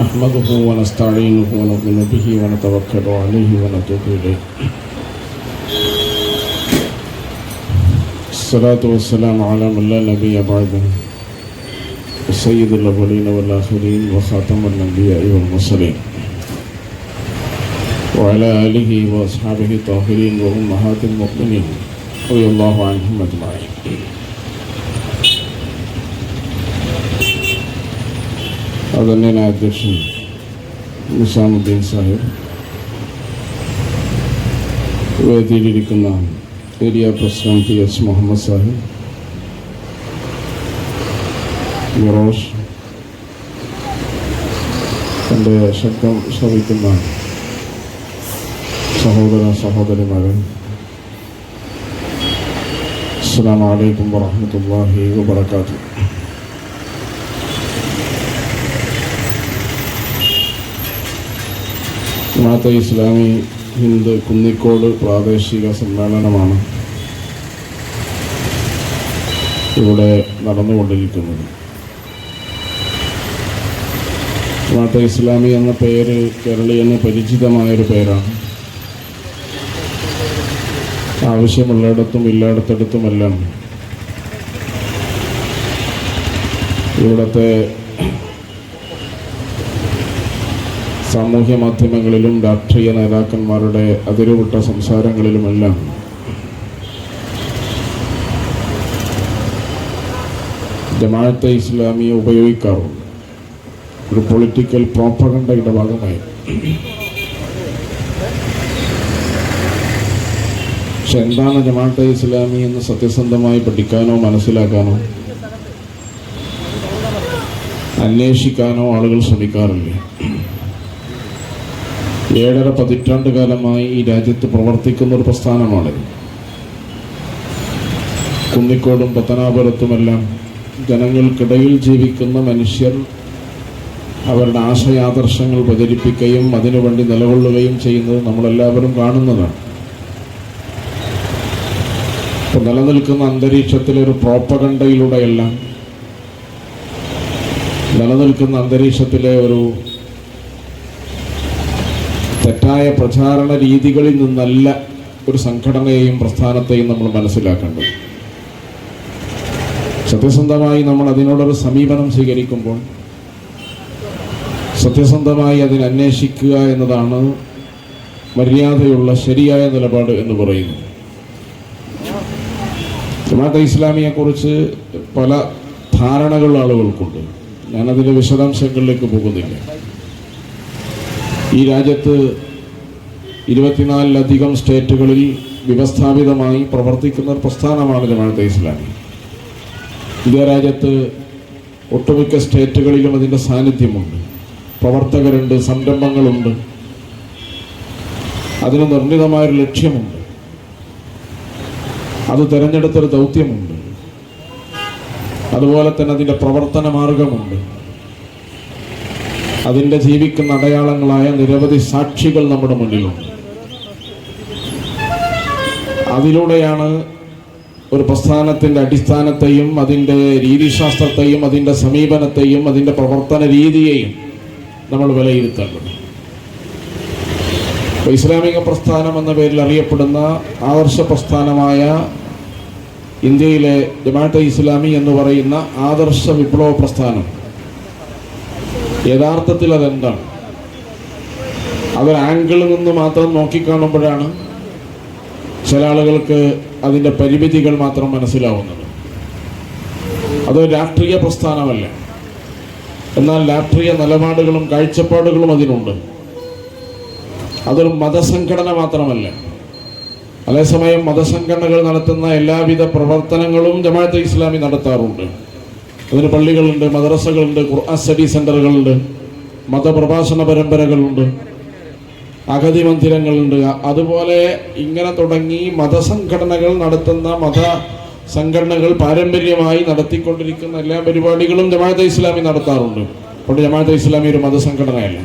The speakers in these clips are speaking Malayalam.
نحمده ونستعينه ونؤمن به ونتوكل عليه ونتوب إليه. الصلاة والسلام على من لا نبي بعده سيد الأولين والآخرين وخاتم الأنبياء والمرسلين وعلى آله وأصحابه الطاهرين وأمهات المؤمنين رضي الله عنهم أجمعين. ആദരണീയനായ അധ്യക്ഷൻ നിസാമുദ്ദീൻ സാഹിബ്, വേദിയിലിരിക്കുന്ന area president PS Muhammad Sahib, Mirosh, എൻ്റെ ശബ്ദം ശ്രവിക്കുന്ന സഹോദര സഹോദരിമാരെ, അസ്സലാമു അലൈക്കും വറഹ്മത്തുള്ളാഹി വബറകാതുഹു. ജമാഅത്തെ ഇസ്ലാമി ഹിന്ദ് കുന്നിക്കോട് പ്രാദേശിക സമ്മേളനമാണ് ഇവിടെ നടന്നുകൊണ്ടിരിക്കുന്നത്. ജമാഅത്തെ ഇസ്ലാമി എന്ന പേര് കേരളീയന് പരിചിതമായൊരു പേരാണ്. ആവശ്യമുള്ളിടത്തും ഇല്ലായിടത്തിടത്തുമെല്ലാം ഇവിടുത്തെ സാമൂഹ്യ മാധ്യമങ്ങളിലും രാഷ്ട്രീയ നേതാക്കന്മാരുടെ അതിരുവിട്ട സംസാരങ്ങളിലുമെല്ലാം ജമാഅത്തെ ഇസ്ലാമിയെ ഉപയോഗിക്കാറുണ്ട്, ഒരു പൊളിറ്റിക്കൽ പ്രോപ്പഗണ്ടയുടെ ഭാഗമായി. പക്ഷെ എന്താണ് ജമാഅത്തെ ഇസ്ലാമി എന്ന് സത്യസന്ധമായി പഠിക്കാനോ മനസ്സിലാക്കാനോ അന്വേഷിക്കാനോ ആളുകൾ ശ്രമിക്കാറില്ല. 7.5 പതിറ്റാണ്ട് കാലമായി ഈ രാജ്യത്ത് പ്രവർത്തിക്കുന്ന ഒരു പ്രസ്ഥാനമാണ്. കുന്നിക്കോടും പത്തനാപുരത്തുമെല്ലാം ജനങ്ങൾക്കിടയിൽ ജീവിക്കുന്ന മനുഷ്യർ അവരുടെ ആശയാദർശങ്ങൾ പ്രചരിപ്പിക്കുകയും അതിനുവേണ്ടി നിലകൊള്ളുകയും ചെയ്യുന്നത് നമ്മളെല്ലാവരും കാണുന്നതാണ്. ഇപ്പോൾ നിലനിൽക്കുന്ന അന്തരീക്ഷത്തിലെ ഒരു പ്രോപ്പഗണ്ടയിലൂടെയല്ല, നിലനിൽക്കുന്ന അന്തരീക്ഷത്തിലെ ഒരു തെറ്റായ പ്രചാരണ രീതികളിൽ നിന്നല്ല ഒരു സംഘടനയെയും പ്രസ്ഥാനത്തെയും നമ്മൾ മനസ്സിലാക്കേണ്ടത്. സത്യസന്ധമായി നമ്മൾ അതിനോടൊരു സമീപനം സ്വീകരിക്കുമ്പോൾ സത്യസന്ധമായി അതിനന്വേഷിക്കുക എന്നതാണ് മര്യാദയുള്ള ശരിയായ നിലപാട് എന്ന് പറയുന്നു. ജമാഅത്തെ ഇസ്ലാമിയെക്കുറിച്ച് പല ധാരണകൾ ആളുകൾക്കുണ്ട്. ഞാനതിൻ്റെ വിശദാംശങ്ങളിലേക്ക് പോകുന്നില്ല. ഈ രാജ്യത്ത് 24ലധികം സ്റ്റേറ്റുകളിൽ വ്യവസ്ഥാപിതമായി പ്രവർത്തിക്കുന്ന ഒരു പ്രസ്ഥാനമാണ് ജമാഅത്തെ ഇസ്ലാമി. ഇന്ത്യ രാജ്യത്ത് ഒട്ടുമിക്ക സ്റ്റേറ്റുകളിലും അതിൻ്റെ സാന്നിധ്യമുണ്ട്, പ്രവർത്തകരുണ്ട്, സംരംഭങ്ങളുണ്ട്. അതിന് നിർണിതമായൊരു ലക്ഷ്യമുണ്ട്, അത് തിരഞ്ഞെടുത്തൊരു ദൗത്യമുണ്ട്, അതുപോലെ തന്നെ അതിൻ്റെ പ്രവർത്തന മാർഗമുണ്ട്. അതിൻ്റെ ജീവിക്കുന്ന അടയാളങ്ങളായ നിരവധി സാക്ഷികൾ നമ്മുടെ മുന്നിലുണ്ട്. അതിലൂടെയാണ് ഒരു പ്രസ്ഥാനത്തിൻ്റെ അടിസ്ഥാനത്തെയും അതിൻ്റെ രീതിശാസ്ത്രത്തെയും അതിൻ്റെ സമീപനത്തെയും അതിൻ്റെ പ്രവർത്തന രീതിയെയും നമ്മൾ വിലയിരുത്തേണ്ടത്. ഇസ്ലാമിക പ്രസ്ഥാനം എന്ന പേരിൽ അറിയപ്പെടുന്ന ആദർശ പ്രസ്ഥാനമായ ഇന്ത്യയിലെ ജമാഅത്തെ ഇസ്ലാമി എന്ന് പറയുന്ന ആദർശ വിപ്ലവ പ്രസ്ഥാനം യഥാർത്ഥത്തിൽ അതെന്താണ്? അതൊരു ആംഗിളിൽ നിന്ന് മാത്രം നോക്കിക്കാണുമ്പോഴാണ് ചില ആളുകൾക്ക് അതിൻ്റെ പരിമിതികൾ മാത്രം മനസ്സിലാവുന്നത്. അതൊരു രാഷ്ട്രീയ പ്രസ്ഥാനമല്ല, എന്നാൽ രാഷ്ട്രീയ നിലപാടുകളും കാഴ്ചപ്പാടുകളും അതിനുണ്ട്. അതൊരു മതസംഘടന മാത്രമല്ല. അതേസമയം മതസംഘടനകൾ നടത്തുന്ന എല്ലാവിധ പ്രവർത്തനങ്ങളും ജമാഅത്തെ ഇസ്ലാമി നടത്താറുണ്ട്. അതിന് പള്ളികളുണ്ട്, മദ്രസകളുണ്ട്, ഖുർആൻ സ്റ്റഡി സെൻ്ററുകളുണ്ട്, മതപ്രഭാഷണ പരമ്പരകളുണ്ട്, അഗതി മന്ദിരങ്ങളുണ്ട്. അതുപോലെ ഇങ്ങനെ തുടങ്ങി മതസംഘടനകൾ നടത്തുന്ന മത സംഘടനകൾ പാരമ്പര്യമായി നടത്തിക്കൊണ്ടിരിക്കുന്ന എല്ലാ പരിപാടികളും ജമാഅത്തെ ഇസ്ലാമി നടത്താറുണ്ട്. അപ്പോൾ ജമാഅത്തെ ഇസ്ലാമി ഒരു മതസംഘടനയല്ല.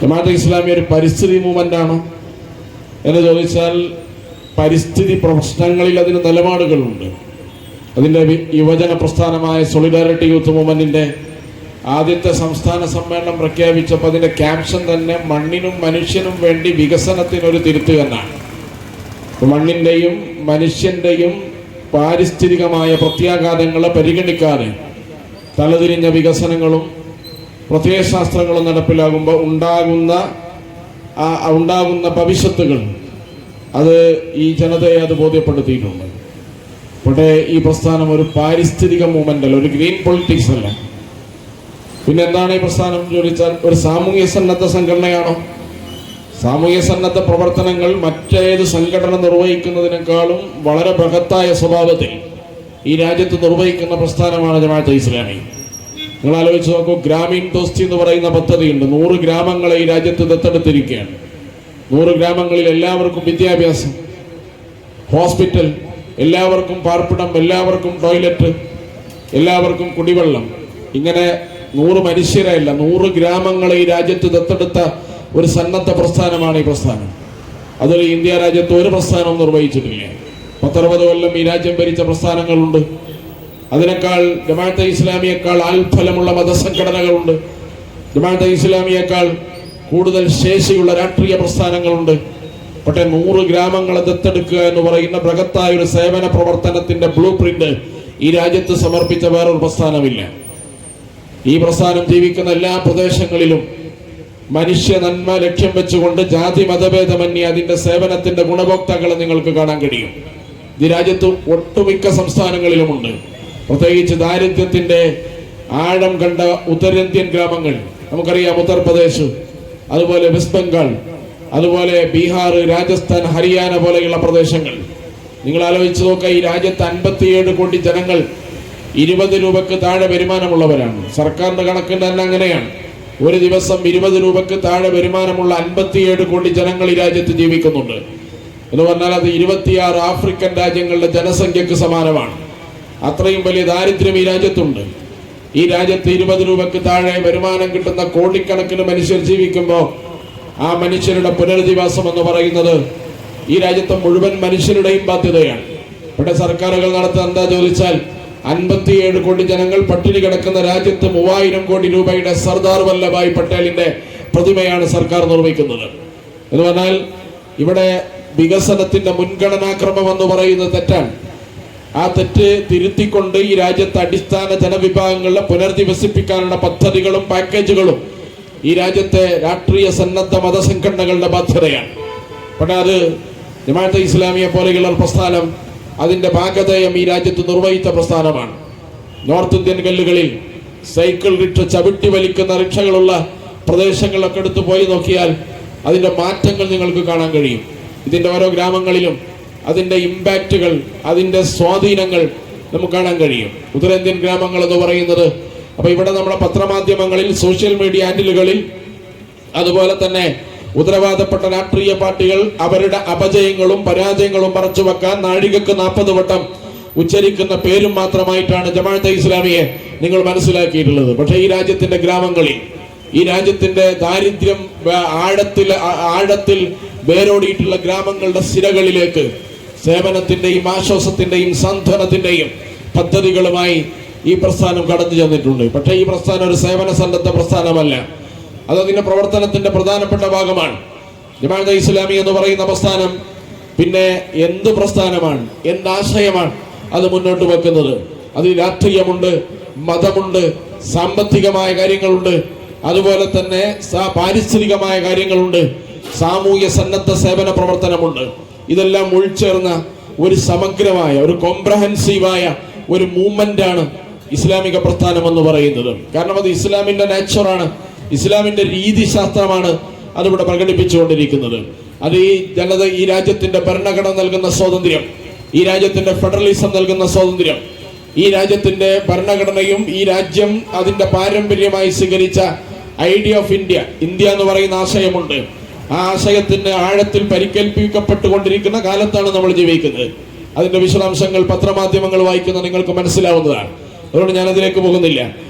ജമാഅത്തെ ഇസ്ലാമി ഒരു പരിസ്ഥിതി മൂവ്മെൻ്റാണോ എന്ന് ചോദിച്ചാൽ പരിസ്ഥിതി പ്രശ്നങ്ങളിൽ അതിന് നിലപാടുകളുണ്ട്. അതിൻ്റെ യുവജന പ്രസ്ഥാനമായ സോളിഡാരിറ്റി യൂത്ത് മൂവ്മെൻറ്റിൻ്റെ ആദ്യത്തെ സംസ്ഥാന സമ്മേളനം പ്രഖ്യാപിച്ചപ്പോൾ അതിൻ്റെ ക്യാപ്ഷൻ തന്നെ മണ്ണിനും മനുഷ്യനും വേണ്ടി വികസനത്തിനൊരു തിരുത്ത് എന്നാണ്. മണ്ണിൻ്റെയും മനുഷ്യൻ്റെയും പാരിസ്ഥിതികമായ പ്രത്യാഘാതങ്ങളെ പരിഗണിക്കാതെ തലതിരിഞ്ഞ വികസനങ്ങളും പ്രത്യയശാസ്ത്രങ്ങളും നടപ്പിലാകുമ്പോൾ ഉണ്ടാകുന്ന ഭവിഷ്യത്തുകൾ അത് ഈ ജനതയെ അത് ബോധ്യപ്പെടുത്തിയിട്ടുണ്ട്. പക്ഷേ ഈ പ്രസ്ഥാനം ഒരു പാരിസ്ഥിതിക മൂവ്മെൻ്റ് അല്ല, ഒരു ഗ്രീൻ പൊളിറ്റിക്സ് അല്ല. പിന്നെ എന്താണ് ഈ പ്രസ്ഥാനം ചോദിച്ചാൽ ഒരു സാമൂഹ്യ സന്നദ്ധ സംഘടനയാണോ? സാമൂഹ്യ സന്നദ്ധ പ്രവർത്തനങ്ങൾ മറ്റേത് സംഘടന നിർവഹിക്കുന്നതിനേക്കാളും വളരെ ബൃഹത്തായ സ്വഭാവത്തിൽ ഈ രാജ്യത്ത് നിർവഹിക്കുന്ന പ്രസ്ഥാനമാണ് ജമാഅത്തെ ഇസ്ലാമി. നിങ്ങൾ ആലോചിച്ച് നോക്കൂ, ഗ്രാമീൺ ദോസ്തി എന്ന് പറയുന്ന പദ്ധതിയുണ്ട്. 100 ഗ്രാമങ്ങളെ ഈ രാജ്യത്ത് ദത്തെടുത്തിരിക്കുകയാണ്. 100 ഗ്രാമങ്ങളിൽ എല്ലാവർക്കും വിദ്യാഭ്യാസം, ഹോസ്പിറ്റൽ, എല്ലാവർക്കും പാർപ്പിടം, എല്ലാവർക്കും ടോയ്ലറ്റ്, എല്ലാവർക്കും കുടിവെള്ളം. ഇങ്ങനെ 100 മനുഷ്യരല്ല, 100 ഗ്രാമങ്ങളെ ഈ രാജ്യത്ത് ദത്തെടുത്ത ഒരു സന്നദ്ധ പ്രസ്ഥാനമാണ് ഈ പ്രസ്ഥാനം. അതൊരു ഇന്ത്യ രാജ്യത്ത് ഒരു പ്രസ്ഥാനവും നിർവഹിച്ചിട്ടില്ല. 10-60 കൊല്ലം ഈ രാജ്യം ഭരിച്ച പ്രസ്ഥാനങ്ങളുണ്ട്. അതിനേക്കാൾ ജമാഅത്തെ ഇസ്ലാമിയേക്കാൾ ആൽഫലമുള്ള മതസംഘടനകളുണ്ട്. ജമാഅത്തെ ഇസ്ലാമിയേക്കാൾ കൂടുതൽ ശേഷിയുള്ള രാഷ്ട്രീയ പ്രസ്ഥാനങ്ങളുണ്ട്. പക്ഷേ 100 ഗ്രാമങ്ങളെ ദത്തെടുക്കുക എന്ന് പറയുന്ന ബൃഹത്തായ ഒരു സേവന പ്രവർത്തനത്തിന്റെ ബ്ലൂ പ്രിന്റ് ഈ രാജ്യത്ത് സമർപ്പിച്ച വേറൊരു പ്രസ്ഥാനമില്ല. ഈ പ്രസ്ഥാനം ജീവിക്കുന്ന എല്ലാ പ്രദേശങ്ങളിലും മനുഷ്യ നന്മ ലക്ഷ്യം വെച്ചുകൊണ്ട് ജാതി മതഭേദമന്യേ അതിന്റെ സേവനത്തിന്റെ ഗുണഭോക്താക്കളെ നിങ്ങൾക്ക് കാണാൻ കഴിയും. ഈ രാജ്യത്ത് ഒട്ടുമിക്ക സംസ്ഥാനങ്ങളിലുമുണ്ട്. പ്രത്യേകിച്ച് ദാരിദ്ര്യത്തിന്റെ ആഴം കണ്ട ഉത്തരേന്ത്യൻ ഗ്രാമങ്ങൾ നമുക്കറിയാം. ഉത്തർപ്രദേശ്, അതുപോലെ വെസ്റ്റ് ബംഗാൾ, അതുപോലെ ബീഹാർ, രാജസ്ഥാൻ, ഹരിയാന പോലെയുള്ള പ്രദേശങ്ങൾ നിങ്ങൾ ആലോചിച്ച് നോക്കുക. ഈ രാജ്യത്ത് 57 കോടി ജനങ്ങൾ 20 രൂപക്ക് താഴെ വരുമാനമുള്ളവരാണ്. സർക്കാരിന്റെ കണക്കിന് തന്നെ അങ്ങനെയാണ്. ഒരു ദിവസം 20 രൂപക്ക് താഴെ വരുമാനമുള്ള 57 കോടി ജനങ്ങൾ ഈ രാജ്യത്ത് ജീവിക്കുന്നുണ്ട് എന്ന് പറഞ്ഞാൽ അത് 26 ആഫ്രിക്കൻ രാജ്യങ്ങളുടെ ജനസംഖ്യക്ക് സമാനമാണ്. അത്രയും വലിയ ദാരിദ്ര്യം ഈ രാജ്യത്തുണ്ട്. ഈ രാജ്യത്ത് 20 രൂപക്ക് താഴെ വരുമാനം കിട്ടുന്ന കോടിക്കണക്കിന് മനുഷ്യർ ജീവിക്കുമ്പോൾ ആ മനുഷ്യരുടെ പുനരധിവാസം എന്ന് പറയുന്നത് ഈ രാജ്യത്തെ മുഴുവൻ മനുഷ്യരുടെയും ബാധ്യതയാണ്. ഇവിടെ സർക്കാരുകൾ നടത്തുന്ന എന്താ ചോദിച്ചാൽ 57 കോടി ജനങ്ങൾ പട്ടിണി കിടക്കുന്ന രാജ്യത്ത് 3000 കോടി രൂപയുടെ സർദാർ വല്ലഭായ് പട്ടേലിന്റെ പ്രതിമയാണ് സർക്കാർ നിർമ്മിക്കുന്നത് എന്ന് പറഞ്ഞാൽ ഇവിടെ വികസനത്തിന്റെ മുൻഗണനാക്രമം എന്ന് പറയുന്നത് തെറ്റാണ്. ആ തെറ്റ് തിരുത്തിക്കൊണ്ട് ഈ രാജ്യത്തെ അടിസ്ഥാന ജനവിഭാഗങ്ങളെ പുനരധിവസിപ്പിക്കാനുള്ള പദ്ധതികളും പാക്കേജുകളും ഈ രാജ്യത്തെ രാഷ്ട്രീയ സന്നദ്ധ മതസംഘടനകളുടെ ബാധ്യതയാണ്. പക്ഷേ അത് ജമാഅത്തെ ഇസ്ലാമിയെ പോലെയുള്ള പ്രസ്ഥാനം അതിന്റെ ഭാഗധേയം ഈ രാജ്യത്ത് നിർവഹിച്ച പ്രസ്ഥാനമാണ്. നോർത്ത് ഇന്ത്യൻ കല്ലുകളിൽ സൈക്കിൾ റിക്ഷ ചവിട്ടി വലിക്കുന്ന റിക്ഷകളുള്ള പ്രദേശങ്ങളിലൊക്കെ എടുത്തു പോയി നോക്കിയാൽ അതിന്റെ മാറ്റങ്ങൾ നിങ്ങൾക്ക് കാണാൻ കഴിയും. ഇതിന്റെ ഓരോ ഗ്രാമങ്ങളിലും അതിന്റെ ഇമ്പാക്റ്റുകൾ, അതിന്റെ സ്വാധീനങ്ങൾ നമുക്ക് കാണാൻ കഴിയും. ഉത്തരേന്ത്യൻ ഗ്രാമങ്ങൾ എന്ന് പറയുന്നത് അപ്പൊ ഇവിടെ നമ്മുടെ പത്രമാധ്യമങ്ങളിൽ, സോഷ്യൽ മീഡിയ ഹാൻഡിലുകളിൽ, അതുപോലെ തന്നെ ഉത്തരവാദപ്പെട്ട രാഷ്ട്രീയ പാർട്ടികൾ അവരുടെ അപജയങ്ങളും പരാജയങ്ങളും മറച്ചു വെക്കാൻ നാഴികക്ക് 40 വട്ടം ഉച്ചരിക്കുന്ന പേരും മാത്രമായിട്ടാണ് ജമാഅത്തെ ഇസ്ലാമിയെ നിങ്ങൾ മനസ്സിലാക്കിയിട്ടുള്ളത്. പക്ഷേ ഈ രാജ്യത്തിന്റെ ഗ്രാമങ്ങളിൽ, ഈ രാജ്യത്തിന്റെ ദാരിദ്ര്യം ആഴത്തിൽ വേരോടിയിട്ടുള്ള ഗ്രാമങ്ങളുടെ സിരകളിലേക്ക് സേവനത്തിന്റെയും ആശ്വാസത്തിന്റെയും സാന്ത്വനത്തിന്റെയും പദ്ധതികളുമായി ഈ പ്രസ്ഥാനം കടന്നു ചെന്നിട്ടുണ്ട്. പക്ഷേ ഈ പ്രസ്ഥാനം ഒരു സേവന സന്നദ്ധ പ്രസ്ഥാനമല്ല. അതതിന്റെ പ്രവർത്തനത്തിന്റെ പ്രധാനപ്പെട്ട ഭാഗമാണ്. ജമാഅത്തെ ഇസ്ലാമി എന്ന് പറയുന്ന പ്രസ്ഥാനം പിന്നെ എന്ത് പ്രസ്ഥാനമാണ്, എന്താശയമാണ് അത് മുന്നോട്ട് വെക്കുന്നത്? അതിൽ രാഷ്ട്രീയമുണ്ട്, മതമുണ്ട്, സാമ്പത്തികമായ കാര്യങ്ങളുണ്ട്, അതുപോലെ തന്നെ പാരിസ്ഥിതികമായ കാര്യങ്ങളുണ്ട്, സാമൂഹ്യ സന്നദ്ധ സേവന പ്രവർത്തനമുണ്ട്. ഇതെല്ലാം ഉൾച്ചേർന്ന ഒരു സമഗ്രമായ, ഒരു കോംപ്രഹെൻസീവായ ഒരു മൂവ്മെന്റാണ് ഇസ്ലാമിക പ്രസ്ഥാനം എന്ന് പറയുന്നത്. കാരണം അത് ഇസ്ലാമിന്റെ നേച്ചറാണ്, ഇസ്ലാമിന്റെ രീതിശാസ്ത്രമാണ് അതിവിടെ പ്രകടിപ്പിച്ചുകൊണ്ടിരിക്കുന്നത്. അത് ഈ ജനത, ഈ രാജ്യത്തിന്റെ ഭരണഘടന നൽകുന്ന സ്വാതന്ത്ര്യം, ഈ രാജ്യത്തിന്റെ ഫെഡറലിസം നൽകുന്ന സ്വാതന്ത്ര്യം, ഈ രാജ്യത്തിന്റെ ഭരണഘടനയും ഈ രാജ്യം അതിന്റെ പാരമ്പര്യമായി സ്വീകരിച്ച ഐഡിയ ഓഫ് ഇന്ത്യ, ഇന്ത്യ എന്ന് പറയുന്ന ആശയമുണ്ട്. ആ ആശയത്തിന്റെ ആഴത്തിൽ പരിക്കേൽപ്പിക്കപ്പെട്ടുകൊണ്ടിരിക്കുന്ന കാലത്താണ് നമ്മൾ ജീവിക്കുന്നത്. അതിന്റെ വിശദാംശങ്ങൾ പത്രമാധ്യമങ്ങൾ വായിക്കുന്ന നിങ്ങൾക്ക് മനസ്സിലാവുന്നതാണ്. അതുകൊണ്ട് ഞാൻ അതിലേക്ക് പോകുന്നില്ല.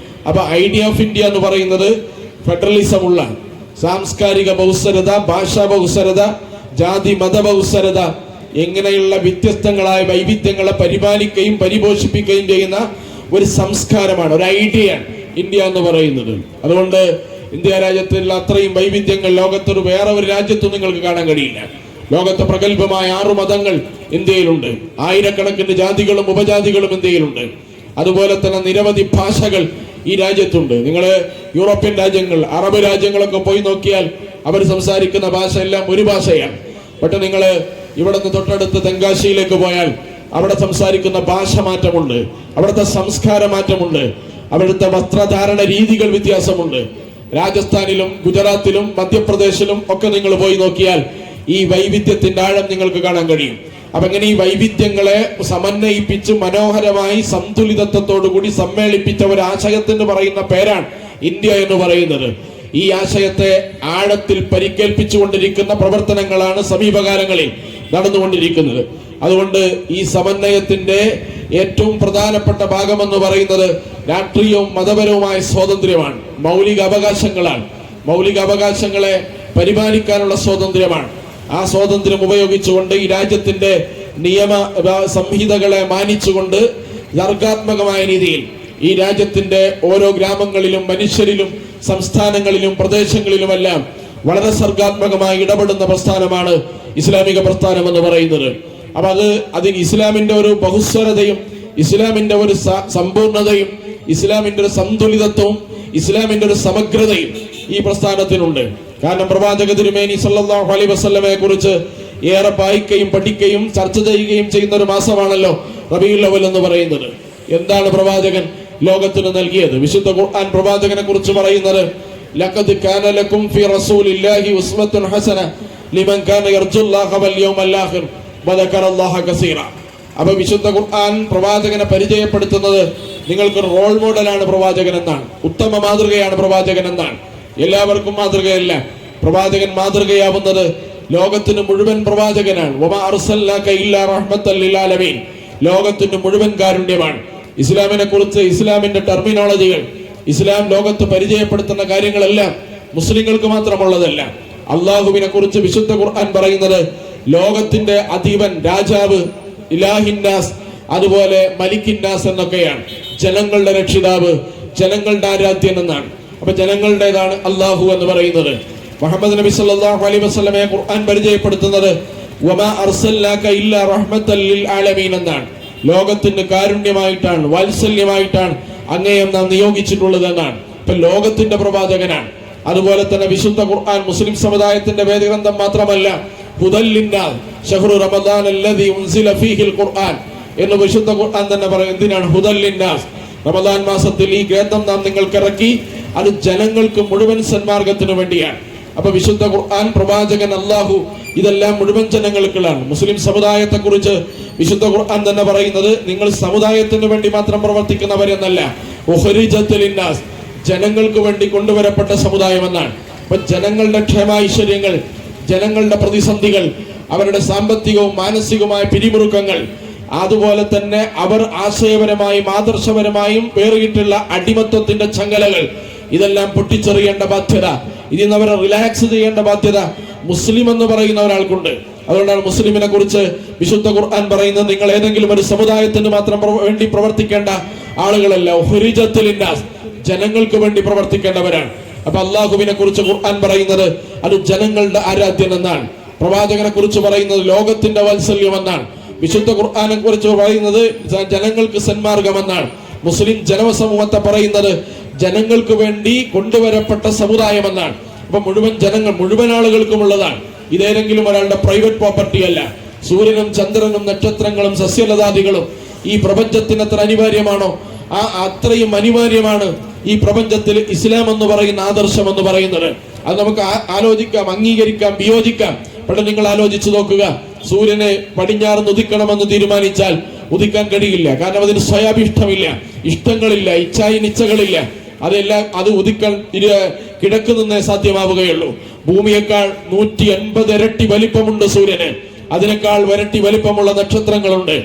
അപ്പൊ ഐഡിയ ഓഫ് ഇന്ത്യ എന്ന് പറയുന്നത് ഫെഡറലിസമുള്ള, സാംസ്കാരിക ബഹുസ്വരത, ഭാഷാ ബഹുസ്വരത, ജാതി മത ബഹുസ്വരത, എങ്ങനെയുള്ള വ്യത്യസ്തങ്ങളായ വൈവിധ്യങ്ങളെ പരിപാലിക്കുകയും പരിപോഷിപ്പിക്കുകയും ചെയ്യുന്ന ഒരു സംസ്കാരമാണ്, ഒരു ഐഡിയയാണ്. ഇന്ത്യ എന്ന് പറയുന്നത്. അതുകൊണ്ട് ഇന്ത്യ രാജ്യത്തുള്ള അത്രയും വൈവിധ്യങ്ങൾ ലോകത്തൊരു വേറെ ഒരു രാജ്യത്തും നിങ്ങൾക്ക് കാണാൻ കഴിയില്ല. ലോകത്തെ പ്രഗത്ഭമായ 6 മതങ്ങൾ ഇന്ത്യയിലുണ്ട്. ആയിരക്കണക്കിന് ജാതികളും ഉപജാതികളും ഇന്ത്യയിലുണ്ട്. അതുപോലെ തന്നെ നിരവധി ഭാഷകൾ ഈ രാജ്യത്തുണ്ട്. നിങ്ങൾ യൂറോപ്യൻ രാജ്യങ്ങൾ, അറബ് രാജ്യങ്ങളൊക്കെ പോയി നോക്കിയാൽ അവർ സംസാരിക്കുന്ന ഭാഷ എല്ലാം ഒരു ഭാഷയാണ്. പക്ഷെ നിങ്ങൾ ഇവിടുന്ന് തൊട്ടടുത്ത് തെങ്കാശിയിലേക്ക് പോയാൽ അവിടെ സംസാരിക്കുന്ന ഭാഷ മാറ്റമുണ്ട്, അവിടുത്തെ സംസ്കാര മാറ്റമുണ്ട്, അവിടുത്തെ വസ്ത്രധാരണ രീതികൾ വ്യത്യാസമുണ്ട്. രാജസ്ഥാനിലും ഗുജറാത്തിലും മധ്യപ്രദേശിലും ഒക്കെ നിങ്ങൾ പോയി നോക്കിയാൽ ഈ വൈവിധ്യത്തിന്റെ ആഴം നിങ്ങൾക്ക് കാണാൻ കഴിയും. അപ്പൊ ഇങ്ങനെ ഈ വൈവിധ്യങ്ങളെ സമന്വയിപ്പിച്ച് മനോഹരമായി സന്തുലിതത്വത്തോടുകൂടി സമ്മേളിപ്പിച്ച ഒരു ആശയത്തിന് പറയുന്ന പേരാണ് ഇന്ത്യ എന്ന് പറയുന്നത്. ഈ ആശയത്തെ ആഴത്തിൽ പരിക്കേൽപ്പിച്ചുകൊണ്ടിരിക്കുന്ന പ്രവർത്തനങ്ങളാണ് സമീപകാലങ്ങളിൽ നടന്നുകൊണ്ടിരിക്കുന്നത്. അതുകൊണ്ട് ഈ സമന്വയത്തിന്റെ ഏറ്റവും പ്രധാനപ്പെട്ട ഭാഗമെന്ന് പറയുന്നത് രാഷ്ട്രീയവും മതപരവുമായ സ്വാതന്ത്ര്യമാണ്, മൗലിക അവകാശങ്ങളാണ്. മൗലിക അവകാശങ്ങളെ പരിപാലിക്കാനുള്ള സ്വാതന്ത്ര്യമാണ്. ആ സ്വാതന്ത്ര്യം ഉപയോഗിച്ചുകൊണ്ട് ഈ രാജ്യത്തിന്റെ നിയമ സംഹിതകളെ മാനിച്ചുകൊണ്ട് സർഗാത്മകമായ രീതിയിൽ ഈ രാജ്യത്തിന്റെ ഓരോ ഗ്രാമങ്ങളിലും മനുഷ്യരിലും സംസ്ഥാനങ്ങളിലും പ്രദേശങ്ങളിലുമെല്ലാം വളരെ സർഗാത്മകമായി ഇടപെടുന്ന പ്രസ്ഥാനമാണ് ഇസ്ലാമിക പ്രസ്ഥാനം എന്ന് പറയുന്നത്. അപ്പൊ അതിന് ഇസ്ലാമിന്റെ ഒരു ബഹുസ്വരതയും ഇസ്ലാമിന്റെ ഒരു സമ്പൂർണതയും ഇസ്ലാമിന്റെ ഒരു സന്തുലിതത്വവും ഇസ്ലാമിന്റെ ഒരു സമഗ്രതയും ഈ പ്രസ്ഥാനത്തിനുണ്ട്. കാരണം പ്രവാചക തിരുമേനി സല്ലല്ലാഹു അലൈഹി വസല്ലമയെ കുറിച്ച് ഏറെ വായിക്കുകയും പഠിക്കുകയും ചർച്ച ചെയ്യുകയും ചെയ്യുന്ന ഒരു മാസമാണല്ലോ റബീഉൽ അവ്വൽ എന്ന് പറയുന്നത്. എന്താണ് പ്രവാചകൻ ലോകത്തിന് നൽകിയത്? വിശുദ്ധ ഖുർആൻ പ്രവാചകനെ കുറിച്ച് പറയുന്നത് ലഖദ് കാന ലക്കും ഫീ റസൂലില്ലാഹി ഉസ്വത്തുൻ ഹസന ലിമൻ കാന യർജുല്ലാഹ വൽ യൗമൽ ആഖിർ വദക്കറല്ലാഹ കസീറ. അപ്പൊ വിശുദ്ധ ഖുർആൻ പ്രവാചകനെ പരിചയപ്പെടുത്തുന്നത് നിങ്ങൾക്ക് റോൾ മോഡലാണ് പ്രവാചകൻ എന്നാണ്, ഉത്തമ മാതൃകയാണ് പ്രവാചകൻ എന്നാണ്. എല്ലാവർക്കും മാതൃകയല്ല. പ്രവാചകൻ മാതൃകയാവുന്നത് ലോകത്തിന് മുഴുവൻ പ്രവാചകനാണ്. വമാ അർസൽനാക ഇല്ലാ റഹ്മത്തൽ ലിൽ ആലമീൻ, ലോകത്തിന് മുഴുവൻ കാരുണ്യമാണ്. ഇസ്ലാമിനെ കുറിച്ച് ഇസ്ലാമിന്റെ ടെർമിനോളജികൾ, ഇസ്ലാം ലോകത്ത് പരിചയപ്പെടുത്തുന്ന കാര്യങ്ങളെല്ലാം മുസ്ലിങ്ങൾക്ക് മാത്രമുള്ളതല്ല. അള്ളാഹുവിനെ കുറിച്ച് വിശുദ്ധ ഖുർആൻ പറയുന്നത് ലോകത്തിന്റെ അധീപൻ, രാജാവ്, ഇലാഹിന്നാസ്, അതുപോലെ മലിക്കിന്നാസ് എന്നൊക്കെയാണ്. ജനങ്ങളുടെ രക്ഷിതാവ്, ജനങ്ങളുടെ ആരാധ്യൻ എന്നാണ്. അപ്പൊ ജനങ്ങളുടേതാണ് അള്ളാഹു എന്ന് പറയുന്നത്. മുഹമ്മദ് നബി സല്ലല്ലാഹു അലൈഹി വസല്ലമയെ ഖുർആൻ പരിചയപ്പെടുത്തുന്നത് വമാ അർസൽനാക ഇല്ലാ റഹ്മത്തൽ ലിൽ ആലമീൻ എന്നാണ്. ലോകത്തിന് കാരുണ്യമായിട്ടാണ്, വാത്സല്യമായിട്ടാണ് അങ്ങേയം നാം നിയോഗിച്ചിട്ടുള്ളത് എന്നാണ്. ഇപ്പൊ ലോകത്തിന്റെ പ്രവാചകനാണ്. അതുപോലെ തന്നെ വിശുദ്ധ ഖുർആൻ മുസ്ലിം സമുദായത്തിന്റെ വേദഗ്രന്ഥം മാത്രമല്ല, ഹുദൽ ലിന്നാസ് ശഹ്റു റമദാൻ അല്ലദീ ഉൻസില ഫീഹിൽ ഖുർആൻ എന്ന് വിശുദ്ധ ഖുർആൻ തന്നെ പറയും. എന്തിനാണ് ഹുദൽ ലിന്നാസ്? റമദാൻ മാസത്തിൽ ഈ ഗ്രന്ഥം നാം നിങ്ങൾക്ക് ഇറക്കി, അത് ജനങ്ങൾക്ക് മുഴുവൻ സന്മാർഗത്തിനു വേണ്ടിയാണ്. അപ്പൊ വിശുദ്ധ ഖുർആൻ, പ്രവാചകൻ, അള്ളാഹു, ഇതെല്ലാം മുഴുവൻ ജനങ്ങൾക്കുള്ളതാണ്. മുസ്ലിം സമുദായത്തെ കുറിച്ച് വിശുദ്ധ ഖുർആൻ തന്നെ പറയുന്നത് നിങ്ങൾ സമുദായത്തിന് വേണ്ടി മാത്രം പ്രവർത്തിക്കുന്നവരെന്നല്ല, ഉഖ്രിജത്ത് ലിന്നാസ്, ജനങ്ങൾക്ക് വേണ്ടി കൊണ്ടുവരപ്പെട്ട സമുദായം എന്നാണ്. അപ്പൊ ജനങ്ങളുടെ ക്ഷേമൈശ്വര്യങ്ങൾ, ജനങ്ങളുടെ പ്രതിസന്ധികൾ, അവരുടെ സാമ്പത്തികവും മാനസികവുമായ പിരിമുറുക്കങ്ങൾ, അതുപോലെ തന്നെ അവർ ആശയപരമായും ആദർശപരമായും വേറിയിട്ടുള്ള അടിമത്വത്തിന്റെ ചങ്ങലകൾ, ഇതെല്ലാം പൊട്ടിച്ചെറിയേണ്ട ബാധ്യത, ഇതിൽ നിന്ന് അവരെ റിലാക്സ് ചെയ്യേണ്ട ബാധ്യത മുസ്ലിം എന്ന് പറയുന്ന ഒരാൾക്കുണ്ട്. അതുകൊണ്ടാണ് മുസ്ലിമിനെ കുറിച്ച് വിശുദ്ധ ഖുർആൻ പറയുന്നത് നിങ്ങൾ ഏതെങ്കിലും ഒരു സമുദായത്തിന് മാത്രം വേണ്ടി പ്രവർത്തിക്കേണ്ട ആളുകളല്ല, ഉഖ്രിജത്ത് ലിന്നാസ്, ജനങ്ങൾക്ക് വേണ്ടി പ്രവർത്തിക്കേണ്ടവരാണ്. അപ്പൊ അള്ളാഹുവിനെ കുറിച്ച് ഖുർആൻ പറയുന്നത് അത് ജനങ്ങളുടെ ആരാധ്യൻ എന്നാണ്. പ്രവാചകനെ കുറിച്ച് പറയുന്നത് ലോകത്തിന്റെ വാത്സല്യം എന്നാണ്. വിശുദ്ധ ഖുർആനെ കുറിച്ച് പറയുന്നത് ജനങ്ങൾക്ക് സന്മാർഗം എന്നാണ്. മുസ്ലിം ജനസമൂഹത്തെ പറയുന്നത് ജനങ്ങൾക്ക് വേണ്ടി കൊണ്ടുവരപ്പെട്ട സമുദായം എന്നാണ്. അപ്പൊ മുഴുവൻ ജനങ്ങൾ, മുഴുവൻ ആളുകൾക്കുമുള്ളതാണ്. ഇതേതെങ്കിലും ഒരാളുടെ പ്രൈവറ്റ് പ്രോപ്പർട്ടി അല്ല. സൂര്യനും ചന്ദ്രനും നക്ഷത്രങ്ങളും സസ്യലതാദികളും ഈ പ്രപഞ്ചത്തിന് എത്ര അനിവാര്യമാണോ അത്രയും അനിവാര്യമാണ് ഈ പ്രപഞ്ചത്തിൽ ഇസ്ലാം എന്ന് പറയുന്ന ആദർശം എന്ന് പറയുന്നത്. അത് നമുക്ക് ആലോചിക്കാം, അംഗീകരിക്കാം, വിയോജിക്കാം. പക്ഷെ നിങ്ങൾ ആലോചിച്ചു നോക്കുക, സൂര്യനെ പടിഞ്ഞാറ് ഉദിക്കണമെന്ന് തീരുമാനിച്ചാൽ ഉദിക്കാൻ കഴിയില്ല. കാരണം അതിന് സ്വയാഭിഷ്ടമില്ല, ഇഷ്ടങ്ങളില്ല, ഇച്ഛായിനിച്ഛകളില്ല. അതെല്ലാം അത് ഉദിക്കാൻ കിഴക്ക് നിന്നേ സാധ്യമാവുകയുള്ളൂ. ഭൂമിയേക്കാൾ 180 ഇരട്ടി വലിപ്പമുണ്ട് സൂര്യന്. അതിനേക്കാൾ ഇരട്ടി വലിപ്പമുള്ള നക്ഷത്രങ്ങളുണ്ട്.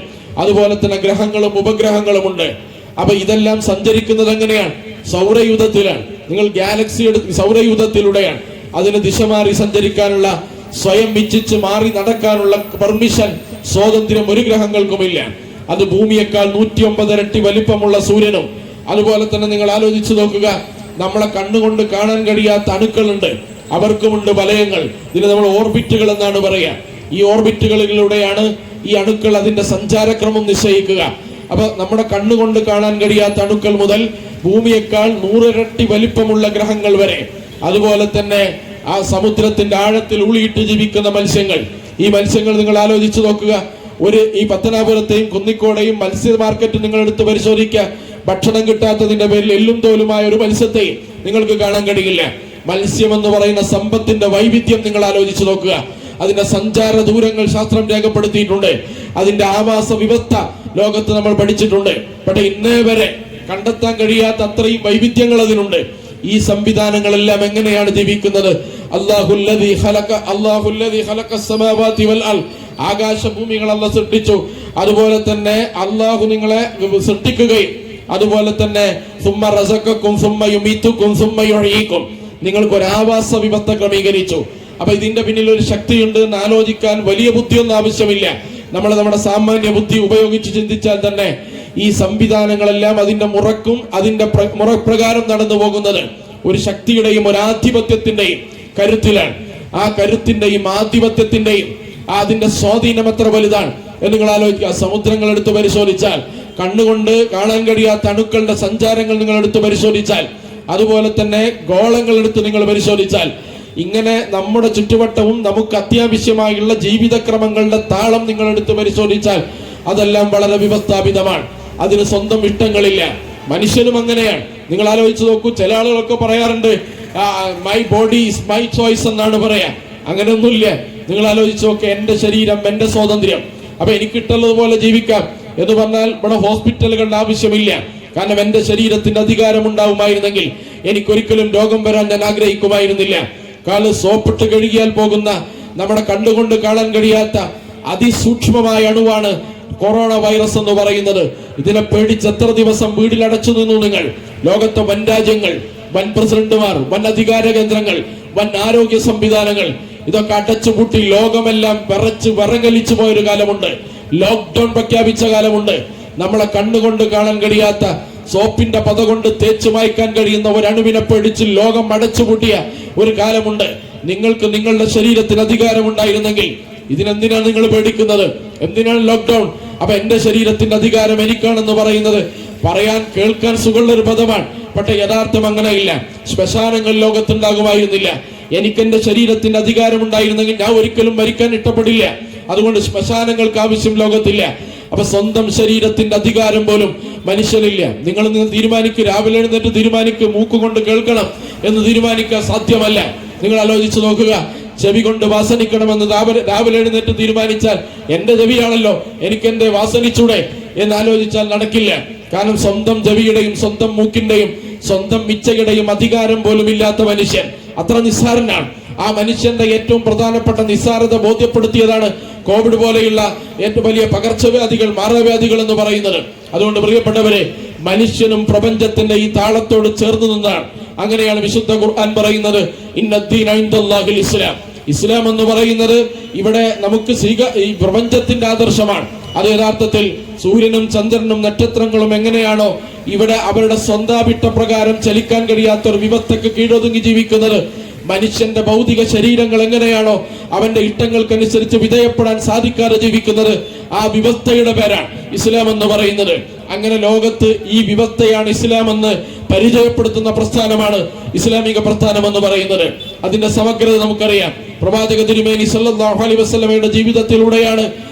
അതുപോലെ തന്നെ ഗ്രഹങ്ങളും ഉപഗ്രഹങ്ങളും ഉണ്ട്. അപ്പൊ ഇതെല്ലാം സഞ്ചരിക്കുന്നത് എങ്ങനെയാണ്? സൗരയൂഥത്തിലാണ്. നിങ്ങൾ ഗാലക്സി സൗരയൂഥത്തിലൂടെയാണ്. അതിന് ദിശ മാറി സഞ്ചരിക്കാനുള്ള, സ്വയം ഇച്ഛിച്ച് മാറി നടക്കാനുള്ള പെർമിഷൻ, സ്വാതന്ത്ര്യം ഒരു ഗ്രഹങ്ങൾക്കുമില്ല. അത് ഭൂമിയേക്കാൾ 109 ഇരട്ടി വലിപ്പമുള്ള സൂര്യനും അതുപോലെ തന്നെ നിങ്ങൾ ആലോചിച്ചു നോക്കുക, നമ്മളെ കണ്ണുകൊണ്ട് കാണാൻ കഴിയാത്ത അണുക്കളുണ്ട്, അവർക്കുമുണ്ട് വലയങ്ങൾ. ഇതിന് നമ്മൾ ഓർബിറ്റുകൾ എന്നാണ് പറയുക. ഈ ഓർബിറ്റുകളിലൂടെയാണ് ഈ അണുക്കൾ അതിന്റെ സഞ്ചാരക്രമം നിശ്ചയിക്കുക. അപ്പൊ നമ്മുടെ കണ്ണുകൊണ്ട് കാണാൻ കഴിയാത്ത അണുക്കൾ മുതൽ ഭൂമിയേക്കാൾ 100 ഇരട്ടി വലിപ്പമുള്ള ഗ്രഹങ്ങൾ വരെ, അതുപോലെ തന്നെ ആ സമുദ്രത്തിന്റെ ആഴത്തിൽ ഉളിയിട്ട് ജീവിക്കുന്ന മത്സ്യങ്ങൾ. ഈ മത്സ്യങ്ങൾ നിങ്ങൾ ആലോചിച്ചു നോക്കുക. ഈ പത്തനാപുരത്തെയും കുന്നിക്കോടെയും മത്സ്യ മാർക്കറ്റ് നിങ്ങൾ എടുത്ത് പരിശോധിക്കുക. ഭക്ഷണം കിട്ടാത്തതിന്റെ പേരിൽ എല്ലും തോലുമായ ഒരു മത്സ്യത്തെയും നിങ്ങൾക്ക് കാണാൻ കഴിയില്ല. മത്സ്യം എന്ന് പറയുന്ന സമ്പത്തിന്റെ വൈവിധ്യം നിങ്ങൾ ആലോചിച്ചു നോക്കുക. അതിന്റെ സഞ്ചാര ദൂരങ്ങൾ ശാസ്ത്രം രേഖപ്പെടുത്തിയിട്ടുണ്ട്. അതിന്റെ ആവാസ വ്യവസ്ഥ ലോകത്ത് നമ്മൾ പഠിച്ചിട്ടുണ്ട്. പക്ഷെ ഇന്നേ വരെ കണ്ടെത്താൻ കഴിയാത്ത അത്രയും വൈവിധ്യങ്ങൾ അതിനുണ്ട്. ഈ സംവിധാനങ്ങളെല്ലാം എങ്ങനെയാണ് ജീവിക്കുന്നത്? അല്ലാഹുല്ലദീ ഖലഖസ് സമാവാതി വൽ അർദ്, ആകാശഭൂമികൾ അല്ലാഹു സൃഷ്ടിച്ചു. അതുപോലെ തന്നെ അല്ലാഹു നിങ്ങളെ സൃഷ്ടിക്കുകയും അതുപോലെ തന്നെ സുമ്മ റസഖക്കും സുമ്മ യുമീതുക്കും സുമ്മ യുഹ്യീക്കും, നിങ്ങൾക്ക് ഒരു ആവാസ വ്യവസ്ഥ ക്രമീകരിച്ചു. അപ്പൊ ഇതിന്റെ പിന്നിൽ ഒരു ശക്തിയുണ്ട് എന്ന് ആലോചിക്കാൻ വലിയ ബുദ്ധിയൊന്നും ആവശ്യമില്ല. നമ്മുടെ സാമാന്യ ബുദ്ധി ഉപയോഗിച്ച് ചിന്തിച്ചാൽ തന്നെ ഈ സംവിധാനങ്ങളെല്ലാം അതിന്റെ അതിന്റെ മുറപ്രകാരം നടന്നു പോകുന്നത് ഒരു ശക്തിയുടെയും ഒരു ആധിപത്യത്തിന്റെയും കരുത്തിലാണ്. ആ കരുത്തിന്റെയും ആധിപത്യത്തിന്റെയും അതിന്റെ സ്വാധീനം എത്ര വലുതാണ് എന്ന് നിങ്ങൾ ആലോചിക്കുക. സമുദ്രങ്ങൾ എടുത്ത് പരിശോധിച്ചാൽ, കണ്ണുകൊണ്ട് കാണാൻ കഴിയാത്ത അണുക്കളുടെ സഞ്ചാരങ്ങൾ നിങ്ങൾ എടുത്ത് പരിശോധിച്ചാൽ, അതുപോലെ തന്നെ ഗോളങ്ങൾ എടുത്ത് നിങ്ങൾ പരിശോധിച്ചാൽ, ഇങ്ങനെ നമ്മുടെ ചുറ്റുവട്ടവും നമുക്ക് അത്യാവശ്യമായുള്ള ജീവിതക്രമങ്ങളുടെ താളം നിങ്ങൾ എടുത്ത് പരിശോധിച്ചാൽ അതെല്ലാം വളരെ വ്യവസ്ഥാപിതമാണ്. അതിന് സ്വന്തം ഇഷ്ടങ്ങളില്ല. മനുഷ്യനും അങ്ങനെയാണ്. നിങ്ങൾ ആലോചിച്ച് നോക്കൂ. ചില ആളുകളൊക്കെ പറയാറുണ്ട് my body is my choice എന്നാണ് പറയാ. അങ്ങനെയൊന്നുമില്ല. നിങ്ങൾ ആലോചിച്ച് നോക്ക്, എന്റെ ശരീരം എന്റെ സ്വാതന്ത്ര്യം, അപ്പൊ എനിക്കിട്ടുള്ളതുപോലെ ജീവിക്കാം എന്ന് പറഞ്ഞാൽ ഇവിടെ ഹോസ്പിറ്റലുകളുടെ ആവശ്യമില്ല. കാരണം എന്റെ ശരീരത്തിന്റെ അധികാരം ഉണ്ടാവുമായിരുന്നെങ്കിൽ എനിക്കൊരിക്കലും രോഗം വരാൻ ഞാൻ ആഗ്രഹിക്കുമായിരുന്നില്ല. കാല് സോപ്പിട്ട് കഴുകിയാൽ പോകുന്ന നമ്മുടെ കണ്ടുകൊണ്ട് കാണാൻ കഴിയാത്ത അതിസൂക്ഷ്മമായ അണുവാണ് കൊറോണ വൈറസ് എന്ന് പറയുന്നത്. ഇതിനെ പേടിച്ച് എത്ര ദിവസം വീട്ടിലടച്ചു നിന്നു നിങ്ങൾ? ലോകത്തെ വൻ രാജ്യങ്ങൾ, വൻ പ്രസിഡന്റുമാർ, വൻ അധികാര കേന്ദ്രങ്ങൾ, വൻ ആരോഗ്യ സംവിധാനങ്ങൾ ഇതൊക്കെ അടച്ചുപൂട്ടി ലോകമെല്ലാം വിറങ്ങലിച്ചു പോയൊരു കാലമുണ്ട്. ലോക്ക്ഡൌൺ പ്രഖ്യാപിച്ച കാലമുണ്ട്. നമ്മളെ കണ്ണുകൊണ്ട് കാണാൻ കഴിയാത്ത സോപ്പിന്റെ പത കൊണ്ട് തേച്ചു മായ്ക്കാൻ കഴിയുന്ന ഒരു അണുവിനെ പേടിച്ച് ലോകം അടച്ചുപൂട്ടിയ ഒരു കാലമുണ്ട്. നിങ്ങൾക്ക് നിങ്ങളുടെ ശരീരത്തിന് അധികാരം ഉണ്ടായിരുന്നെങ്കിൽ ഇതിനെന്തിനാണ് നിങ്ങൾ പേടിക്കുന്നത്? എന്തിനാണ് ലോക്ക്ഡൌൺ? അപ്പൊ എന്റെ ശരീരത്തിന്റെ അധികാരം എനിക്കാണെന്ന് പറയുന്നത് പറയാൻ കേൾക്കാൻ സുഖമുള്ള ഒരു പദമാണ്. പക്ഷെ യഥാർത്ഥം അങ്ങനെയില്ല. ശ്മശാനങ്ങൾ ലോകത്തുണ്ടാകുമായിരുന്നില്ല. എനിക്ക് എന്റെ ശരീരത്തിന്റെ അധികാരം ഉണ്ടായിരുന്നെങ്കിൽ ഞാൻ ഒരിക്കലും മരിക്കാൻ ഇഷ്ടപ്പെടില്ല. അതുകൊണ്ട് ശ്മശാനങ്ങൾക്ക് ആവശ്യം ലോകത്തില്ല. അപ്പൊ സ്വന്തം ശരീരത്തിന്റെ അധികാരം പോലും മനുഷ്യനില്ല. നിങ്ങൾ തീരുമാനിക്കുക, രാവിലെ എഴുന്നേറ്റ് തീരുമാനിക്കുക മൂക്കുകൊണ്ട് കേൾക്കണം എന്ന് തീരുമാനിക്കാൻ സാധ്യമല്ല. നിങ്ങൾ ആലോചിച്ച് നോക്കുക. ചെവി കൊണ്ട് വാസനിക്കണമെന്ന് രാവിലെ എഴുന്നേറ്റ് തീരുമാനിച്ചാൽ എന്റെ ചെവിയാണല്ലോ, എനിക്ക് എന്റെ വാസനിച്ചൂടെ എന്ന് ആലോചിച്ചാൽ നടക്കില്ല. കാരണം സ്വന്തം ചെവിയുടെയും സ്വന്തം മൂക്കിന്റെയും സ്വന്തം ഇച്ഛയുടെയും അധികാരം പോലും ഇല്ലാത്ത മനുഷ്യൻ അത്ര നിസ്സാരനാണ്. ആ മനുഷ്യന്റെ ഏറ്റവും പ്രധാനപ്പെട്ട നിസ്സാരത ബോധ്യപ്പെടുത്തിയതാണ് കോവിഡ് പോലെയുള്ള ഏറ്റവും വലിയ പകർച്ചവ്യാധികൾ, മാരവ്യാധികൾ എന്ന് പറയുന്നത്. അതുകൊണ്ട് പ്രിയപ്പെട്ടവരെ, മനുഷ്യനും പ്രപഞ്ചത്തിന്റെ ഈ താളത്തോട് ചേർന്ന് നിന്നാണ്. അങ്ങനെയാണ് വിശുദ്ധ ഖുർആൻ പറയുന്നത്, ഇന്നദ്ദീന ഇൻദല്ലാഹിൽ ഇസ്ലാം. ഇസ്ലാം എന്ന് പറയുന്നത് ഇവിടെ നമുക്ക് ഈ പ്രപഞ്ചത്തിന്റെ ആദർശമാണ്. അത് യഥാർത്ഥത്തിൽ സൂര്യനും ചന്ദ്രനും നക്ഷത്രങ്ങളും എങ്ങനെയാണോ ഇവിടെ അവരുടെ സ്വന്താഭിഷ്ട പ്രകാരം ചലിക്കാൻ കഴിയാത്ത ഒരു വ്യവസ്ഥക്ക് കീഴൊതുങ്ങി ജീവിക്കുന്നത്, മനുഷ്യന്റെ ഭൗതിക ശരീരങ്ങൾ എങ്ങനെയാണോ അവന്റെ ഇഷ്ടങ്ങൾക്കനുസരിച്ച് വിധേയപ്പെടാൻ സാധിക്കാതെ ജീവിക്കുന്നത്, ആ വ്യവസ്ഥയുടെ പേരാണ് ഇസ്ലാം എന്ന് പറയുന്നത്. അങ്ങനെ ലോകത്ത് ഈ വ്യവസ്ഥയാണ് ഇസ്ലാം എന്ന് പരിചയപ്പെടുത്തുന്ന പ്രസ്ഥാനമാണ് ഇസ്ലാമിക പ്രസ്ഥാനം എന്ന് പറയുന്നത്. അതിന്റെ സമഗ്രത നമുക്കറിയാം. പ്രവാചക തിരുമേനി സല്ലല്ലാഹു അലൈഹി വസല്ലമയുടെ ജീവിതത്തിലൂടെയാണ്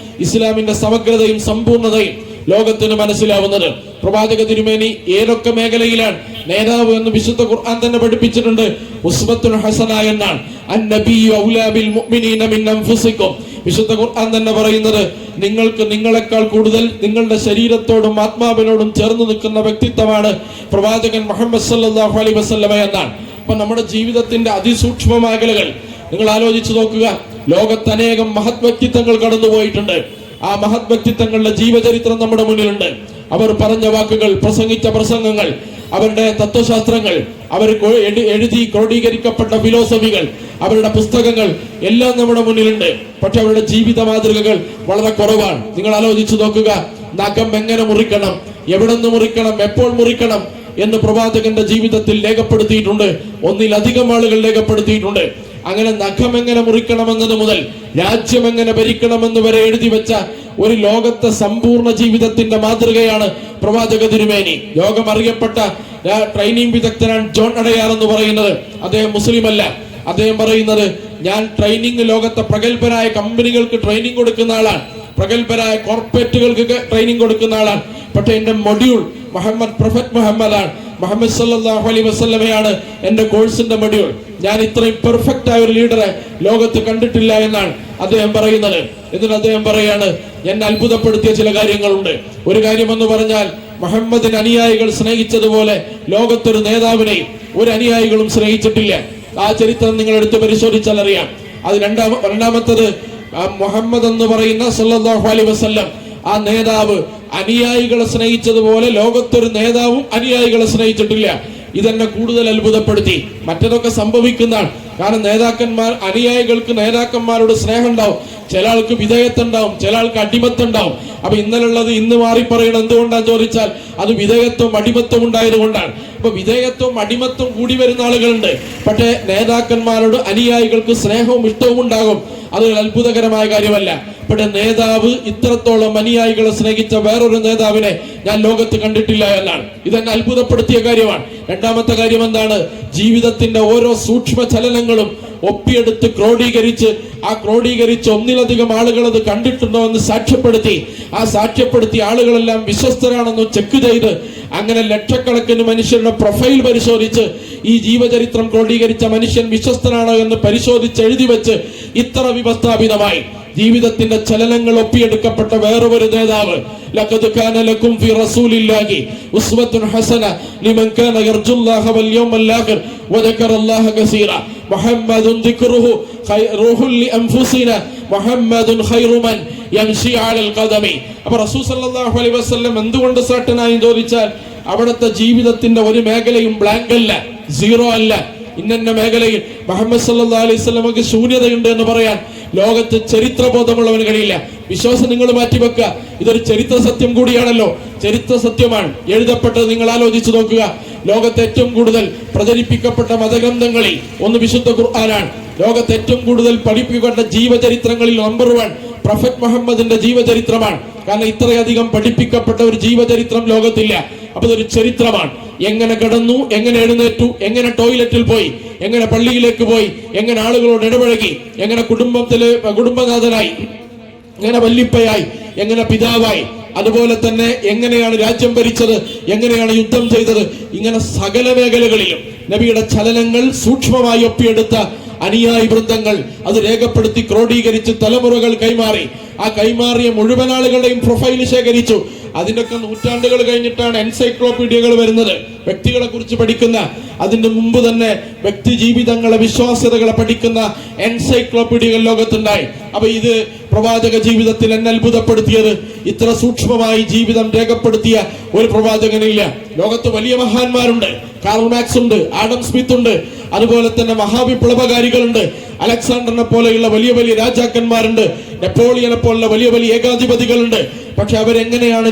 ഇസ്ലാമിന്റെ സമഗ്രതയും സമ്പൂർണതയും ലോകത്തിന് മനസ്സിലാവുന്നത്. പ്രവാചക തിരുമേനി ഏതൊക്കെ മേഖലയിലാണ് നേതാവ് എന്ന് വിശുദ്ധ ഖുർആൻ തന്നെ പഠിപ്പിച്ചിട്ടുണ്ട്. ഉസ്വത്തുൻ ഹസന എന്നാണ്. അന്നബിയ്യു ഔലാ ബിൽ മുഅ്മിനീന മിൻ അൻഫുസികും. വിശുദ്ധ ഖുർആൻ തന്നെ പറയുന്നത് നിങ്ങൾക്ക് നിങ്ങളെക്കാൾ കൂടുതൽ നിങ്ങളുടെ ശരീരത്തോടും ആത്മാവിനോടും ചേർന്ന് നിൽക്കുന്ന വ്യക്തിത്വമാണ് പ്രവാചകൻ മുഹമ്മദ് സല്ലല്ലാഹു അലൈഹി വസല്ലമ എന്നാണ്. അപ്പൊ നമ്മുടെ ജീവിതത്തിന്റെ അതിസൂക്ഷ്മ മേഖലകൾ നിങ്ങൾ ആലോചിച്ചു നോക്കുക. ലോകത്ത് അനേകം മഹത് വ്യക്തിത്വങ്ങൾ കടന്നുപോയിട്ടുണ്ട്. ആ മഹത് വ്യക്തിത്വങ്ങളുടെ ജീവചരിത്രം നമ്മുടെ മുന്നിലുണ്ട്. അവർ പറഞ്ഞ വാക്കുകൾ, പ്രസംഗിച്ച പ്രസംഗങ്ങൾ, അവരുടെ തത്വശാസ്ത്രങ്ങൾ, അവർ എഴുതി ക്രോഡീകരിക്കപ്പെട്ട ഫിലോസഫികൾ, അവരുടെ പുസ്തകങ്ങൾ എല്ലാം നമ്മുടെ മുന്നിലുണ്ട്. പക്ഷെ അവരുടെ ജീവിത മാതൃകകൾ വളരെ കുറവാണ്. നിങ്ങൾ ആലോചിച്ചു നോക്കുക. നഖം എങ്ങനെ മുറിക്കണം, എവിടെ നിന്ന് മുറിക്കണം, എപ്പോൾ മുറിക്കണം എന്ന് പ്രവാചകന്റെ ജീവിതത്തിൽ രേഖപ്പെടുത്തിയിട്ടുണ്ട്. ഒന്നിലധികം ആളുകൾ രേഖപ്പെടുത്തിയിട്ടുണ്ട്. അങ്ങനെ നഖം എങ്ങനെ മുറിക്കണമെന്നത് മുതൽ രാജ്യം എങ്ങനെ ഭരിക്കണമെന്ന് വരെ എഴുതി വെച്ച ഒരു ലോകത്തെ സമ്പൂർണ്ണ ജീവിതത്തിന്റെ മാതൃകയാണ് പ്രവാചക തിരുമേനി. ലോകം അറിയപ്പെട്ട ട്രെയിനിങ് വിദഗ്ധനാണ് ജോൺ അടയാർ എന്ന് പറയുന്നത്. അദ്ദേഹം മുസ്ലിം അല്ല. അദ്ദേഹം പറയുന്നത്, ഞാൻ ട്രെയിനിങ് ലോകത്തെ പ്രഗത്ഭരായ കമ്പനികൾക്ക് ട്രെയിനിങ് കൊടുക്കുന്ന ആളാണ്, പ്രഗത്ഭരായ കോർപ്പറേറ്റുകൾക്ക് ട്രെയിനിങ് കൊടുക്കുന്ന ആളാണ്. പക്ഷെ എന്റെ മൊഡ്യൂൾ പ്രൊഫറ്റ് മുഹമ്മദാണ്, മുഹമ്മദ് സല്ലല്ലാഹു അലൈഹി വസല്ലമയാണ് എന്റെ കോഴ്സിന്റെ മൊഡ്യൂൾ. ഞാൻ ഇത്രയും പെർഫെക്റ്റ് ആയ ഒരു ലീഡറെ ലോകത്ത് കണ്ടിട്ടില്ല എന്നാണ് അദ്ദേഹം പറയുന്നത്. എന്നിട്ട് അദ്ദേഹം പറയാണ്, എന്നെ അത്ഭുതപ്പെടുത്തിയ ചില കാര്യങ്ങളുണ്ട്. ഒരു കാര്യമെന്ന് പറഞ്ഞാൽ, മുഹമ്മദിന് അനുയായികൾ സ്നേഹിച്ചതുപോലെ ലോകത്തൊരു നേതാവിനെയും ഒരു അനുയായികളും സ്നേഹിച്ചിട്ടില്ല. ആ ചരിത്രം നിങ്ങൾ എടുത്ത് പരിശോധിച്ചാൽ അറിയാം. അത് രണ്ടാമത്തത്, മുഹമ്മദ് എന്ന് പറയുന്ന സല്ലല്ലാഹു അലൈഹി വസല്ലം ആ നേതാവ് അനുയായികളെ സ്നേഹിച്ചതുപോലെ ലോകത്തൊരു നേതാവും അനുയായികളെ സ്നേഹിച്ചിട്ടില്ല. ഇതെന്നെ കൂടുതൽ അത്ഭുതപ്പെടുത്തി. മറ്റതൊക്കെ സംഭവിക്കുന്നതാണ്. കാരണം നേതാക്കന്മാർ, അനുയായികൾക്ക് നേതാക്കന്മാരോട് സ്നേഹം ഉണ്ടാവും, ചില ആൾക്ക് വിധേയത്വം, ചില ആൾക്ക് അടിമത്തുണ്ടാവും. അപ്പൊ ഇന്നലുള്ളത് ഇന്ന് മാറി പറയണം. എന്തുകൊണ്ടാന്ന് ചോദിച്ചാൽ അത് വിധേയത്വം അടിമത്വം ഉണ്ടായത് കൊണ്ടാണ്. അപ്പൊ വിധേയത്വം അടിമത്വം കൂടി വരുന്ന ആളുകളുണ്ട്. പക്ഷേ നേതാക്കന്മാരോട് അനുയായികൾക്ക് സ്നേഹവും ഇഷ്ടവും ഉണ്ടാകും. അതൊരു അത്ഭുതകരമായ കാര്യമല്ല. പക്ഷെ നേതാവ് ഇത്രത്തോളം അനുയായികളെ സ്നേഹിച്ച വേറൊരു നേതാവിനെ ഞാൻ ലോകത്ത് കണ്ടിട്ടില്ല എന്നാണ്. ഇതെന്നെ അത്ഭുതപ്പെടുത്തിയ കാര്യമാണ്. രണ്ടാമത്തെ കാര്യം എന്താണ്? ജീവിതത്തിന്റെ ഓരോ സൂക്ഷ്മ ചലനങ്ങളും ഒപ്പിയെടുത്ത് ക്രോഡീകരിച്ച് ഒന്നിലധികം ആളുകൾ അത് കണ്ടിട്ടുണ്ടോ എന്ന് സാക്ഷ്യപ്പെടുത്തി, ആ സാക്ഷ്യപ്പെടുത്തിയ ആളുകളെല്ലാം വിശ്വസ്തരാണെന്ന് ചെക്ക് ചെയ്ത്, അങ്ങനെ ലക്ഷക്കണക്കിന് മനുഷ്യരുടെ പ്രൊഫൈൽ പരിശോധിച്ച് ഈ ജീവചരിത്രം ക്രോഡീകരിച്ച മനുഷ്യൻ വിശ്വസ്തനാണോ എന്ന് പരിശോധിച്ച് എഴുതി വെച്ച് ഇത്ര വ്യവസ്ഥാപിതമായി ജീവിതത്തിന്റെ ചലനങ്ങൾ ഒപ്പിയെടുക്കപ്പെട്ട വേറൊരു നേതാവ്. ലഖദ് കാന ലക്കും ഫി റസൂലില്ലാഹി ഉസ്വത്തുൻ ഹസന ലിമൻ കാന യർജുല്ലാഹ വൽ യൗമൽ ആഖിർ വദക്കറല്ലാഹ കസീറ മുഹമ്മദുൻ ദിക്റുഹു ഖൈറുൽ ലിഅൻഫുസിന മുഹമ്മദുൻ ഖൈറു മൻ യംശി അലൽ ഖദമി. അപ്പോൾ റസൂൽ സല്ലല്ലാഹു അലൈഹി വസല്ലം എന്തുകൊണ്ട് സർട്ടനായി ചോദിച്ചാൽ, അവിടുത്തെ ജീവിതത്തിന്റെ ഒരു മേഖലയും ബ്ലാങ്ക് അല്ല, സീറോ അല്ല. ഇന്ന മേഖലയിൽ മുഹമ്മദ് സല്ലല്ലാഹു അലൈഹി വസല്ലമക്ക് ശൂന്യതയുണ്ട് എന്ന് പറയാൻ ലോകത്ത് ചരിത്രബോധമുള്ളവന് കഴിയില്ല. വിശ്വാസം നിങ്ങൾ മാറ്റിവെക്കുക. ഇതൊരു ചരിത്ര സത്യം കൂടിയാണല്ലോ. ചരിത്ര സത്യമാണ് എഴുതപ്പെട്ടത്. നിങ്ങൾ ആലോചിച്ചു നോക്കുക. ലോകത്തെ ഏറ്റവും കൂടുതൽ പ്രചരിപ്പിക്കപ്പെട്ട മതഗ്രന്ഥങ്ങളിൽ ഒന്ന് വിശുദ്ധ ഖുർആനാണ്. ലോകത്തെ ഏറ്റവും കൂടുതൽ പഠിപ്പിക്കപ്പെട്ട ജീവചരിത്രങ്ങളിൽ നമ്പർ 1 പ്രൊഫറ്റ് മുഹമ്മദിന്റെ ജീവചരിത്രമാണ്. കാരണം ഇത്രയധികം പഠിപ്പിക്കപ്പെട്ട ഒരു ജീവചരിത്രം ലോകത്തില്ല. അപ്പൊ ഇതൊരു ചരിത്രമാണ്. എങ്ങനെ കിടന്നു, എങ്ങനെ എഴുന്നേറ്റു, എങ്ങനെ ടോയ്ലറ്റിൽ പോയി, എങ്ങനെ പള്ളിയിലേക്ക് പോയി, എങ്ങനെ ആളുകളോട് ഇടപഴകി, എങ്ങനെ കുടുംബനാഥനായി, എങ്ങനെ വല്ലിപ്പയായി, എങ്ങനെ പിതാവായി, അതുപോലെ തന്നെ എങ്ങനെയാണ് രാജ്യം ഭരിച്ചത്, എങ്ങനെയാണ് യുദ്ധം ചെയ്തത്, ഇങ്ങനെ സകല മേഖലകളിലും നബിയുടെ ചലനങ്ങൾ സൂക്ഷ്മമായി ഒപ്പിയെടുത്ത അനുയായി വൃന്ദങ്ങൾ അത് രേഖപ്പെടുത്തി ക്രോഡീകരിച്ച് തലമുറകൾ കൈമാറി. ആ കൈമാറിയ മുഴുവൻ ആളുകളുടെയും പ്രൊഫൈൽ ശേഖരിച്ചു. അതിനൊക്കെ നൂറ്റാണ്ടുകൾ കഴിഞ്ഞിട്ടാണ് എൻസൈക്ലോപീഡിയകൾ വരുന്നത്, വ്യക്തികളെ കുറിച്ച് പഠിക്കുന്ന. അതിന്റെ മുമ്പ് തന്നെ വ്യക്തി ജീവിതങ്ങളെ, വിശ്വാസ്യതകളെ പഠിക്കുന്ന എൻസൈക്ലോപീഡിയകൾ ലോകത്തുണ്ടായി. അപ്പൊ ഇത് പ്രവാചക ജീവിതത്തിൽ എന്നെ അത്ഭുതപ്പെടുത്തിയത്, ഇത്ര സൂക്ഷ്മമായി ജീവിതം രേഖപ്പെടുത്തിയ ഒരു പ്രവാചകനില്ല. ലോകത്ത് വലിയ മഹാന്മാരുണ്ട്. കാർൽ മാക്സ് ഉണ്ട്, ആഡം സ്മിത്ത് ഉണ്ട്, അതുപോലെ തന്നെ മഹാവിപ്ലവകാരികളുണ്ട്, അലക്സാണ്ടറിനെ പോലെയുള്ള വലിയ വലിയ രാജാക്കന്മാരുണ്ട്, നെപ്പോളിയനെ പോലുള്ള വലിയ വലിയ ഏകാധിപതികളുണ്ട്. പക്ഷെ അവരെങ്ങനെയാണ്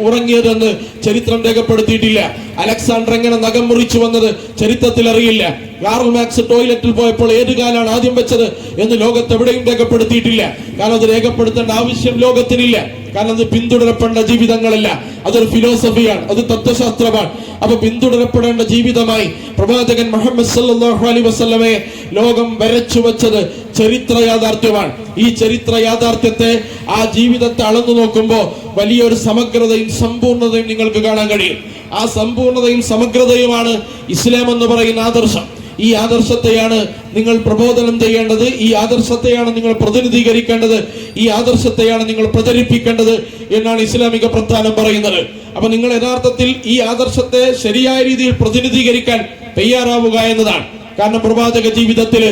ഉറങ്ങിയതെന്ന് ചരിത്രം രേഖപ്പെടുത്തിയിട്ടില്ല. അലക്സാണ്ടർ എങ്ങനെ നഖം മുറിച്ചു വന്നത് ചരിത്രത്തിൽ അറിയില്ല. കാർൽ മാക്സ് ടോയ്ലറ്റിൽ പോയപ്പോൾ ഏത് കാലാണ് ആദ്യം വെച്ചത് എന്ന് ലോകത്ത് എവിടെയും രേഖപ്പെടുത്തിയിട്ടില്ല. കാരണം അത് രേഖപ്പെടുത്തേണ്ട ആവശ്യം ലോകത്തിനില്ല. കാരണം അത് പിന്തുടരപ്പെടേണ്ട ജീവിതങ്ങളല്ല, അതൊരു ഫിലോസഫിയാണ്, അത് തത്വശാസ്ത്രമാണ്. അപ്പൊ പിന്തുടരപ്പെടേണ്ട ജീവിതമായി പ്രവാചകൻ മുഹമ്മദ് സല്ലല്ലാഹു അലൈഹി വസല്ലമയെ ലോകം വരച്ചു വെച്ചത് ചരിത്ര യാഥാർത്ഥ്യമാണ്. ഈ ചരിത്ര യാഥാർത്ഥ്യത്തെ, ആ ജീവിതത്തെ അളന്നു നോക്കുമ്പോൾ വലിയൊരു സമഗ്രതയും സമ്പൂർണതയും നിങ്ങൾക്ക് കാണാൻ കഴിയും. ആ സമ്പൂർണതയും സമഗ്രതയുമാണ് ഇസ്ലാം എന്ന് പറയുന്ന ആദർശം. ഈ ആദർശത്തെയാണ് നിങ്ങൾ പ്രബോധനം ചെയ്യേണ്ടത്, ഈ ആദർശത്തെയാണ് നിങ്ങൾ പ്രതിനിധീകരിക്കേണ്ടത്, ഈ ആദർശത്തെയാണ് നിങ്ങൾ പ്രചരിപ്പിക്കേണ്ടത് എന്നാണ് ഇസ്ലാമിക പ്രസ്ഥാനം പറയുന്നത്. അപ്പൊ നിങ്ങൾ യഥാർത്ഥത്തിൽ ഈ ആദർശത്തെ ശരിയായ രീതിയിൽ പ്രതിനിധീകരിക്കാൻ തയ്യാറാവുക എന്നതാണ്. കാരണം പ്രവാചക ജീവിതത്തിൽ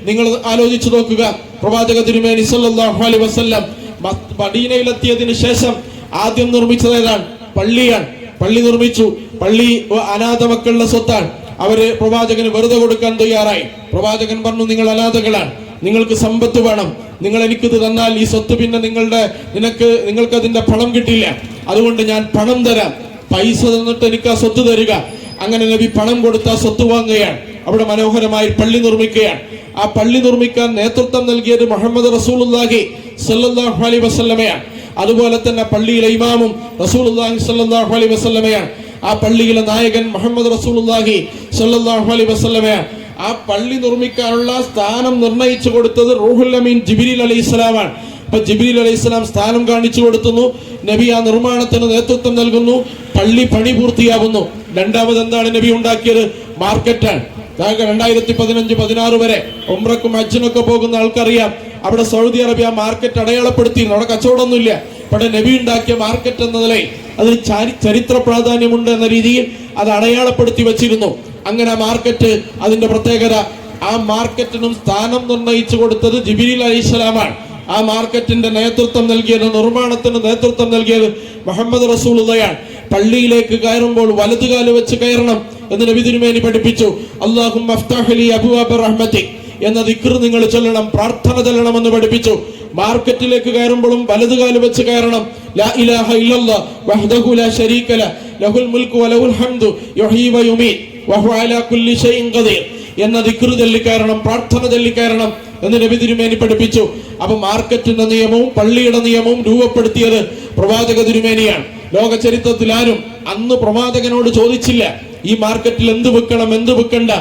നിങ്ങൾ ആലോചിച്ചു നോക്കുക. പ്രവാചക തിരുമേനി സല്ലല്ലാഹു അലൈഹി വസല്ലം മദീനയിലെത്തിയതിനു ശേഷം ആദ്യം നിർമ്മിച്ചത് ഏതാണ്? പള്ളിയാണ്. പള്ളി നിർമ്മിച്ചു. പള്ളി അനാഥ മക്കളുടെ സ്വത്താണ്. അവര് പ്രവാചകന് വെറുതെ കൊടുക്കാൻ തയ്യാറായി. പ്രവാചകൻ പറഞ്ഞു, നിങ്ങൾ അനാഥകളാണ്, നിങ്ങൾക്ക് സമ്പത്ത് വേണം, നിങ്ങൾ എനിക്കിത് തന്നാൽ ഈ സ്വത്ത് പിന്നെ നിങ്ങൾക്ക് അതിന്റെ പണം കിട്ടില്ല, അതുകൊണ്ട് ഞാൻ പണം തരാം, പൈസ തന്നിട്ട് എനിക്ക് ആ സ്വത്ത് തരിക. അങ്ങനെ നബി പണം കൊടുത്ത സ്വത്ത് വാങ്ങുകയാണ്. അവിടെ മനോഹരമായി പള്ളി നിർമ്മിക്കുകയാണ്. ആ പള്ളി നിർമ്മിക്കാൻ നേതൃത്വം നൽകിയത് മുഹമ്മദ് റസൂലുള്ളാഹി സ്വല്ലല്ലാഹു അലൈഹി വസല്ലമയാണ്. അതുപോലെ തന്നെ പള്ളിയിലെ ഇമാമും റസൂലുള്ളാഹി സ്വല്ലല്ലാഹു അലൈഹി വസല്ലമയാണ്. ആ പള്ളിയിലെ നായകൻ മുഹമ്മദ് റസൂലുള്ളാഹി സ്വല്ലല്ലാഹു അലൈഹി വസല്ലമയാണ്. ആ പള്ളി നിർമ്മിക്കാനുള്ള സ്ഥാനം നിർണയിച്ചു കൊടുത്തത് റൂഹുൽ അമീൻ ജിബ്രീൽ അലൈഹിസ്സലാമാണ്. അപ്പൊ ജിബ്രീൽ അലൈഹിസ്സലാം സ്ഥാനം കാണിച്ചു കൊടുത്തുന്നു. നബി ആ നിർമ്മാണത്തിന് നേതൃത്വം നൽകുന്നു. പള്ളി പണി പൂർത്തിയാകുന്നു. രണ്ടാമത് എന്താണ് നബി ഉണ്ടാക്കിയത്? മാർക്കറ്റാണ്. 2015-16 വരെ ഉംറക്കും ഹജ്ജിനൊക്കെ പോകുന്ന ആൾക്കറിയാം, അവിടെ സൗദി അറേബ്യ മാർക്കറ്റ് അടയാളപ്പെടുത്തിയിരുന്നു. അവിടെ കച്ചവടമൊന്നുമില്ല. പക്ഷേ നബി ഉണ്ടാക്കിയ മാർക്കറ്റ് എന്ന നിലയിൽ അതിന് ചരിത്ര പ്രാധാന്യമുണ്ട് എന്ന രീതിയിൽ അത് അടയാളപ്പെടുത്തി വെച്ചിരുന്നു. അങ്ങനെ മാർക്കറ്റ്, അതിന്റെ പ്രത്യേകത, ആ മാർക്കറ്റിനും സ്ഥാനം നിർണയിച്ചു കൊടുത്തത് ജിബ്രീൽ അലൈഹിസ്സലാമാണ്. ആ മാർക്കറ്റിന്റെ നേതൃത്വം നൽകിയത്, നിർമ്മാണത്തിന് നേതൃത്വം നൽകിയത് മുഹമ്മദ് റസൂലുള്ളാഹിയാണ്. പള്ളിയിലേക്ക് കയറുമ്പോൾ വലതുകാല് വെച്ച് കയറണം എന്ന് നബി തിരുമേനി പഠിപ്പിച്ചു. അല്ലാഹുമ്മ അഫ്തഹ് ലി അബ്വാബ റഹ്മതിക് എന്ന ദിക്ർ നിങ്ങൾ ചൊല്ലണം, പ്രാർത്ഥന ചൊല്ലണമെന്ന് പഠിപ്പിച്ചു. മാർക്കറ്റിലേക്ക് കയറുമ്പോഴും വലതുകാല് വെച്ച് കയറണം. ലാ ഇലാഹ ഇല്ലല്ലാഹ് വഹ്ദഹു ലാ ശരീക ലഹു ലഹുൽ മുൽക്കു വലഹുൽ ഹംദു യുഹ്യി വയുമീത് വഹുവ അലാ കുല്ലി ഷൈഇൻ ഖദീർ എന്ന ദിക്ർ ചൊല്ലി കയറണം, പ്രാർത്ഥന ചൊല്ലി കയറണം എന്ന് നബി തിരുമേനി പഠിപ്പിച്ചു. അപ്പൊ മാർക്കറ്റിന്റെ നിയമവും പള്ളിയുടെ നിയമവും രൂപപ്പെടുത്തിയത് പ്രവാചക തിരുമേനിയാണ്. ലോക ചരിത്രത്തിൽ ആരും അന്ന് പ്രവാചകനോട് ചോദിച്ചില്ല ഈ മാർക്കറ്റിൽ എന്ത് വിൽക്കണം, എന്ത് വിൽക്കണ്ട,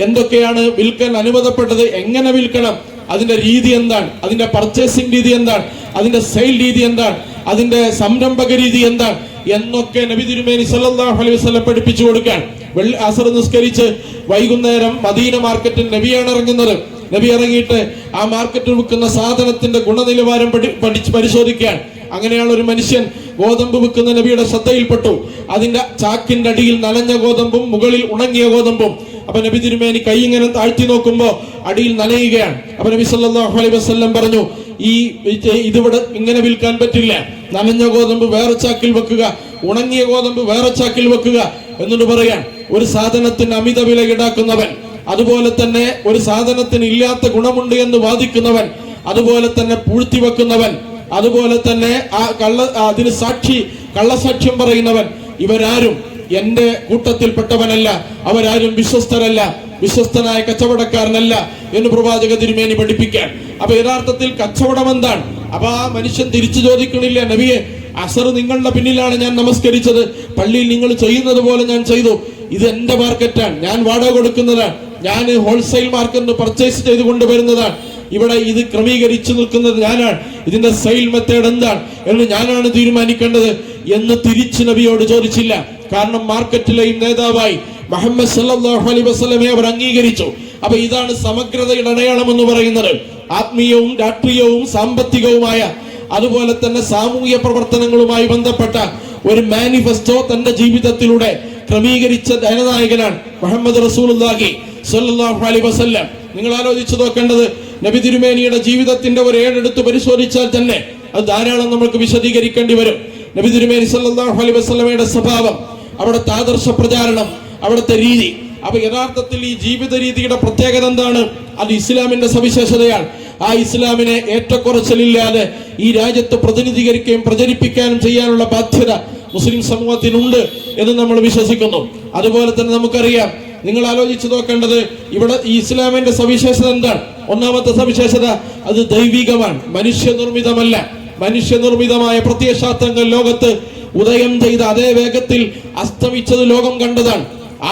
എന്തൊക്കെയാണ് വിൽക്കാൻ അനുവദപ്പെട്ടത്, എങ്ങനെ വിൽക്കണം, അതിന്റെ രീതി എന്താണ്, അതിന്റെ പർച്ചേസിംഗ് രീതി എന്താണ്, അതിന്റെ സെയിൽ രീതി എന്താണ്, അതിന്റെ സംരംഭക രീതി എന്താണ് എന്നൊക്കെ നബി തിരുമേനി സല്ലല്ലാഹു അലൈഹി വസല്ലം പഠിപ്പിച്ചു കൊടുക്കാൻ. അസർ നിസ്കരിച്ച് വൈകുന്നേരം മദീന മാർക്കറ്റിൽ നബിയാണ് ഇറങ്ങുന്നത്. നബി ഇറങ്ങിയിട്ട് ആ മാർക്കറ്റിൽ വിൽക്കുന്ന സാധനത്തിന്റെ ഗുണനിലവാരം പരിശോധിക്കാൻ. അങ്ങനെയാണ് ഒരു മനുഷ്യൻ ഗോതമ്പ് വിൽക്കുന്ന നബിയുടെ ശ്രദ്ധയിൽപ്പെട്ടു. അതിന്റെ ചാക്കിന്റെ അടിയിൽ നനഞ്ഞ ഗോതമ്പും മുകളിൽ ഉണങ്ങിയ ഗോതമ്പും. അപ്പൊ നബി തിരുമേനി കൈ ഇങ്ങനെ താഴ്ത്തി നോക്കുമ്പോ അടിയിൽ നനയുകയാണ്. അപ്പൊ നബി സല്ലല്ലാഹു അലൈഹി വസല്ലം പറഞ്ഞു, ഇതിവിടെ ഇങ്ങനെ വിൽക്കാൻ പറ്റില്ല. നനഞ്ഞ ഗോതമ്പ് വേറെ ചാക്കിൽ വെക്കുക, ഉണങ്ങിയ ഗോതമ്പ് വേറെ ചാക്കിൽ വെക്കുക എന്നിട്ട് പറയാൻ. ഒരു സാധനത്തിന് അമിത വില ഈടാക്കുന്നവൻ, അതുപോലെ തന്നെ ഒരു സാധനത്തിന് ഇല്ലാത്ത ഗുണമുണ്ട് എന്ന് വാദിക്കുന്നവൻ, അതുപോലെ തന്നെ പൂഴ്ത്തി വെക്കുന്നവൻ, അതുപോലെ തന്നെ അതിന് കള്ളസാക്ഷ്യം പറയുന്നവൻ, ഇവരാരും എന്റെ കൂട്ടത്തിൽപ്പെട്ടവനല്ല, അവരാരും വിശ്വസ്തരല്ല, വിശ്വസ്തനായ കച്ചവടക്കാരനല്ല എന്ന് പ്രവാചക തിരുമേനി പഠിപ്പിക്കാൻ. അപ്പൊ യഥാർത്ഥത്തിൽ കച്ചവടം എന്താണ്? അപ്പൊ ആ മനുഷ്യൻ തിരിച്ചു ചോദിക്കണില്ല, നബിയെ അസർ നിങ്ങളുടെ പിന്നിലാണ് ഞാൻ നമസ്കരിച്ചത്, പള്ളിയിൽ നിങ്ങൾ ചെയ്യുന്നത് പോലെ ഞാൻ ചെയ്തു. ഇത് എന്റെ മാർക്കറ്റാണ്, ഞാൻ വാടക കൊടുക്കുന്നതാണ്, ഞാൻ ഹോൾസെയിൽ മാർക്കറ്റിന് പർച്ചേസ് ചെയ്ത് കൊണ്ടുവരുന്നതാണ്, ഇവിടെ ഇത് ക്രമീകരിച്ചു നിൽക്കുന്നത് ഞാനാണ്, ഇതിന്റെ സെയിൽ മെത്തേഡ് എന്താണ് എന്ന് ഞാനാണ് തീരുമാനിക്കേണ്ടത് എന്ന് തിരിച്ചു നബിയോട് ചോദിച്ചില്ല. കാരണം മാർക്കറ്റിലെയും നേതാവായി മുഹമ്മദ് സല്ലല്ലാഹു അലൈഹി വസല്ലമയെ അവർ അംഗീകരിച്ചു. അപ്പൊ ഇതാണ് സമഗ്രതയുടെ അടയാളം എന്ന് പറയുന്നത്. ആത്മീയവും രാഷ്ട്രീയവും സാമ്പത്തികവുമായ അതുപോലെ തന്നെ സാമൂഹ്യ പ്രവർത്തനങ്ങളുമായി ബന്ധപ്പെട്ട ഒരു മാനിഫെസ്റ്റോ തന്റെ ജീവിതത്തിലൂടെ ക്രമീകരിച്ച ജനനായകനാണ് മുഹമ്മദ് റസൂലുള്ളാഹി സ്വല്ലല്ലാഹു അലൈഹി വസല്ലം. നിങ്ങൾ ആലോചിച്ചു നോക്കേണ്ടത്, നബി തിരുമേനിയുടെ ജീവിതത്തിന്റെ ഒരു ഏടെടുത്ത് പരിശോധിച്ചാൽ തന്നെ അത് ധാരാളം നമുക്ക് വിശദീകരിക്കേണ്ടി വരും. നബി തിരുമേനി സല്ലല്ലാഹു അലൈഹി വസല്ലമയുടെ സ്വഭാവം, അവിടുത്തെ ആദർശ പ്രചാരണം, അവിടുത്തെ രീതി. അപ്പൊ യഥാർത്ഥത്തിൽ ഈ ജീവിത രീതിയുടെ പ്രത്യേകത എന്താണ്? അത് ഇസ്ലാമിന്റെ സവിശേഷതയാണ്. ആ ഇസ്ലാമിനെ ഏറ്റക്കുറച്ചിലില്ലാതെ ഈ രാജ്യത്ത് പ്രതിനിധീകരിക്കുകയും പ്രചരിപ്പിക്കാനും ചെയ്യാനുള്ള ബാധ്യത മുസ്ലിം സമൂഹത്തിനുണ്ട് എന്ന് നമ്മൾ വിശ്വസിക്കുന്നു. അതുപോലെ തന്നെ നമുക്കറിയാം, നിങ്ങൾ ആലോചിച്ചു നോക്കേണ്ടത്, ഇവിടെ ഈ ഇസ്ലാമിന്റെ സവിശേഷത എന്താണ്? ഒന്നാമത്തെ സവിശേഷത, അത് ദൈവികമാണ്, മനുഷ്യനിർമ്മിതമല്ല. മനുഷ്യനിർമ്മിതമായ പ്രത്യയശാസ്ത്രങ്ങൾ ലോകത്ത് ഉദയം ചെയ്ത അതേ വേഗത്തിൽ അസ്തമിച്ചത് ലോകം കണ്ടതാണ്.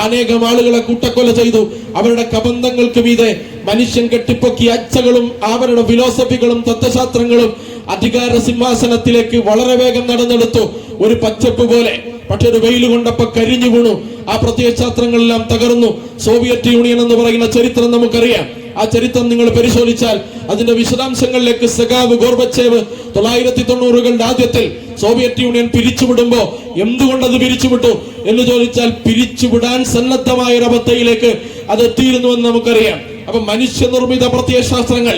അനേകം ആളുകളെ കൂട്ടക്കൊല ചെയ്തു. അവരുടെ കബന്ധങ്ങൾക്ക് മീതെ മനുഷ്യൻ കെട്ടിപ്പൊക്കിയ അച്ചകളും അവരുടെ ഫിലോസഫികളും തത്വശാസ്ത്രങ്ങളും അധികാര സിംഹാസനത്തിലേക്ക് വളരെ വേഗം നടന്നെടുത്തു, ഒരു പച്ചപ്പ് പോലെ. പക്ഷെ ഒരു വെയിൽ കൊണ്ടപ്പോ കരിഞ്ഞു വീണു. ആ പ്രത്യയശാസ്ത്രങ്ങളെല്ലാം തകർന്നു. സോവിയറ്റ് യൂണിയൻ എന്ന് പറയുന്ന ചരിത്രം നമുക്കറിയാം. ആ ചരിത്രം നിങ്ങൾ പരിശോധിച്ചാൽ അതിന്റെ വിശദാംശങ്ങളിലേക്ക് സഖാവ് ഗോർബച്ചേവ് 1990കളുടെ ആദ്യത്തിൽ സോവിയറ്റ് യൂണിയൻ പിരിച്ചുവിടുമ്പോ എന്തുകൊണ്ടത് പിരിച്ചുവിട്ടു എന്ന് ചോദിച്ചാൽ പിരിച്ചുവിടാൻ സന്നദ്ധമായ ഒരു അവസ്ഥയിലേക്ക് അത് എത്തിയിരുന്നുവെന്ന് നമുക്കറിയാം. അപ്പൊ മനുഷ്യനിർമ്മിത പ്രത്യയശാസ്ത്രങ്ങൾ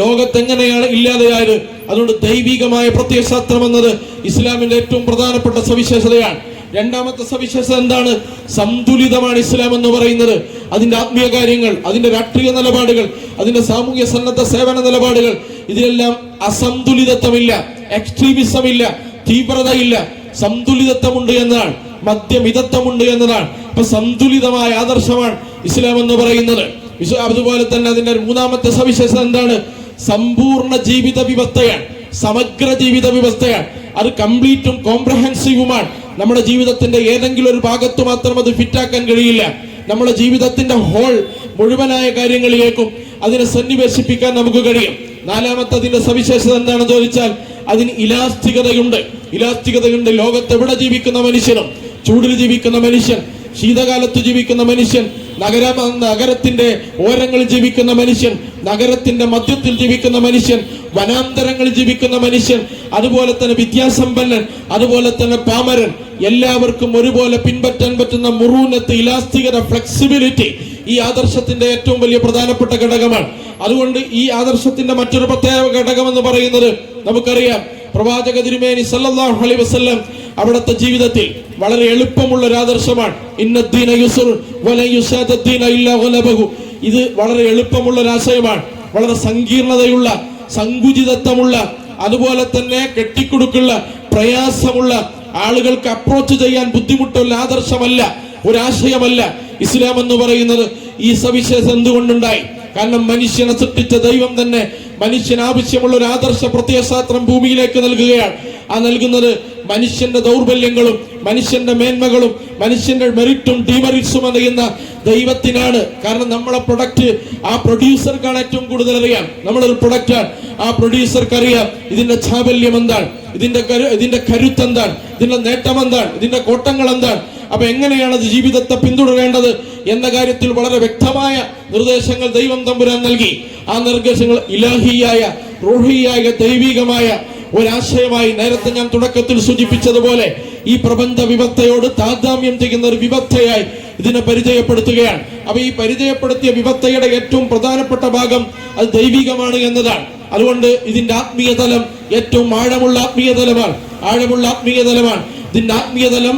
ലോകത്തെങ്ങനെയാണ് ഇല്ലാതെയായത്? അതുകൊണ്ട് ദൈവികമായ പ്രത്യയശാസ്ത്രം എന്നത് ഇസ്ലാമിന്റെ ഏറ്റവും പ്രധാനപ്പെട്ട സവിശേഷതയാണ്. രണ്ടാമത്തെ സവിശേഷത എന്താണ്? സന്തുലിതമാണ് ഇസ്ലാം എന്ന് പറയുന്നത്. അതിന്റെ ആത്മീയ കാര്യങ്ങൾ, അതിന്റെ രാഷ്ട്രീയ നിലപാടുകൾ, അതിന്റെ സാമൂഹ്യ സന്നദ്ധ സേവന നിലപാടുകൾ, ഇതിലെല്ലാം അസന്തുലിതത്വമില്ല, എക്സ്ട്രീമിസം ഇല്ല, തീവ്രതയില്ല, സന്തുലിതത്വമുണ്ട് എന്നാണ്. മധ്യമിതത്വമുണ്ട് എന്നതാണ്. അപ്പൊ സന്തുലിതമായ ആദർശമാണ് ഇസ്ലാം എന്ന് പറയുന്നത്. അതുപോലെ തന്നെ അതിന്റെ മൂന്നാമത്തെ സവിശേഷത എന്താണ്? സമ്പൂർണ്ണ ജീവിത വ്യവസ്ഥയാണ്, സമഗ്ര ജീവിത വ്യവസ്ഥയാണ്. അത് കംപ്ലീറ്റും കോംപ്രഹെൻസീവുമാണ്. നമ്മുടെ ജീവിതത്തിന്റെ ഏതെങ്കിലും ഒരു ഭാഗത്ത് മാത്രം അത് ഫിറ്റാക്കാൻ കഴിയില്ല. നമ്മുടെ ജീവിതത്തിന്റെ ഹോൾ മുഴുവനായ കാര്യങ്ങളിലേക്കും അതിനെ സന്നിവേശിപ്പിക്കാൻ നമുക്ക് കഴിയും. നാലാമത്തെ അതിന്റെ സവിശേഷത എന്താണെന്ന് ചോദിച്ചാൽ അതിന് ഇലാസ്തികതയുണ്ട്. ലോകത്തെവിടെ ജീവിക്കുന്ന മനുഷ്യനും, ചൂടിൽ ജീവിക്കുന്ന മനുഷ്യൻ, ശീതകാലത്ത് ജീവിക്കുന്ന മനുഷ്യൻ, നഗരത്തിന്റെ ഓരങ്ങളിൽ ജീവിക്കുന്ന മനുഷ്യൻ, നഗരത്തിന്റെ മധ്യത്തിൽ ജീവിക്കുന്ന മനുഷ്യൻ, വനാന്തരങ്ങളിൽ ജീവിക്കുന്ന മനുഷ്യൻ, അതുപോലെ തന്നെ വിദ്യാസമ്പന്നൻ, അതുപോലെ തന്നെ പാമരൻ, എല്ലാവർക്കും ഒരുപോലെ പിൻപറ്റാൻ പറ്റുന്ന മുറൂനത്ത്, ഇലാസ്തികത, ഫ്ലെക്സിബിലിറ്റി ഈ ആദർശത്തിന്റെ ഏറ്റവും വലിയ പ്രധാനപ്പെട്ട ഘടകമാണ്. അതുകൊണ്ട് ഈ ആദർശത്തിന്റെ മറ്റൊരു പ്രത്യേക ഘടകം എന്ന് പറയുന്നത് നമുക്കറിയാം, പ്രവാചക തിരുമേനി സല്ലല്ലാഹു അലൈഹി വസല്ലം അവിടുത്തെ ജീവിതത്തിൽ വളരെ എളുപ്പമുള്ള ഒരു ആദർശമാണ്. ഇന്നദ്ദീന യുസ്റുൻ വലൻ യുശാദദ്ദീന ഇല്ലാ ഗലബഹു. ഇത് വളരെ എളുപ്പമുള്ള ഒരു ആശയമാണ്. വളരെ സങ്കീർണതയുള്ള, സങ്കുചിതത്വമുള്ള, അതുപോലെ തന്നെ കെട്ടിക്കൊടുക്കുള്ള, പ്രയാസമുള്ള, ആളുകൾക്ക് അപ്രോച്ച് ചെയ്യാൻ ബുദ്ധിമുട്ടുള്ള ആദർശമല്ല, ഒരാശയമല്ല ഇസ്ലാം എന്ന് പറയുന്നത്. ഈ സവിശേഷത എന്തുകൊണ്ടുണ്ടായി? കാരണം മനുഷ്യനെ സൃഷ്ടിച്ച ദൈവം തന്നെ മനുഷ്യന് ആവശ്യമുള്ള ഒരു ആദർശ പ്രത്യയശാസ്ത്രം ഭൂമിയിലേക്ക് നൽകുകയാണ്. ആ നൽകുന്നത് മനുഷ്യന്റെ ദൗർബല്യങ്ങളും മനുഷ്യന്റെ മേന്മകളും മനുഷ്യന്റെ മെറിറ്റും ഡിമെറിറ്റ്സും അറിയുന്ന ദൈവത്തിനാണ്. കാരണം നമ്മളെ പ്രൊഡക്റ്റ് ആ പ്രൊഡ്യൂസർക്കാണ് ഏറ്റവും കൂടുതൽ അറിയാം. നമ്മളൊരു പ്രൊഡക്റ്റാണ്, ആ പ്രൊഡ്യൂസർക്ക് അറിയാം ഇതിന്റെ ചാബല്യം എന്താണ്, ഇതിന്റെ കരുത്ത് എന്താണ്, ഇതിന്റെ നേട്ടം എന്താണ്, ഇതിന്റെ കോട്ടങ്ങൾ എന്താണ്. അപ്പൊ എങ്ങനെയാണ് അത് ജീവിതത്തെ പിന്തുടരേണ്ടത് എന്ന കാര്യത്തിൽ വളരെ വ്യക്തമായ നിർദ്ദേശങ്ങൾ ദൈവം തമ്പുരാൻ നൽകി. ആ നിർദ്ദേശങ്ങൾ ഇലാഹിയായ, റൂഹിയായ, ദൈവികമായ ഒരാശയമായി നേരത്തെ ഞാൻ തുടക്കത്തിൽ സൂചിപ്പിച്ചതുപോലെ ഈ പ്രപഞ്ച വിവക്തയോട് താദാമ്യം ചെയ്യുന്ന ഒരു വിവക്തയായി ഇതിനെ പരിചയപ്പെടുത്തുകയാണ്. അപ്പൊ ഈ പരിചയപ്പെടുത്തിയ വിവക്തയുടെ ഏറ്റവും പ്രധാനപ്പെട്ട ഭാഗം അത് ദൈവികമാണ് എന്നതാണ്. അതുകൊണ്ട് ഇതിന്റെ ആത്മീയ തലം ഏറ്റവും ആഴമുള്ള ആത്മീയ തലമാണ്. ഇതിന്റെ ആത്മീയ തലം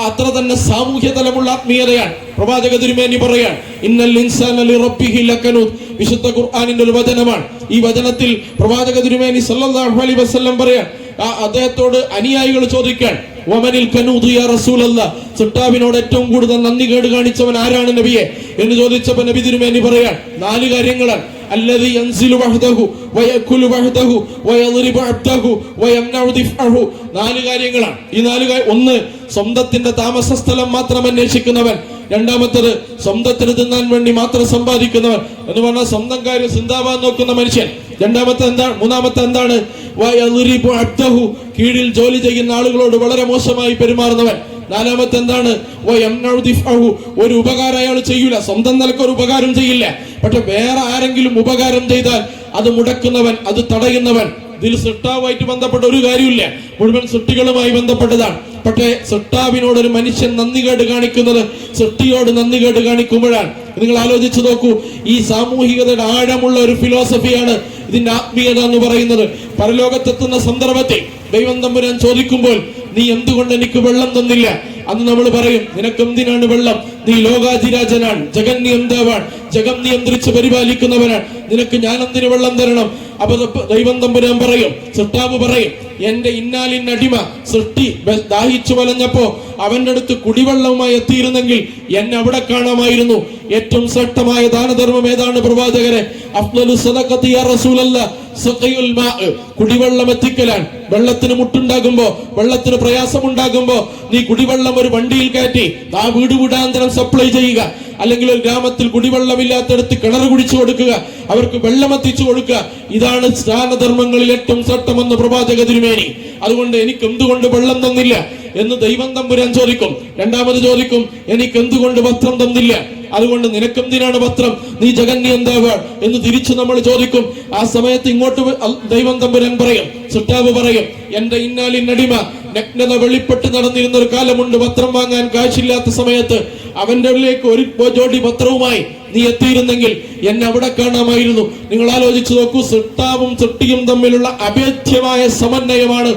അത്ര തന്നെ സാമൂഹ്യ തലമുള്ള ആത്മീയതയാണ്. പ്രവാചക തിരുമേനി പറയാൻ ഇന്നൽ ഇൻസാന ലിറബ്ബിഹി ലകനൂദ്, വിശുദ്ധ ഖുർആനിന്റെ ഒരു വചനമാണ്. ഈ വചനത്തിൽ പ്രവാചക തിരുമേനി സല്ലല്ലാഹു അലൈഹി വസല്ലം പറയാൻ അദ്ദേഹത്തോട് അനുയായികൾ ചോദിക്കാൻ വമനിൽ കനൂദ് യാ റസൂലല്ലാഹ്, സിട്ടാവിനോട് ഏറ്റവും കൂടുതൽ നന്ദി കേട് കാണിച്ചവൻ ആരാണ് നബിയെ എന്ന് ചോദിച്ചപ്പോൾ നബി തിരുമേനി പറയാൻ 4 കാര്യങ്ങളാണ്. الذي ينزل وحده ويأكل وحده ويضرب عبده ويمنع دفعه. 4 കാര്യങ്ങളാണ്. ഈ 4 ഒന്ന്, സ്വന്തത്തിന്റെ താമസ സ്ഥലം മാത്രം അന്വേഷിക്കുന്നവൻ. രണ്ടാമത്തേത്, സ്വന്തത്തിന് തിന്നാൻ വേണ്ടി മാത്രം സമ്പാദിക്കുന്നവൻ എന്ന് പറഞ്ഞാൽ സ്വന്തം കാര്യം സിന്ദാബാൻ നോക്കുന്ന മനുഷ്യൻ. മൂന്നാമത്തെ എന്താണ്? വയദ്രിബു അബ്ദഹു, കീഴിൽ ജോലി ചെയ്യുന്ന ആളുകളോട് വളരെ മോശമായി പെരുമാറുന്നവൻ. നാലാമത്തെ എന്താണ്? ഒരു ഉപകാരം അയാൾ ചെയ്യൂല, സ്വന്തം നിലക്ക് ഒരു ഉപകാരം ചെയ്യില്ല. പക്ഷെ വേറെ ആരെങ്കിലും ഉപകാരം ചെയ്താൽ അത് മുടക്കുന്നവൻ, അത് തടയുന്നവൻ. ഇതിൽ സൃഷ്ടാവുമായിട്ട് ബന്ധപ്പെട്ട ഒരു കാര്യമില്ല, മുഴുവൻ സൃഷ്ടികളുമായി ബന്ധപ്പെട്ടതാണ്. പക്ഷേ സൃഷ്ടാവിനോട് ഒരു മനുഷ്യൻ നന്ദികേട് കാണിക്കുന്നത് സൃഷ്ടിയോട് നന്ദികേട് കാണിക്കുമ്പോഴാണ്. നിങ്ങൾ ആലോചിച്ചു നോക്കൂ, ഈ സാമൂഹികതയുടെ ആഴമുള്ള ഒരു ഫിലോസഫിയാണ് ഇതിന്റെ ആത്മീയത എന്ന് പറയുന്നത്. പരലോകത്തെത്തുന്ന സന്ദർഭത്തിൽ ദൈവം തമ്പുരാൻ ചോദിക്കുമ്പോൾ നീ എന്തുകൊണ്ട് എനിക്ക് വെള്ളം തന്നില്ല? അന്ന് നമ്മൾ പറയും, നിനക്കെന്തിനാണ് വെള്ളം? നീ ലോകാധിരാജനാണ്, ജഗന്നിയന്താവാണ്, ജഗം നിയന്ത്രിച്ച് പരിപാലിക്കുന്നവനാണ്, നിനക്ക് ഞാൻ എന്തിനു വെള്ളം തരണം? അപ്പൊ ദൈവം തമ്പുരാൻ പറയും, സൃഷ്ടാവ് പറയും, എന്റെ ഇന്നാലിനടിമ സൃഷ്ടി ദാഹിച്ചു വലഞ്ഞപ്പോ അവന്റെ അടുത്ത് കുടിവെള്ളവുമായി എത്തിയിരുന്നെങ്കിൽ എന്നെ അവിടെ കാണാമായിരുന്നു. ഏറ്റവും ശ്രേഷ്ഠമായ ദാനധർമ്മം ഏതാണ് പ്രവാചകരെ? അഫ്ളലു സദഖത്തി യാ റസൂലല്ലാഹ് സഖയുൽ മാ, കുടിവെള്ളം എത്തിക്കലാണ്. വെള്ളത്തിന് മുട്ടുണ്ടാകുമ്പോ, വെള്ളത്തിന് പ്രയാസമുണ്ടാകുമ്പോ നീ കുടിവെള്ളം ഒരു വണ്ടിയിൽ കയറ്റി ആ വീട് വീടാന്തരം സപ്ലൈ ചെയ്യുക. അല്ലെങ്കിൽ ഒരു ഗ്രാമത്തിൽ കുടിവെള്ളമില്ലാത്തടത്ത് കിണർ കുടിച്ചു കൊടുക്കുക, അവർക്ക് വെള്ളം എത്തിച്ചു കൊടുക്കുക. ഇതാണ് ദാനധർമ്മങ്ങളിൽ ഏറ്റവും ശ്രേഷ്ഠമെന്ന് പ്രവാചക തിരുമേനി. അതുകൊണ്ട് എനിക്ക് എന്തുകൊണ്ട് വെള്ളം തന്നില്ല എന്ന് ദൈവം തമ്പുരാൻ ചോദിക്കും. രണ്ടാമത് ചോദിക്കും, എനിക്ക് എന്തുകൊണ്ട് വസ്ത്രം തന്നില്ല? അതുകൊണ്ട് നിനക്കെന്തിനാണ് വസ്ത്രം? നീ ജഗന്നിയന്താവാൻ എന്ന് തിരിച്ചു നമ്മൾ ചോദിക്കും. ആ സമയത്ത് ഇങ്ങോട്ട് ദൈവം തമ്പുരാൻ പറയും, സൃഷ്ടാവ് പറയും, എന്റെ ഇന്നാലിനടിമ നഗ്നത വെളിപ്പെട്ട് നടന്നിരുന്ന ഒരു കാലമുണ്ട്. വസ്ത്രം വാങ്ങാൻ കാശില്ലാത്ത സമയത്ത് അവന്റെ ഉള്ളിലേക്ക് ഒരു ജോഡി വസ്ത്രവുമായി നീ എത്തിയിരുന്നെങ്കിൽ എന്നെ അവിടെ കാണാമായിരുന്നു. നിങ്ങൾ ആലോചിച്ചു നോക്കൂ, സൃഷ്ടാവും സൃഷ്ടിയും തമ്മിലുള്ള അഭേദ്യമായ സമന്വയമാണ്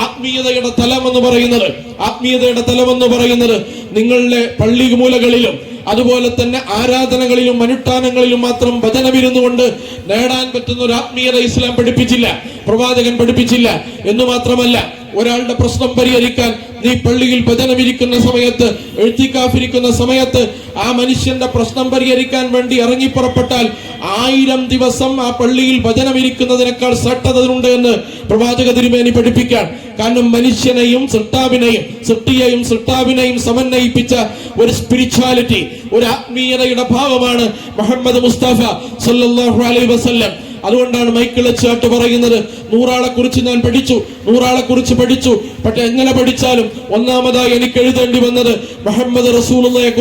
ആത്മീയതയുടെ തലമെന്ന് പറയുന്നത്. ആത്മീയതയുടെ തലമെന്ന് പറയുന്നത് നിങ്ങളുടെ പള്ളി മൂലകളിലും അതുപോലെ തന്നെ ആരാധനകളിലും അനുഷ്ഠാനങ്ങളിലും മാത്രം വചനമിരുന്നു കൊണ്ട് നേടാൻ പറ്റുന്ന ഒരു ആത്മീയത ഇസ്ലാം പഠിപ്പിച്ചില്ല, പ്രവാചകൻ പഠിപ്പിച്ചില്ല. എന്ന് മാത്രമല്ല ഒരാളുടെ പ്രശ്നം പരിഹരിക്കാൻ നീ പള്ളിയിൽ ഭജനമിരിക്കുന്ന സമയത്ത്, എഴുത്തിക്കാഫിരിക്കുന്ന സമയത്ത് ആ മനുഷ്യന്റെ പ്രശ്നം പരിഹരിക്കാൻ വേണ്ടി ഇറങ്ങിപ്പുറപ്പെട്ടാൽ 1000 ദിവസം ആ പള്ളിയിൽ ഭജനമിരിക്കുന്നതിനേക്കാൾ ശ്രദ്ധതയുണ്ട് എന്ന് പ്രവാചക തിരുമേനി പഠിപ്പിക്കാൻ. കാരണം മനുഷ്യനെയും സൃഷ്ടിയെയും സൃഷ്ടാവിനെയും സമന്വയിപ്പിച്ച ഒരു സ്പിരിച്വാലിറ്റി, ഒരു ആത്മീയതയുടെ ഭാവമാണ് മുഹമ്മദ് മുസ്തഫ സല്ലല്ലാഹു അലൈഹി വസല്ലം. അതുകൊണ്ടാണ് മൈക്കിൾ ചാട്ട് പറയുന്നത്, 100 ആളെ കുറിച്ച് ഞാൻ പഠിച്ചു, 100 ആളെ കുറിച്ച് പഠിച്ചു. പക്ഷെ എങ്ങനെ പഠിച്ചാലും ഒന്നാമതായി എനിക്ക് എഴുതേണ്ടി വന്നത് മുഹമ്മദ് റസൂലുള്ളാഹിയെ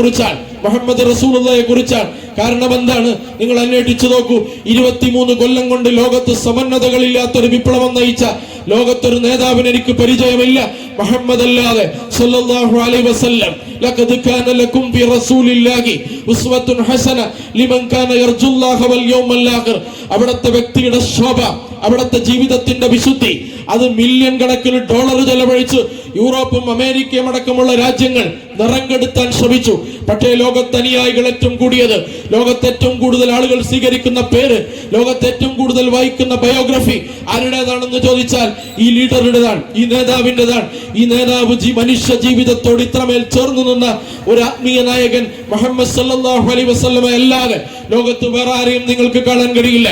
കുറിച്ചാണ്. കാരണം എന്താണ്? നിങ്ങൾ അന്വേഷിച്ചു നോക്കൂ. 23 കൊല്ലം കൊണ്ട് ലോകത്ത് സമന്നതകളില്ലാത്തൊരു വിപ്ലവം നയിച്ച ലോകത്തൊരു നേതാവിന് എനിക്ക് പരിചയമില്ല മുഹമ്മദ് അല്ലാതെ സല്ലല്ലാഹു അലൈഹി വസല്ലം. ലഖദ് കാന ലക്കും ഫി റസൂലില്ലാഹി ഉസ്വത്തുൻ ഹസന ലിമൻ കാന യർജുല്ലാഹ വൽ യൗമൽ ആഖിർ. അവിടുത്തെ വ്യക്തിയുടെ ശോഭ, അവിടുത്തെ ജീവിതത്തിന്റെ വിശുദ്ധി, അത് മില്യൺ കണക്കിന് ഡോളർ ചെലവഴിച്ച് യൂറോപ്പും അമേരിക്കയും അടക്കമുള്ള രാജ്യങ്ങൾ നിറം കെടുത്താൻ ശ്രമിച്ചു. പക്ഷേ ലോകത്ത് അനുയായികൾ ഏറ്റവും കൂടിയത്, ലോകത്ത് ഏറ്റവും കൂടുതൽ ആളുകൾ സ്വീകരിക്കുന്ന പേര്, ലോകത്ത് ഏറ്റവും കൂടുതൽ വായിക്കുന്ന ബയോഗ്രഫി ആരുടേതാണെന്ന് ചോദിച്ചാൽ ഈ ലീഡറുടേതാണ്, ഈ നേതാവിൻ്റെതാണ്. ഈ നേതാവ് മനുഷ്യ ജീവിതത്തോട് ഇത്രമേൽ ചേർന്ന് നിന്ന ഒരു ആത്മീയ നായകൻ മുഹമ്മദ് സല്ലല്ലാഹു അലൈഹി വസല്ലമ അല്ലാതെ ലോകത്ത് വേറെ ആരെയും നിങ്ങൾക്ക് കാണാൻ കഴിയില്ല.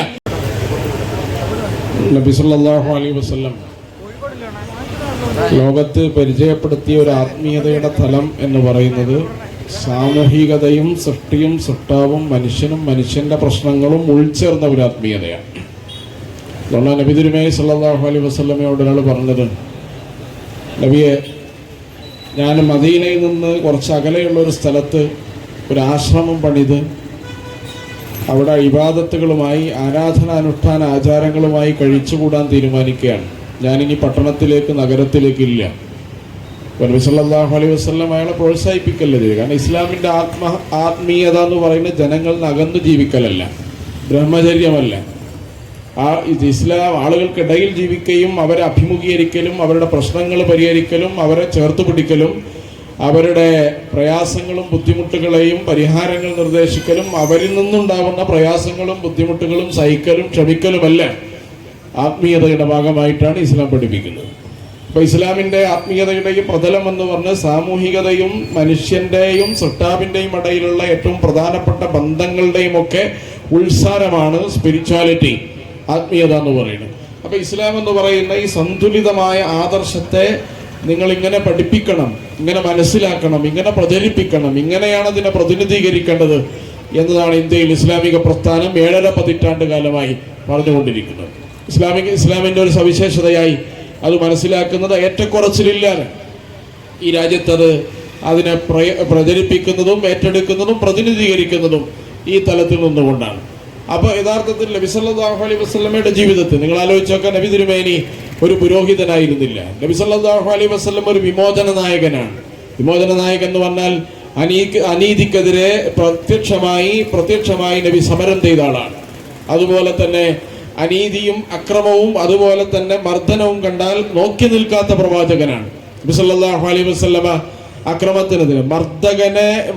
നബി സല്ലല്ലാഹു അലൈഹി വസല്ലം ലോകത്ത് പരിചയപ്പെടുത്തിയ ഒരു ആത്മീയതയുടെ തലം എന്ന് പറയുന്നത് സാമൂഹികതയും സൃഷ്ടിയും സൃഷ്ടാവും മനുഷ്യനും മനുഷ്യന്റെ പ്രശ്നങ്ങളും ഉൾച്ചേർന്ന ഒരു ആത്മീയതയാണ്. അതുകൊണ്ട് നബി തിരുമേനി സല്ലല്ലാഹു അലൈഹി വസല്ലമയോട് ഒരാൾ പറഞ്ഞത്, നബിയെ, ഞാൻ മദീനയിൽ നിന്ന് കുറച്ച് അകലെയുള്ള ഒരു സ്ഥലത്ത് ഒരു ആശ്രമം പണിത് അവിടെ ഇബാദത്തുകളുമായി ആരാധനാനുഷ്ഠാന ആചാരങ്ങളുമായി കഴിച്ചുകൂടാൻ തീരുമാനിക്കുകയാണ്. ഞാനിനി പട്ടണത്തിലേക്ക് നഗരത്തിലേക്കില്ല. നബി സല്ലല്ലാഹു അലൈഹി വസല്ലം അയാളെ പ്രോത്സാഹിപ്പിക്കല്ലേ. കാരണം ഇസ്ലാമിൻ്റെ ആത്മീയത എന്ന് പറയുന്നത് ജനങ്ങളിൽ അകന്നു ജീവിക്കലല്ല, ബ്രഹ്മചര്യമല്ല. ഇസ്ലാം ആളുകൾക്കിടയിൽ ജീവിക്കുകയും അവരെ അഭിമുഖീകരിക്കലും അവരുടെ പ്രശ്നങ്ങൾ പരിഹരിക്കലും അവരെ ചേർത്ത് പിടിക്കലും അവരുടെ പ്രയാസങ്ങളും ബുദ്ധിമുട്ടുകളെയും പരിഹാരങ്ങൾ നിർദ്ദേശിക്കലും അവരിൽ നിന്നുണ്ടാവുന്ന പ്രയാസങ്ങളും ബുദ്ധിമുട്ടുകളും സഹിക്കലും ക്ഷമിക്കലുമല്ല ആത്മീയതയുടെ ഭാഗമായിട്ടാണ് ഇസ്ലാം പഠിപ്പിക്കുന്നത്. അപ്പോൾ ഇസ്ലാമിൻ്റെ ആത്മീയതയുടെയും പ്രതലം എന്ന് പറഞ്ഞ് സാമൂഹികതയും മനുഷ്യൻ്റെയും സൃഷ്ടാവിൻ്റെയും ഇടയിലുള്ള ഏറ്റവും പ്രധാനപ്പെട്ട ബന്ധങ്ങളുടെയും ഒക്കെ ഉത്സാരമാണ് സ്പിരിച്വാലിറ്റി, ആത്മീയത എന്ന് പറയുന്നത്. അപ്പോൾ ഇസ്ലാം എന്ന് പറയുന്ന ഈ സന്തുലിതമായ ആദർശത്തെ നിങ്ങൾ ഇങ്ങനെ പഠിപ്പിക്കണം, ഇങ്ങനെ മനസ്സിലാക്കണം, ഇങ്ങനെ പ്രചരിപ്പിക്കണം, ഇങ്ങനെയാണ് അതിനെ പ്രതിനിധീകരിക്കേണ്ടത് എന്നതാണ് ഇന്ത്യയിൽ ഇസ്ലാമിക പ്രസ്ഥാനം 7.5 പതിറ്റാണ്ട് കാലമായി പറഞ്ഞുകൊണ്ടിരിക്കുന്നത്. ഇസ്ലാമിൻ്റെ ഒരു സവിശേഷതയായി അത് മനസ്സിലാക്കുന്നത് ഏറ്റക്കുറച്ചിലില്ലാതെ ഈ രാജ്യത്തത് അതിനെ പ്രചരിപ്പിക്കുന്നതും ഏറ്റെടുക്കുന്നതും പ്രതിനിധീകരിക്കുന്നതും ഈ തലത്തിൽ നിന്നുകൊണ്ടാണ്. അപ്പോൾ യഥാർത്ഥത്തിൽ നബി സല്ലല്ലാഹു അലൈഹി വസല്ലമയുടെ ജീവിതത്തിൽ നിങ്ങൾ ആലോചിച്ച് നോക്കാൻ, നബി തിരുമേനി ഒരു പുരോഹിതനായിരുന്നില്ല. നബി സല്ലല്ലാഹു അലൈഹി വസല്ലം ഒരു വിമോചന നായകനാണ്. വിമോചന നായകൻ എന്ന് പറഞ്ഞാൽ അനീതിക്കെതിരെ പ്രത്യക്ഷമായി നബി സമരം ചെയ്ത ആളാണ്. അതുപോലെ തന്നെ അനീതിയും അക്രമവും അതുപോലെ തന്നെ മർദ്ദനവും കണ്ടാൽ നോക്കി നിൽക്കാത്ത പ്രവാചകനാണ്. നബി സല്ലല്ലാഹു അലൈഹി വസല്ലമ അക്രമത്തിനെതിരെ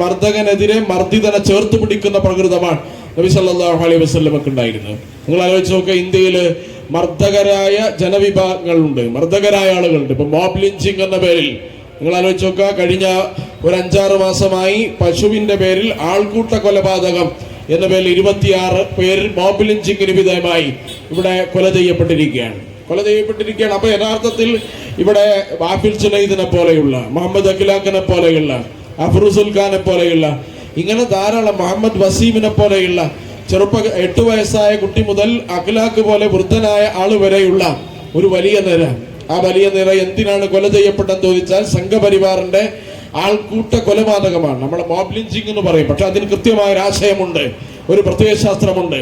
മർദ്ദകനെതിരെ മർദ്ദിതനെ ചേർത്ത് പിടിക്കുന്ന പ്രകൃതമാണ് നബി സല്ലല്ലാഹു അലൈഹി വസല്ലമക്ക് ഉണ്ടായിരുന്നത്. നിങ്ങൾ ആലോചിച്ച് നോക്കുക, ഇന്ത്യയിൽ മർദ്ദകരായ ജനവിഭാഗങ്ങളുണ്ട്, മർദ്ദകരായ ആളുകളുണ്ട്. ഇപ്പൊ മോബ് ലിഞ്ചിങ് എന്ന പേരിൽ നിങ്ങൾ ആലോചിച്ച് നോക്കുക, കഴിഞ്ഞ ഒരു 5-6 മാസമായി പശുവിന്റെ പേരിൽ ആൾക്കൂട്ട കൊലപാതകം എന്ന പേരിൽ 26 പേരിൽ മോബ് ലിഞ്ചിങ്ങിന് വിധേയമായി ഇവിടെ കൊല ചെയ്യപ്പെട്ടിരിക്കുകയാണ്. അപ്പൊ യഥാർത്ഥത്തിൽ ഇവിടെ വാഫിൽ ജുനൈദിനെ പോലെയുള്ള, മുഹമ്മദ് അഖിലാഖിനെ പോലെയുള്ള, അഫ്രൂസുൽ ഖാനെ പോലെയുള്ള, ഇങ്ങനെ ധാരാളം, മുഹമ്മദ് വസീമിനെ പോലെയുള്ള 8 വയസ്സായ കുട്ടി മുതൽ അഖിലാഖ് പോലെ വൃദ്ധനായ ആള് വരെയുള്ള ഒരു വലിയ നിര. ആ വലിയ നിര എന്തിനാണ് കൊല ചെയ്യപ്പെട്ടെന്ന് ചോദിച്ചാൽ സംഘപരിവാറിന്റെ ആൾക്കൂട്ട കൊലപാതകമാണ്. നമ്മുടെ മോബ് ലിഞ്ചിങ് എന്ന് പറയും. പക്ഷെ അതിന് കൃത്യമായ ഒരു ആശയമുണ്ട്, ഒരു പ്രത്യയശാസ്ത്രമുണ്ട്.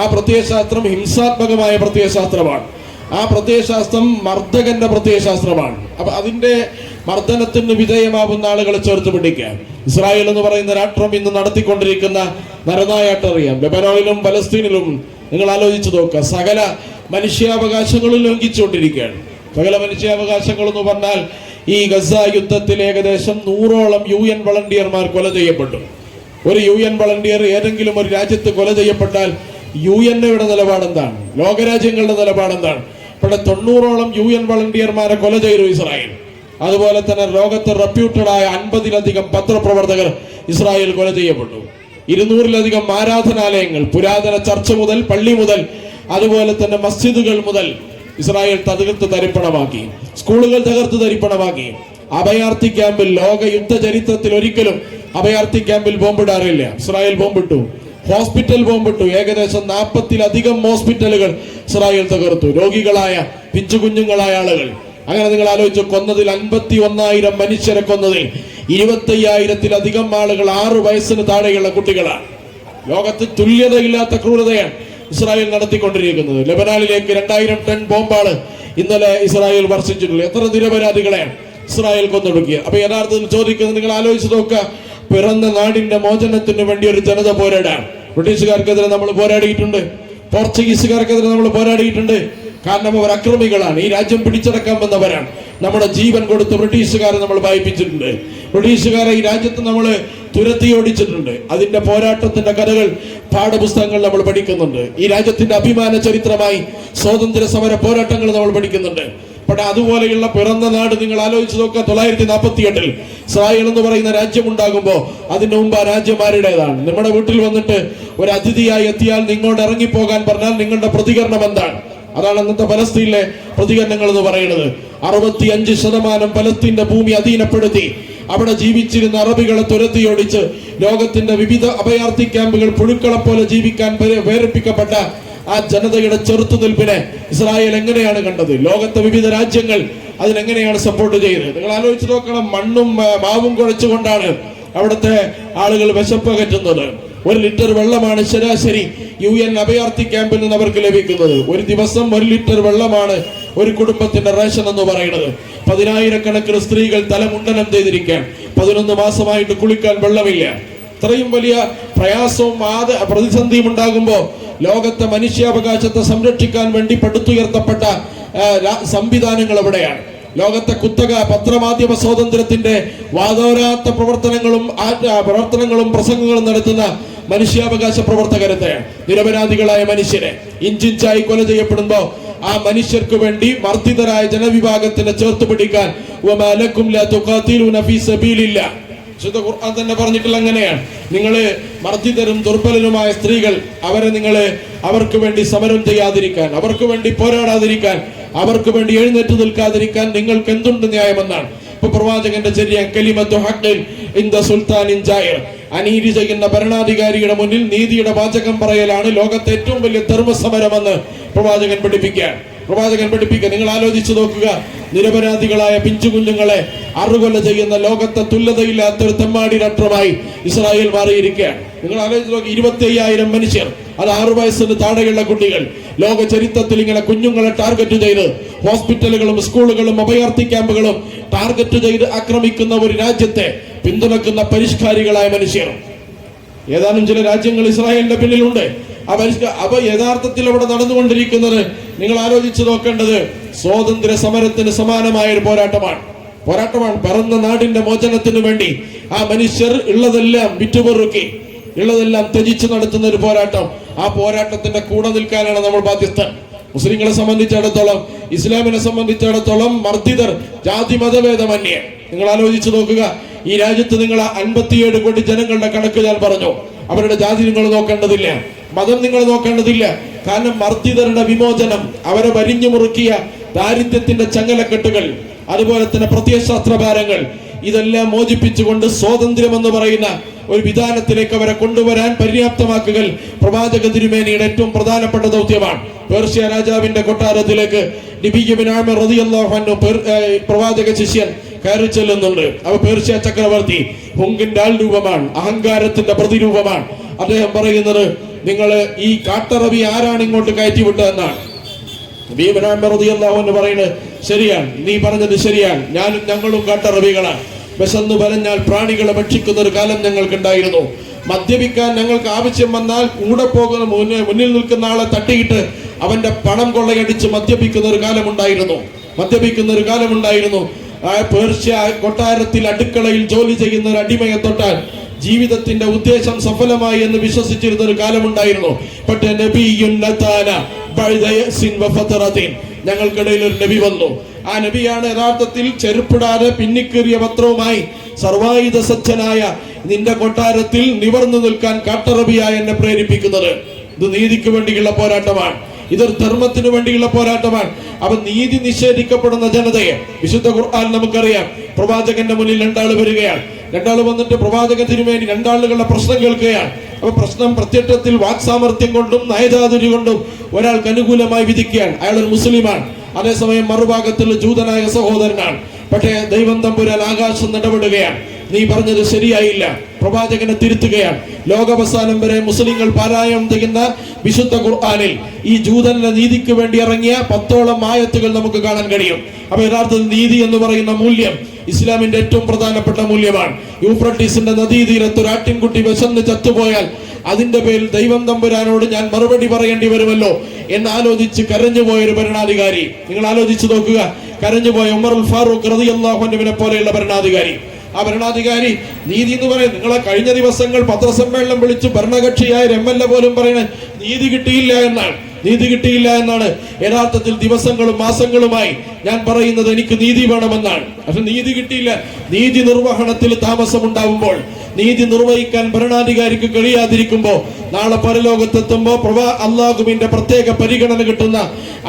ആ പ്രത്യയശാസ്ത്രം ഹിംസാത്മകമായ പ്രത്യയശാസ്ത്രമാണ്. ആ പ്രത്യയശാസ്ത്രം മർദ്ദകന്റെ പ്രത്യയശാസ്ത്രമാണ്. അപ്പൊ അതിന്റെ മർദ്ദനത്തിന് വിധേയമാവുന്ന ആളുകളെ ചേർത്ത് പിടിക്കുക. ഇസ്രായേൽ എന്ന് പറയുന്ന രാഷ്ട്രം ഇന്ന് നടത്തിക്കൊണ്ടിരിക്കുന്ന നരനായാട്ടറിയാം. ലെബനോനിലും പലസ്തീനിലും നിങ്ങൾ ആലോചിച്ചു നോക്കുക, സകല മനുഷ്യാവകാശങ്ങളും ലംഘിച്ചുകൊണ്ടിരിക്കുകയാണ്. സകല മനുഷ്യാവകാശങ്ങൾ എന്ന് പറഞ്ഞാൽ ഈ ഗസ യുദ്ധത്തിൽ ഏകദേശം 100ഓളം UN വളണ്ടിയർമാർ കൊല ചെയ്യപ്പെട്ടു. ഒരു UN വളണ്ടിയർ ഏതെങ്കിലും ഒരു രാജ്യത്ത് കൊല ചെയ്യപ്പെട്ടാൽ UNയുടെ നിലപാടെന്താണ്? ലോകരാജ്യങ്ങളുടെ നിലപാടെന്താണ്? അപ്പോൾ ഇവിടെ 90ഓളം UN വളണ്ടിയർമാരെ കൊല ചെയ്തു ഇസ്രായേൽ. അതുപോലെ തന്നെ ലോകത്ത് റെപ്യൂട്ടഡായ 50ലധികം പത്രപ്രവർത്തകർ ഇസ്രായേൽ കൊല ചെയ്യപ്പെട്ടു. 200ലധികം ആരാധനാലയങ്ങൾ, പുരാതന ചർച്ച് മുതൽ പള്ളി മുതൽ അതുപോലെ തന്നെ മസ്ജിദുകൾ മുതൽ ഇസ്രായേൽ തകർത്ത് തരിപ്പണമാക്കി. സ്കൂളുകൾ തകർത്ത് തരിപ്പണമാക്കി. അഭയാർത്ഥി ക്യാമ്പിൽ ലോക യുദ്ധ ചരിത്രത്തിൽ ഒരിക്കലും അഭയാർത്ഥി ക്യാമ്പിൽ ബോംബിടാറില്ല. ഇസ്രായേൽ ബോംബിട്ടു. ഹോസ്പിറ്റൽ ബോംബിട്ടു. ഏകദേശം 40ലധികം ഹോസ്പിറ്റലുകൾ ഇസ്രായേൽ തകർത്തു. രോഗികളായ പിഞ്ചു കുഞ്ഞുങ്ങളായ ആളുകൾ. അങ്ങനെ നിങ്ങൾ ആലോചിച്ചു, കൊന്നതിൽ 51,000 മനുഷ്യരെ കൊന്നതിൽ 25,000-ലധികം ആളുകൾ 6 വയസ്സിന് താഴെയുള്ള കുട്ടികളാണ്. ലോകത്ത് തുല്യതയില്ലാത്ത ക്രൂരതയാണ് ഇസ്രായേൽ നടത്തിക്കൊണ്ടിരിക്കുന്നത്. ലെബനാനിലേക്ക് 2000 ടൺ ബോംബാണ് ഇന്നലെ ഇസ്രായേൽ വർഷിച്ചിട്ടുള്ളത്. എത്ര നിരപരാധികളെയാണ് ഇസ്രായേൽ കൊന്നൊടുക്കിയ. അപ്പൊ യഥാർത്ഥത്തിൽ ചോദിക്കുന്നത്, നിങ്ങൾ ആലോചിച്ച് നോക്കുക, പിറന്ന നാടിന്റെ മോചനത്തിന് വേണ്ടി ഒരു ജനത പോരാടാണ്. ബ്രിട്ടീഷുകാർക്കെതിരെ നമ്മൾ പോരാടിയിട്ടുണ്ട്. പോർച്ചുഗീസുകാർക്കെതിരെ നമ്മൾ പോരാടിയിട്ടുണ്ട്. കാരണം അവർ അക്രമികളാണ്. ഈ രാജ്യം പിടിച്ചടക്കാൻ വന്നവരാണ്. നമ്മുടെ ജീവൻ കൊടുത്ത് ബ്രിട്ടീഷുകാരെ നമ്മൾ വായിപ്പിച്ചിട്ടുണ്ട്. ബ്രിട്ടീഷുകാരെ ഈ രാജ്യത്ത് നമ്മൾ തുരത്തി ഓടിച്ചിട്ടുണ്ട്. അതിന്റെ പോരാട്ടത്തിന്റെ കഥകൾ പാഠപുസ്തകങ്ങൾ നമ്മൾ പഠിക്കുന്നുണ്ട്. ഈ രാജ്യത്തിന്റെ അഭിമാന ചരിത്രമായി സ്വാതന്ത്ര്യ സമര പോരാട്ടങ്ങൾ നമ്മൾ പഠിക്കുന്നുണ്ട്. പക്ഷെ അതുപോലെയുള്ള പിറന്ന നാട് നിങ്ങൾ ആലോചിച്ച് നോക്കുക. 948 ഇസ്രായേൽ എന്ന് പറയുന്ന രാജ്യം ഉണ്ടാകുമ്പോൾ അതിന് മുമ്പ് ആ രാജ്യം ആരുടേതാണ്? നമ്മുടെ വീട്ടിൽ വന്നിട്ട് ഒരു അതിഥിയായി എത്തിയാൽ നിങ്ങളോട് ഇറങ്ങിപ്പോകാൻ പറഞ്ഞാൽ നിങ്ങളുടെ പ്രതികരണം എന്താണ്? അതാണ് അന്നത്തെ പലസ്തീനിലെ പ്രതികരണങ്ങൾ എന്ന് പറയുന്നത്. 65% പലസ്തീന്റെ ഭൂമി അധീനപ്പെടുത്തി അവിടെ ജീവിച്ചിരുന്ന അറബികളെ തുരത്തിയോടിച്ച് ലോകത്തിന്റെ വിവിധ അഭയാർത്ഥി ക്യാമ്പുകൾ പുഴുക്കളെ പോലെ ജീവിക്കാൻ പ്രേരിപ്പിക്കപ്പെട്ട ആ ജനതയുടെ ചെറുത്തുനിൽപ്പിനെ ഇസ്രായേൽ എങ്ങനെയാണ് കണ്ടത്? ലോകത്തെ വിവിധ രാജ്യങ്ങൾ അതിനെങ്ങനെയാണ് സപ്പോർട്ട് ചെയ്തത്? നിങ്ങൾ ആലോചിച്ച് നോക്കണം. മണ്ണും മാവും കുഴച്ചുകൊണ്ടാണ് അവിടുത്തെ ആളുകൾ വിശപ്പകറ്റുന്നത്. 1 ലിറ്റർ വെള്ളമാണ് ശരാശരി UN അഭയാർത്ഥി ക്യാമ്പിൽ നിന്ന് അവർക്ക് ലഭിക്കുന്നത്. ഒരു ദിവസം 1 ലിറ്റർ വെള്ളമാണ് ഒരു കുടുംബത്തിന്റെ റേഷൻ എന്ന് പറയുന്നത്. 10,000-കണക്കിന് സ്ത്രീകൾ തലമുണ്ടനം ചെയ്തിരിക്കാൻ 11 മാസമായിട്ട് കുളിക്കാൻ വെള്ളമില്ല. ഇത്രയും വലിയ പ്രയാസവും പ്രതിസന്ധിയും ഉണ്ടാകുമ്പോൾ ലോകത്തെ മനുഷ്യാവകാശത്തെ സംരക്ഷിക്കാൻ വേണ്ടി പടുത്തുയർത്തപ്പെട്ട സംവിധാനങ്ങൾ എവിടെയാണ്? ലോകത്തെ കുത്തക പത്രമാധ്യമ സ്വാതന്ത്ര്യത്തിന്റെ വാദോരാത്ത പ്രവർത്തനങ്ങളും പ്രസംഗങ്ങളും നടത്തുന്ന മനുഷ്യാവകാശ പ്രവർത്തകരത്തെ, നിരപരാധികളായ മനുഷ്യരെ ഇഞ്ചിഞ്ചായി കൊല ചെയ്യപ്പെടുമ്പോ ആ മനുഷ്യർക്ക് വേണ്ടി മർദ്ദിതരായ ജനവിഭാഗത്തിനെ ചേർത്ത് പിടിക്കാൻ ഖുർആൻ തന്നെ പറഞ്ഞിട്ടുള്ള അങ്ങനെയാണ്. നിങ്ങള് മർദ്ദിതരും ദുർബലരുമായ സ്ത്രീകൾ അവർക്ക് വേണ്ടി സമരം ചെയ്യാതിരിക്കാൻ, അവർക്ക് വേണ്ടി പോരാടാതിരിക്കാൻ, അവർക്ക് വേണ്ടി എഴുന്നേറ്റ് നിൽക്കാതിരിക്കാൻ നിങ്ങൾക്ക് എന്തുണ്ട് ന്യായമെന്നാണ്. ഇപ്പൊ പ്രവാചകന്റെ ചര്യ കലിമത്തു ഹഖ്ഖിൻ ഇൻദ സുൽത്താനിൻ ജായിർ, അനീതി ചെയ്യുന്ന ഭരണാധികാരിയുടെ മുന്നിൽ നീതിയുടെ വാചകം പറയലാണ് ലോകത്തെ ഏറ്റവും വലിയ ധർമ്മസമരമെന്ന് പ്രവാചകൻ പഠിപ്പിക്കുക. നിങ്ങൾ ആലോചിച്ചു നോക്കുക. നിരപരാധികളായ പിഞ്ചു കുഞ്ഞുങ്ങളെ അറുകൊല ചെയ്യുന്ന ലോകത്തെ തുല്യതയില്ലാത്ത ഒരു തെമ്മാടി രാഷ്ട്രമായി ഇസ്രായേൽ മാറിയിരിക്കുകയാണ്. നിങ്ങൾ ആലോചിച്ച് നോക്കി. 25,000 മനുഷ്യർ, അത് 6 വയസ്സിന് താഴെയുള്ള കുട്ടികൾ, ലോക ചരിത്രത്തിൽ ഇങ്ങനെ കുഞ്ഞുങ്ങളെ ടാർഗറ്റ് ചെയ്ത് ഹോസ്പിറ്റലുകളും സ്കൂളുകളും അഭയാർത്ഥി ക്യാമ്പുകളും ടാർഗറ്റ് ചെയ്ത് ആക്രമിക്കുന്ന ഒരു രാജ്യത്തെ പിന്തുണക്കുന്ന പരിഷ്കാരികളായ മനുഷ്യർ. ഏതാനും ചില രാജ്യങ്ങൾ ഇസ്രായേലിന്റെ പിന്നിലുണ്ട്. അവ യഥാർത്ഥത്തിൽ അവിടെ നടന്നുകൊണ്ടിരിക്കുന്നത് നിങ്ങൾ ആലോചിച്ചു നോക്കേണ്ടത് സ്വാതന്ത്ര്യ സമരത്തിന് സമാനമായ ഒരു പോരാട്ടമാണ്. പിറന്ന നാടിന്റെ മോചനത്തിന് വേണ്ടി ആ മനുഷ്യർ ഉള്ളതെല്ലാം വിറ്റുപെറുക്കി, ഉള്ളതെല്ലാം ത്യജിച്ച് നടത്തുന്ന ഒരു പോരാട്ടം. ആ പോരാട്ടത്തിന്റെ കൂടെ നിൽക്കാനാണ് നമ്മൾ ബാധ്യസ്ഥ. മുസ്ലിങ്ങളെ സംബന്ധിച്ചിടത്തോളം, ഇസ്ലാമിനെ സംബന്ധിച്ചിടത്തോളം മർദ്ദിതർ ജാതി മതഭേദമന്യേ. നിങ്ങൾ ആലോചിച്ച് നോക്കുക. ഈ രാജ്യത്ത് നിങ്ങൾ 57 കോടി ജനങ്ങളുടെ കണക്ക് ഞാൻ പറഞ്ഞു. അവരുടെ ജാതി നിങ്ങൾ നോക്കേണ്ടതില്ല, മതം നിങ്ങൾ നോക്കേണ്ടതില്ല. കാരണം മർദ്ദിതരുടെ വിമോചനം, അവരെ വരിഞ്ഞു മുറുക്കിയ ദാരിദ്ര്യത്തിന്റെ ചങ്ങലക്കെട്ടുകൾ, അതുപോലെ തന്നെ പ്രത്യയശാസ്ത്ര ഭാരങ്ങൾ, ഇതെല്ലാം മോചിപ്പിച്ചുകൊണ്ട് സ്വാതന്ത്ര്യം എന്ന് പറയുന്ന ഒരു വിധാനത്തിലേക്ക് അവരെ കൊണ്ടുവരാൻ പര്യാപ്തമാക്കുക പ്രവാചക തിരുമേനിയുടെ ഏറ്റവും പ്രധാനപ്പെട്ട ദൗത്യമാണ്. പേർഷ്യ രാജാവിന്റെ കൊട്ടാരത്തിലേക്ക് നബി ഇബ്നു ഉമർ റളിയല്ലാഹു അൻഹു പ്രവാചക ശിഷ്യൻ കയറി ചെല്ലുന്നുണ്ട്. അവ പേർഷ്യ ചക്രവർത്തി ഹുങ്കിന്റെ ആൾ രൂപമാണ്, അഹങ്കാരത്തിന്റെ പ്രതിരൂപമാണ്. അദ്ദേഹം പറയുന്നത്, നിങ്ങൾ ഈ കാട്ടറബി ആരാണ് ഇങ്ങോട്ട് കയറ്റി വിട്ടതെന്നാണ്. നബി ഇബ്നു ഉമർ റളിയല്ലാഹു അൻഹു പറയുന്നത്, ശരിയാണ്, നീ പറഞ്ഞത് ശരിയാണ്, ഞങ്ങളും കാട്ടറബികളാണ്. വിശന്നു വലഞ്ഞാൽ പ്രാണികളെ ഭക്ഷിക്കുന്ന ഒരു കാലം ഞങ്ങൾക്കുണ്ടായിരുന്നു. മദ്യപിക്കാൻ ഞങ്ങൾക്ക് ആവശ്യം വന്നാൽ കൂടെ പോകുന്ന മുന്നിൽ നിൽക്കുന്ന ആളെ തട്ടിയിട്ട് അവന്റെ പണം കൊള്ളയടിച്ച് മദ്യപിക്കുന്ന ഒരു കാലമുണ്ടായിരുന്നു. ആ പേർഷ്യ കൊട്ടാരത്തിൽ അടുക്കളയിൽ ജോലി ചെയ്യുന്ന ഒരു അടിമയെ തൊട്ടാൽ ജീവിതത്തിന്റെ ഉദ്ദേശം സഫലമായി എന്ന് വിശ്വസിച്ചിരുന്ന ഒരു കാലമുണ്ടായിരുന്നു. പക്ഷേ ഞങ്ങൾക്കിടയിൽ ഒരു നബി വന്നു. ആ നബിയാണ് യഥാർത്ഥത്തിൽ ചെരുപ്പിടാതെ പിന്നിക്കേറിയ വസ്ത്രവുമായി സർവായുധ സജ്ജനായ നിന്റെ കൊട്ടാരത്തിൽ നിവർന്നു നിൽക്കാൻ കാട്ടറബിയായി എന്നെ പ്രേരിപ്പിക്കുന്നത്. ഇത് നീതിക്ക് വേണ്ടിയുള്ള പോരാട്ടമാണ്, ഇതൊരു ധർമ്മത്തിന് വേണ്ടിയുള്ള പോരാട്ടമാണ്. അവൻ നീതി നിഷേധിക്കപ്പെടുന്ന ജനതയെ വിശുദ്ധ ഖുർആൻ നമുക്കറിയാം. പ്രവാചകന്റെ മുന്നിൽ രണ്ടാൾ വരികയാണ്. രണ്ടാൾ വന്നിട്ട് പ്രവാചക തിരുമേനി രണ്ടാളുകളുടെ പ്രശ്നം കേൾക്കുകയാണ്. അപ്പൊ പ്രശ്നം പ്രത്യക്ഷത്തിൽ വാക്സാമർത്ഥ്യം കൊണ്ടും നയചാതുരി കൊണ്ടും ഒരാൾക്ക് അനുകൂലമായി വിധിക്കുകയാണ്. അയാൾ ഒരു മുസ്ലിമാണ്, അതേസമയം മറുഭാഗത്തുള്ള ജൂതനായ സഹോദരനാണ്. പക്ഷേ ദൈവം തമ്പുരാൻ ആകാശം ഇടപെടുകയാണ്. നീ പറഞ്ഞത് ശരിയായില്ല, പ്രവാചകനെ തിരുത്തുകയാണ്. ലോകാവസാനം വരെ മുസ്ലിങ്ങൾ പാരായണം ചെയ്യുന്ന വിശുദ്ധ ഖുർആനിൽ ഈ ജൂതന്റെ നീതിക്ക് വേണ്ടി ഇറങ്ങിയ 10ഓളം ആയത്തുകൾ നമുക്ക് കാണാൻ കഴിയും. അപ്പൊ യഥാർത്ഥത്തിൽ നീതി എന്ന് പറയുന്ന മൂല്യം ഇസ്ലാമിന്റെ ഏറ്റവും പ്രധാനപ്പെട്ട മൂല്യമാണ്. യൂഫ്രട്ടീസിന്റെ നദീതീരത്ത് ഒരു ആട്ടിൻകുട്ടി വിശന്ന് ചത്തുപോയാൽ അതിന്റെ പേരിൽ ദൈവം തമ്പുരാനോട് ഞാൻ മറുപടി പറയേണ്ടി വരുമല്ലോ എന്നാലോചിച്ച് കരഞ്ഞുപോയൊരു ഭരണാധികാരി. നിങ്ങൾ ആലോചിച്ച് നോക്കുക, കരഞ്ഞുപോയ ഉമറുൽ ഫാറൂഖ് റളിയല്ലാഹു അൻഹുവിനെ പോലെയുള്ള ഭരണാധികാരി. ആ ഭരണാധികാരി നീതി എന്ന് പറയും. നിങ്ങളെ കഴിഞ്ഞ ദിവസങ്ങൾ പത്രസമ്മേളനം വിളിച്ച് ഭരണകക്ഷിയായ MLA പോലും പറയുന്നത് നീതി കിട്ടിയില്ല എന്നാണ്. നീതി കിട്ടിയില്ല എന്നാണ്. യഥാർത്ഥത്തിൽ ദിവസങ്ങളും മാസങ്ങളുമായി ഞാൻ പറയുന്നത് എനിക്ക് നീതി വേണമെന്നാണ്. പക്ഷെ നീതി കിട്ടിയില്ല. നീതി നിർവഹണത്തിൽ താമസമുണ്ടാവുമ്പോൾ, നീതി നിർവഹിക്കാൻ ഭരണാധികാരിക്ക് കഴിയാതിരിക്കുമ്പോൾ, നാളെ പരലോകത്തെത്തുമ്പോൾ അള്ളാഹുവിന്റെ പ്രത്യേക പരിഗണന കിട്ടുന്ന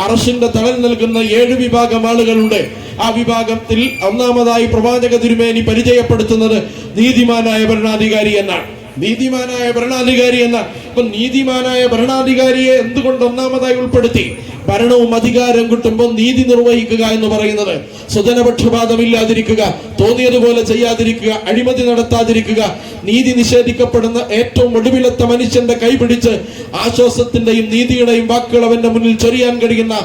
അർശിന്റെ തണൽ നൽകുന്ന 7 വിഭാഗം ആളുകളുണ്ട്. ആ വിഭാഗത്തിൽ ഒന്നാമതായി പ്രവാചക തിരുമേനി പരിചയപ്പെടുത്തുന്നത് നീതിമാനായ ഭരണാധികാരി എന്നാണ്. നീതിമാനായ ഭരണാധികാരി എന്ന അപ്പൊ നീതിമാനായ ഭരണാധികാരിയെ എന്തുകൊണ്ട് ഒന്നാമതായി ഉൾപ്പെടുത്തി? ഭരണവും അധികാരം കിട്ടുമ്പോൾ നീതി നിർവഹിക്കുക എന്ന് പറയുന്നത് സ്വജനപക്ഷപാതമില്ലാതിരിക്കുക, തോന്നിയതുപോലെ ചെയ്യാതിരിക്കുക, അഴിമതി നടത്താതിരിക്കുക, നീതി നിഷേധിക്കപ്പെടുന്ന ഏറ്റവും ഒടുവിലത്തെ മനുഷ്യന്റെ കൈപിടിച്ച് ആശ്വാസത്തിന്റെയും നീതിയുടെയും വാക്കുകൾ അവന്റെ മുന്നിൽ ചൊരിയാൻ കഴിയുന്ന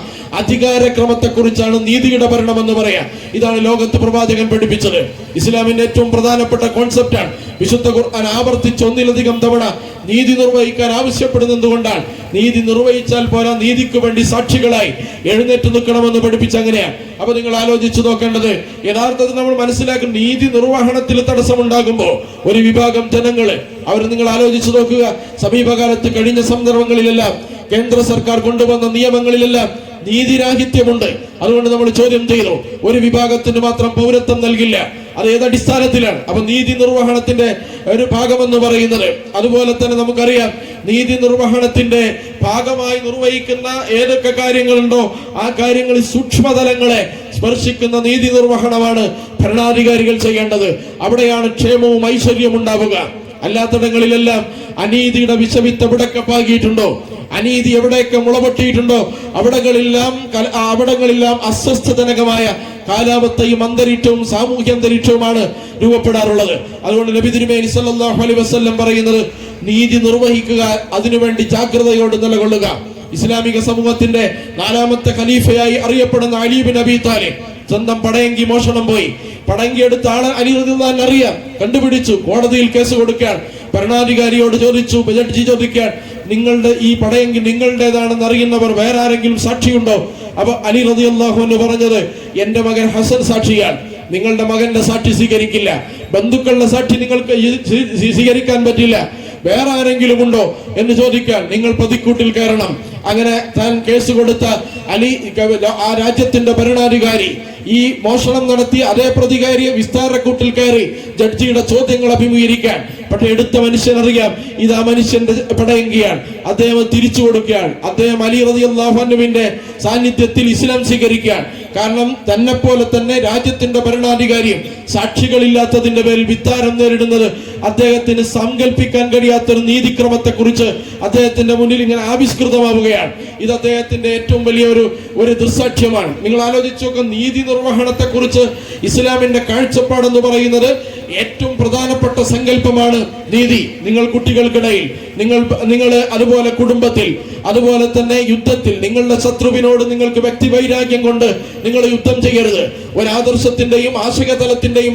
അധികാരക്രമത്തെ കുറിച്ചാണ് നീതിയുടെ ഭരണം എന്ന് പറയാം. ഇതാണ് ലോകത്ത് പ്രവാചകൻ പഠിപ്പിച്ചത്. ഇസ്ലാമിന്റെ ഏറ്റവും പ്രധാനപ്പെട്ട കോൺസെപ്റ്റാണ്. വിശുദ്ധ ഖുർആൻ ആവർത്തിച്ച് 1-ലധികം തവണ നീതി നിർവഹിക്കാൻ ആവശ്യപ്പെടുന്നത് എന്തുകൊണ്ടാണ്? നീതി നിർവഹിച്ചാൽ പോരാ, നീതിക്ക് വേണ്ടി സാക്ഷികളായി എഴുന്നേറ്റ് നിൽക്കണമെന്ന് പഠിപ്പിച്ച അങ്ങനെയാണ്. അപ്പൊ നിങ്ങൾ ആലോചിച്ചു നോക്കേണ്ടത്, യഥാർത്ഥത്തിൽ നമ്മൾ മനസ്സിലാക്കും, നീതി നിർവഹണത്തിൽ തടസ്സമുണ്ടാകുമ്പോൾ ഒരു വിഭാഗം ജനങ്ങള് അവർ നിങ്ങൾ ആലോചിച്ചു നോക്കുക. സമീപകാലത്ത് കഴിഞ്ഞ സന്ദർഭങ്ങളിലെല്ലാം കേന്ദ്ര സർക്കാർ കൊണ്ടുവന്ന നിയമങ്ങളിലെല്ലാം നീതിരാഹിത്യമുണ്ട്. അതുകൊണ്ട് നമ്മൾ ചോദ്യം ചെയ്തു, ഒരു വിഭാഗത്തിന് മാത്രം പൗരത്വം നൽകില്ല, അത് ഏതടിസ്ഥാനത്തിലാണ്? അപ്പൊ നീതി നിർവഹണത്തിന്റെ ഒരു ഭാഗമെന്ന് പറയുന്നത്. അതുപോലെ തന്നെ നമുക്കറിയാം, നീതി നിർവഹണത്തിന്റെ ഭാഗമായി നിർവഹിക്കുന്ന ഏതൊക്കെ കാര്യങ്ങളുണ്ടോ ആ കാര്യങ്ങളിൽ സൂക്ഷ്മതലങ്ങളെ സ്പർശിക്കുന്ന നീതി നിർവഹണമാണ് ഭരണാധികാരികൾ ചെയ്യേണ്ടത്. അവിടെയാണ് ക്ഷേമവും ഐശ്വര്യവും ഉണ്ടാവുക. അല്ലാത്തിടങ്ങളിലെല്ലാം അനീതിയുടെ വിഷവിത്ത് എവിടെയൊക്കെ പാകിയിട്ടുണ്ടോ, അനീതി എവിടെയൊക്കെ മുളപൊട്ടിയിട്ടുണ്ടോ അവിടങ്ങളെല്ലാം അസ്വസ്ഥജനകമായ കാലാവസ്ഥയും അന്തരീക്ഷവും സാമൂഹ്യ അന്തരീക്ഷവുമാണ് രൂപപ്പെടാറുള്ളത്. അതുകൊണ്ട് നബി തിരുമേനി സല്ലല്ലാഹു അലൈഹി വസല്ലം പറയുന്നത് നീതി നിർവഹിക്കുക, അതിനുവേണ്ടി ജാഗ്രതയോട് നിലകൊള്ളുക. ഇസ്ലാമിക സമൂഹത്തിന്റെ 4ാമത്തെ ഖലീഫയായി അറിയപ്പെടുന്ന അലി ഇബ്നു അബീ താലിബ് സ്വന്തം പടയങ്കി മോഷണം പോയി. പടയങ്കി എടുത്ത ആളെ അലി റളിയല്ലാഹു അൻഹു അറിയാം, കണ്ടുപിടിച്ചു, കോടതിയിൽ കേസ് കൊടുക്കാൻ ഭരണാധികാരിയോട് ചോദിച്ചു. ജഡ്ജി ചോദിക്കാൻ, നിങ്ങളുടെ ഈ പടയങ്കി നിങ്ങളുടേതാണെന്ന് അറിയുന്നവർ വേറെ ആരെങ്കിലും സാക്ഷിയുണ്ടോ? അപ്പൊ അലി റളിയല്ലാഹു അൻഹു പറഞ്ഞത്, എന്റെ മകൻ ഹസൻ സാക്ഷിയാണ്, നിങ്ങളുടെ മകന്റെ സാക്ഷി സ്വീകരിക്കില്ല, ബന്ധുക്കളുടെ സാക്ഷി നിങ്ങൾക്ക് സ്വീകരിക്കാൻ പറ്റില്ല, വേറെ ആരെങ്കിലും ഉണ്ടോ എന്ന് ചോദിക്കാൻ നിങ്ങൾ പ്രതിക്കൂട്ടിൽ കയറണം. അങ്ങനെ താൻ കേസ് കൊടുത്ത അലി, ആ രാജ്യത്തിന്റെ ഭരണാധികാരി, ഈ മോഷണം നടത്തി അതേ പ്രതികാരിയെ വിസ്താരക്കൂട്ടിൽ കയറി ജഡ്ജിയുടെ ചോദ്യങ്ങൾ അഭിമുഖീകരിക്കാൻ. പക്ഷെ എടുത്ത മനുഷ്യനറിയാം ഇത് ആ മനുഷ്യന്റെ പടയങ്കിയാണ്, അദ്ദേഹം തിരിച്ചു കൊടുക്കുകയാണ്. അദ്ദേഹം അലി റളിയല്ലാഹു അൻഹുവിന്റെ സാന്നിധ്യത്തിൽ ഇസ്ലാം സ്വീകരിക്കാൻ. കാരണം തന്നെ പോലെ തന്നെ രാജ്യത്തിന്റെ ഭരണാധികാരിയും സാക്ഷികളില്ലാത്തതിന്റെ പേരിൽ വിത്താരം നേരിടുന്നത് അദ്ദേഹത്തിന് സങ്കല്പിക്കാൻ കഴിയാത്തൊരു നീതിക്രമത്തെ കുറിച്ച് അദ്ദേഹത്തിന്റെ മുന്നിൽ ഇങ്ങനെ ആവിഷ്കൃതമാവുകയാണ്. ഇത് അദ്ദേഹത്തിന്റെ ഏറ്റവും വലിയ ഒരു ദൃസാക്ഷ്യമാണ്. നിങ്ങൾ ആലോചിച്ച് നോക്കുക, നീതി നിർവഹണത്തെ കുറിച്ച് ഇസ്ലാമിന്റെ കാഴ്ചപ്പാടെന്ന് പറയുന്നത് ഏറ്റവും പ്രധാനപ്പെട്ട സങ്കല്പമാണ് നീതി. നിങ്ങൾ കുട്ടികൾക്കിടയിൽ, നിങ്ങൾ അതുപോലെ കുടുംബത്തിൽ, അതുപോലെ തന്നെ യുദ്ധത്തിൽ നിങ്ങളുടെ ശത്രുവിനോട് നിങ്ങൾക്ക് വ്യക്തിവൈരാഗ്യം കൊണ്ട് നിങ്ങൾ യുദ്ധം ചെയ്യരുത്. ഒരാദർശത്തിന്റെയും ആശയതലത്തിന്റെയും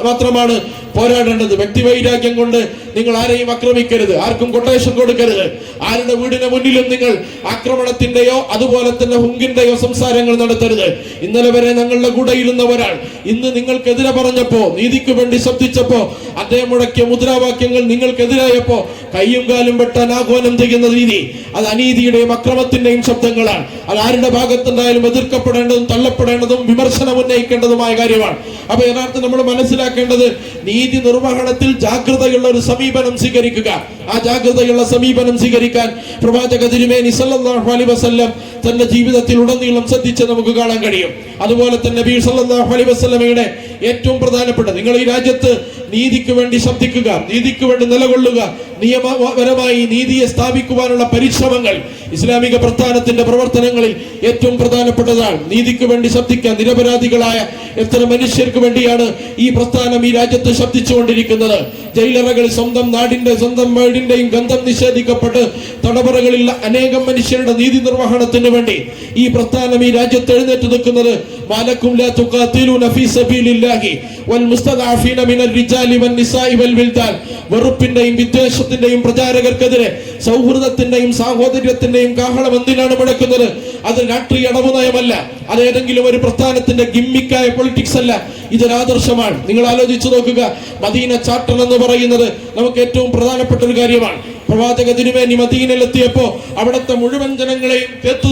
മാത്രമാണ് പോരാടേണ്ടത്. വ്യക്തിവൈരാഗ്യം കൊണ്ട് നിങ്ങൾ ആരെയും ആക്രമിക്കരുത്, ആർക്കും കൊട്ടേഷൻ കൊടുക്കരുത്, ആരുടെ വീടിന് മുന്നിലും നിങ്ങൾ ആക്രമണത്തിന്റെയോ അതുപോലെ തന്നെ ഹുങ്കിന്റെയോ സംസാരങ്ങൾ നടത്തരുത്. ഇന്നലെ വരെ ഞങ്ങളുടെ കൂടെ ഇരുന്ന ഒരാൾ ഇന്ന് നിങ്ങൾക്കെതിരെ പറഞ്ഞപ്പോ, നീതിക്ക് വേണ്ടി ശബ്ദിച്ചപ്പോ, അദ്ദേഹം മുഴക്കിയ മുദ്രാവാക്യങ്ങൾ നിങ്ങൾക്കെതിരായപ്പോ കയ്യും കാലും വെട്ടാൻ ആഹ്വാനം ചെയ്യുന്ന രീതി, അത് അനീതിയുടെയും അക്രമത്തിന്റെയും ശബ്ദങ്ങളാണ്. അത് ആരുടെ ഭാഗത്തുണ്ടായാലും എതിർക്കപ്പെടേണ്ടതും തള്ളപ്പെടേണ്ടതും വിമർശനം ഉന്നയിക്കേണ്ടതുമായ കാര്യമാണ്. അപ്പൊ യഥാർത്ഥം നമ്മൾ മനസ്സിലാക്കേണ്ടത്, നീതി നിർവഹണത്തിൽ ജാഗ്രതയുള്ള ഒരു സമീപനം സ്വീകരിക്കുക. ആ ജാഗ്രതയുള്ള സമീപനം സ്വീകരിക്കാൻ പ്രവാചക തിരുമേനി സല്ലല്ലാഹു അലൈഹി വസല്ലം തന്റെ ജീവിതത്തിൽ ഉടനീളം ശ്രദ്ധിച്ച് നമുക്ക് കാണാൻ കഴിയും. അതുപോലെ തന്നെ നബി സല്ലല്ലാഹു അലൈഹി വസല്ലമയുടെ ഏറ്റവും പ്രധാനപ്പെട്ട, നിങ്ങൾ ഈ രാജ്യത്ത് നീതിക്ക് വേണ്ടി ശബ്ദിക്കുക, നീതിക്ക് വേണ്ടി നിലകൊള്ളുക, നിയമപരമായി നീതിയെ സ്ഥാപിക്കുവാനുള്ള പരിശ്രമങ്ങൾ ഇസ്ലാമിക പ്രസ്ഥാനത്തിന്റെ പ്രവർത്തനങ്ങളിൽ ഏറ്റവും പ്രധാനപ്പെട്ടതാണ്. നീതിക്ക് വേണ്ടി ശബ്ദിക്കാൻ നിരപരാധികളായ എത്ര മനുഷ്യർക്ക് വേണ്ടിയാണ് ഈ പ്രസ്ഥാനം ഈ രാജ്യത്ത് ശബ്ദിച്ചുകൊണ്ടിരിക്കുന്നത്. ജയിലറകളിൽ സ്വന്തം നാടിന്റെ സ്വന്തം വീടിന്റെയും ഗന്ധം നിഷേധിക്കപ്പെട്ട് തടവറകളിൽ അനേകം മനുഷ്യരുടെ നീതി നിർവഹണത്തിന് വേണ്ടി ഈ പ്രസ്ഥാനം ഈ രാജ്യത്ത് എഴുന്നേറ്റ് നിൽക്കുന്നത്. മാലക്കും ലാ തുഖാതിലൂന ഫീ സബീലില്ലാഹി വൽ മുസ്തദഅഫീന മിനൽ റിജാലി വൻ നിസാഇ വൽ വിൽദാൻ. വെറുപ്പിന്റെയും വിദ്വേഷത്തിന്റെയും പ്രചാരകർക്കെതിരെ സൗഹൃദത്തിന്റെയും സാഹോദര്യത്തിന്റെയും കാഹളം എന്തിനാണ് മുഴക്കുന്നത്? അത് രാഷ്ട്രീയ അടവ് നയമല്ല, അത് ഏതെങ്കിലും ഒരു പ്രസ്ഥാനത്തിന്റെ ഗിമ്മിക്കായ പൊളിറ്റിക്സ് അല്ല, ഇതൊരു ആദർശമാണ്. നിങ്ങൾ ആലോചിച്ചു നോക്കുക, മദീന ചാർട്ടർ എന്ന് പറയുന്നത് നമുക്ക് ഏറ്റവും പ്രധാനപ്പെട്ട ഒരു കാര്യമാണ്. പ്രവാചക തിരുമേനി മദീനയിലെത്തിയപ്പോ അവിടുത്തെ മുഴുവൻ ജനങ്ങളെയും ചേർത്ത്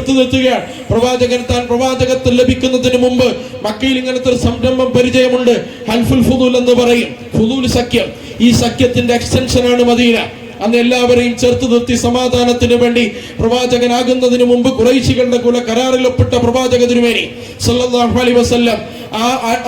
നിർത്തുകയാണ്. പ്രവാചകൻ താൻ പ്രവാചകത്വം ലഭിക്കുന്നതിന് മുമ്പ് മക്കയിൽ ഇങ്ങനത്തെ ഒരു സംരംഭം പരിചയമുണ്ട്, ഹൽഫുൽ ഫുദൂൽ എന്ന് പറയും. ഫുദൂൽ സഖ്യം, ഈ സഖ്യത്തിന്റെ എക്സ്റ്റൻഷനാണ് മദീന. അന്ന് എല്ലാവരെയും ചേർത്ത് നിർത്തി സമാധാനത്തിന് വേണ്ടി പ്രവാചകനാകുന്നതിന് മുമ്പ് ഖുറൈശികളുടെ കൂടെ കരാറിൽ ഒപ്പിട്ട പ്രവാചക തിരുമേനി സല്ലല്ലാഹു അലൈഹി വസല്ലം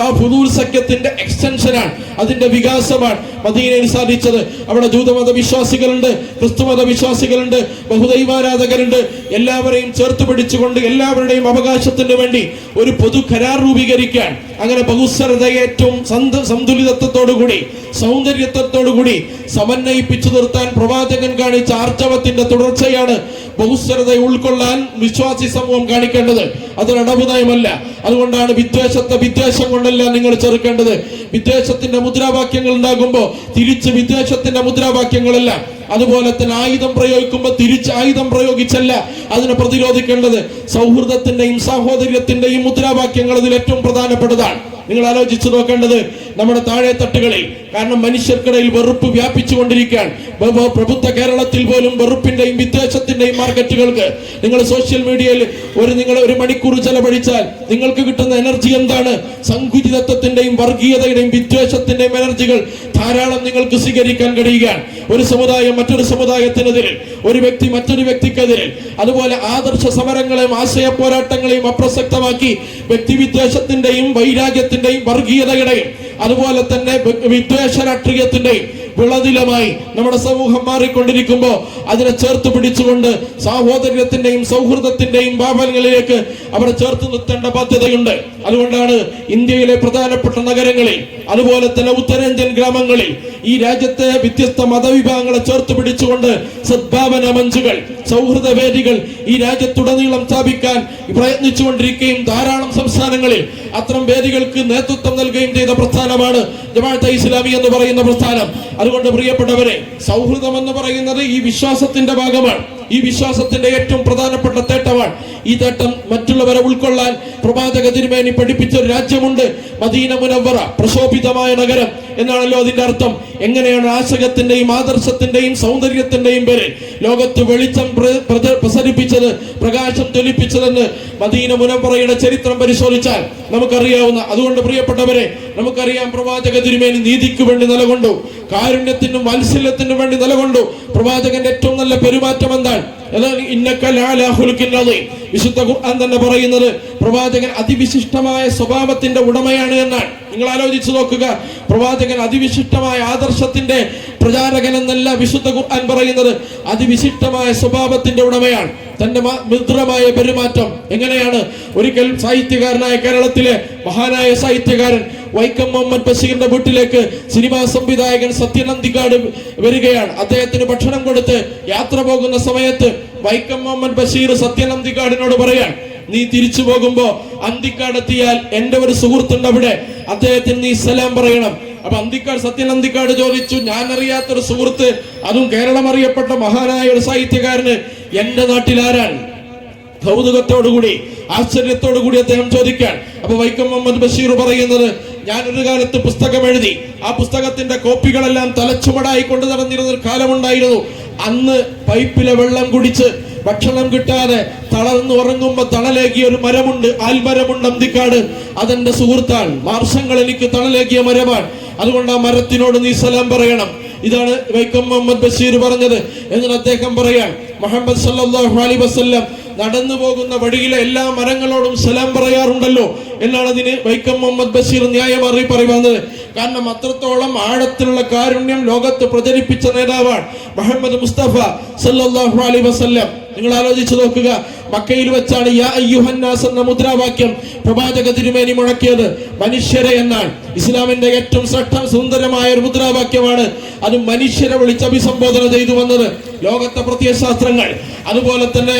ആ ഫുദൂൽ സഖ്യത്തിന്റെ എക്സ്റ്റൻഷനാണ്, അതിന്റെ വികാസമാണ് മദീനയിൽ സാധിച്ചത്. അവിടെ ജൂതമത വിശ്വാസികളുണ്ട്, ക്രിസ്തുമത വിശ്വാസികളുണ്ട്, ബഹുദൈവാരാധകരുണ്ട്. എല്ലാവരെയും ചേർത്ത് പിടിച്ചുകൊണ്ട് എല്ലാവരുടെയും അവകാശത്തിന് വേണ്ടി ഒരു പൊതു കരാർ രൂപീകരിക്കാൻ, അങ്ങനെ ബഹുസ്വരതയെ ഏറ്റവും സന്തുലിതത്വത്തോടുകൂടി സൗന്ദര്യത്വത്തോടുകൂടി സമന്വയിപ്പിച്ചു നിർത്താൻ പ്രവാചകൻ കാണിച്ച ആർജവത്തിന്റെ തുടർച്ചയാണ് ബഹുസ്വരതയെ ഉൾക്കൊള്ളാൻ വിശ്വാസി സമൂഹം കാണിക്കേണ്ടത്. അതൊരു അടവ് നയമല്ല. അതുകൊണ്ടാണ് വിദ്വേഷത്തെ വിദ്വേഷം കൊണ്ടല്ല നിങ്ങൾ ചെറുക്കേണ്ടത്. വിദ്വേഷത്തിന്റെ മുദ്രാവാക്യങ്ങൾ ഉണ്ടാകുമ്പോൾ തിരിച്ച് വിദ്വേഷത്തിന്റെ മുദ്രാവാക്യങ്ങളല്ല, അതുപോലെ തന്നെ ആയുധം പ്രയോഗിക്കുമ്പോൾ തിരിച്ച് ആയുധം പ്രയോഗിച്ചല്ല അതിനെ പ്രതിരോധിക്കേണ്ടത്. സൗഹൃദത്തിന്റെയും സാഹോദര്യത്തിന്റെയും മുദ്രാവാക്യങ്ങൾ അതിൽ ഏറ്റവും പ്രധാനപ്പെട്ടതാണ്. നിങ്ങൾ ആലോചിച്ചു നോക്കേണ്ടത് നമ്മുടെ താഴെ തട്ടുകളിൽ, കാരണം മനുഷ്യർക്കിടയിൽ വെറുപ്പ് വ്യാപിച്ചുകൊണ്ടിരിക്കുകയാണ്. പ്രബുദ്ധ കേരളത്തിൽ പോലും വെറുപ്പിന്റെയും വിദ്വേഷത്തിന്റെയും മാർക്കറ്റുകൾക്ക് നിങ്ങൾ സോഷ്യൽ മീഡിയയിൽ നിങ്ങൾ ഒരു മണിക്കൂർ ചെലവഴിച്ചാൽ നിങ്ങൾക്ക് കിട്ടുന്ന എനർജി എന്താണ്? സങ്കുചിതത്വത്തിന്റെയും വർഗീയതയുടെയും വിദ്വേഷത്തിന്റെയും എനർജികൾ ധാരാളം നിങ്ങൾക്ക് സ്വീകരിക്കാൻ കഴിയുകയാണ്. ഒരു സമുദായം മറ്റൊരു സമുദായത്തിനെതിരെ, ഒരു വ്യക്തി മറ്റൊരു വ്യക്തിക്കെതിരെ, അതുപോലെ ആദർശ സമരങ്ങളെയും ആശയ പോരാട്ടങ്ങളെയും അപ്രസക്തമാക്കി വ്യക്തിവിദ്വേഷത്തിന്റെയും വൈരാഗ്യത്തിന്റെയും വർഗീയതയുടെയും അതുപോലെ തന്നെ വിദ്വേഷ രാഷ്ട്രീയത്തിന്റെയും വിളനിലമായി നമ്മുടെ സമൂഹം മാറിക്കൊണ്ടിരിക്കുമ്പോൾ അതിനെ ചേർത്ത് പിടിച്ചുകൊണ്ട് സാഹോദര്യത്തിന്റെയും സൗഹൃദത്തിന്റെയും ഭാവനകളിലേക്ക് അവരെ ചേർത്ത് നിർത്തേണ്ട ബാധ്യതയുണ്ട്. അതുകൊണ്ടാണ് ഇന്ത്യയിലെ പ്രധാനപ്പെട്ട നഗരങ്ങളിൽ, അതുപോലെ തന്നെ ഉത്തരേന്ത്യൻ ഗ്രാമങ്ങളിൽ ഈ രാജ്യത്തെ വ്യത്യസ്ത മതവിഭാഗങ്ങളെ ചേർത്ത് പിടിച്ചുകൊണ്ട് സദ്ഭാവന മഞ്ചുകൾ, സൗഹൃദ വേദികൾ ഈ രാജ്യത്തുടനീളം സ്ഥാപിക്കാൻ പ്രയത്നിച്ചുകൊണ്ടിരിക്കുകയും ധാരാളം സംസ്ഥാനങ്ങളിൽ അത്തരം വേദികൾക്ക് നേതൃത്വം നൽകുകയും ചെയ്ത പ്രസ്ഥാനമാണ് ജമാഅത്തെ ഇസ്ലാമി എന്ന് പറയുന്ന പ്രസ്ഥാനം. അതുകൊണ്ട് പ്രിയപ്പെട്ടവരെ, സൗഹൃദം എന്ന് പറയുന്നത് ഈ വിശ്വാസത്തിന്റെ ഭാഗമാണ്, ഈ വിശ്വാസത്തിന്റെ ഏറ്റവും പ്രധാനപ്പെട്ട തേട്ടമാണ്. ഈ തേട്ടം മറ്റുള്ളവരെ ഉൾക്കൊള്ളാൻ പ്രവാചക തിരുമേനി പഠിപ്പിച്ച ഒരു രാജ്യമുണ്ട്, മദീന മുനവ്വറ, പ്രശോഭിതമായ നഗരം എന്നാണല്ലോ അതിന്റെ അർത്ഥം. എങ്ങനെയാണ് ആശയത്തിന്റെയും ആദർശത്തിന്റെയും സൗന്ദര്യത്തിന്റെയും പേരിൽ ലോകത്ത് വെളിച്ചം പ്രസരിപ്പിച്ചത്, പ്രകാശം ജ്വലിപ്പിച്ചതെന്ന് മദീന മുനവ്വറയുടെ ചരിത്രം പരിശോധിച്ചാൽ നമുക്കറിയാവുന്ന. അതുകൊണ്ട് പ്രിയപ്പെട്ടവരെ, നമുക്കറിയാം പ്രവാചക തിരുമേനി നീതിക്ക് വേണ്ടി നിലകൊണ്ടു, കാരുണ്യത്തിനും വാത്സല്യത്തിനും വേണ്ടി നിലകൊണ്ടു. പ്രവാചകന്റെ ഏറ്റവും നല്ല പെരുമാറ്റം എന്താണ്? വിശുദ്ധ ഖുർആൻ തന്നെ പറയുന്നത് പ്രവാചകൻ അതിവിശിഷ്ടമായ സ്വഭാവത്തിന്റെ ഉടമയാണ് എന്നാണ്. നിങ്ങൾ ആലോചിച്ചു നോക്കുക, പ്രവാചകൻ അതിവിശിഷ്ടമായ ആദർശത്തിന്റെ പ്രചാരകൻ എന്നല്ല വിശുദ്ധ ഖുർആൻ പറയുന്നത്, അതിവിശിഷ്ടമായ സ്വഭാവത്തിന്റെ ഉടമയാണ്. തന്റെ മിത്രമായ പെരുമാറ്റം എങ്ങനെയാണ്? ഒരിക്കൽ സാഹിത്യകാരനായ കേരളത്തിലെ മഹാനായ സാഹിത്യകാരൻ വൈക്കം മുഹമ്മദ് ബഷീറിന്റെ വീട്ടിലേക്ക് സിനിമാ സംവിധായകൻ സത്യൻ അന്തിക്കാട് വരികയാണ്. അദ്ദേഹത്തിന് ഭക്ഷണം കൊടുത്ത് യാത്ര പോകുന്ന സമയത്ത് വൈക്കം മുഹമ്മദ് ബഷീർ സത്യൻ അന്തിക്കാടിനോട് പറയാൻ, നീ തിരിച്ചു പോകുമ്പോ അന്തിക്കാട് എത്തിയാൽ എന്റെ ഒരു സുഹൃത്തുണ്ട് അവിടെ, അദ്ദേഹത്തിന് നീ സലാം പറയണം. അപ്പൊ സത്യൻ അന്തിക്കാട് ചോദിച്ചു, ഞാൻ അറിയാത്തൊരു സുഹൃത്ത്, അതും കേരളം അറിയപ്പെട്ട മഹാനായ ഒരു സാഹിത്യകാരന് എന്റെ നാട്ടിൽ ആരാണ്? കൗതുകത്തോടുകൂടി ആശ്ചര്യത്തോടുകൂടി അദ്ദേഹം ചോദിക്കാൻ. അപ്പൊ വൈക്കം മുഹമ്മദ് ബഷീർ പറയുന്നത്, ഞാനൊരു കാലത്ത് പുസ്തകം എഴുതി, ആ പുസ്തകത്തിന്റെ കോപ്പികളെല്ലാം തലച്ചുമടായി കൊണ്ടു നടന്നിരുന്ന ഒരു കാലമുണ്ടായിരുന്നു. അന്ന് പൈപ്പിലെ വെള്ളം കുടിച്ച് ഭക്ഷണം കിട്ടാതെ തളർന്നു ഉറങ്ങുമ്പോ തണലേകിയ ഒരു മരമുണ്ട്, ആൽമരമുണ്ട് അന്തിക്കാട്. അതെന്റെ സുഹൃത്താണ്, വർഷങ്ങൾ എനിക്ക് തണലേകിയ മരമാണ്. അതുകൊണ്ട് ആ മരത്തിനോട് നീ സലാം പറയണം. ഇതാണ് വൈക്കം മുഹമ്മദ് ബഷീർ പറഞ്ഞത്. എന്നിട്ട് അദ്ദേഹം പറയാൻ, മുഹമ്മദ് സല്ലല്ലാഹു അലൈഹി വസല്ലം നടന്നു പോകുന്ന വഴിയിലെ എല്ലാ മരങ്ങളോടും സലാം പറയാറുണ്ടല്ലോ എന്നാണ് അതിന് വൈക്കം മുഹമ്മദ് ബഷീർ ന്യായമായി പറയുന്നത്. കാരണം അത്രത്തോളം ആഴത്തിലുള്ള കാരുണ്യം ലോകത്ത് പ്രചരിപ്പിച്ച നേതാവാണ് മുഹമ്മദ് മുസ്തഫ സല്ലല്ലാഹു അലൈഹി വസല്ലം. നിങ്ങൾ ആലോചിച്ചു നോക്കുക, മക്കയിൽ വെച്ചാണ് യാ അയ്യുഹന്നാസ് എന്ന മുദ്രാവാക്യം പ്രവാചക തിരുമേനി മുഴക്കിയത്. മനുഷ്യരെ എന്നാണ്. ഇസ്ലാമിന്റെ ഏറ്റവും സുന്ദരമായ ഒരു മുദ്രാവാക്യമാണ്. അത് മനുഷ്യരെ വിളിച്ച് അഭിസംബോധന ചെയ്തു വന്നത്. ലോകത്തെ പ്രത്യയശാസ്ത്രങ്ങൾ, അതുപോലെ തന്നെ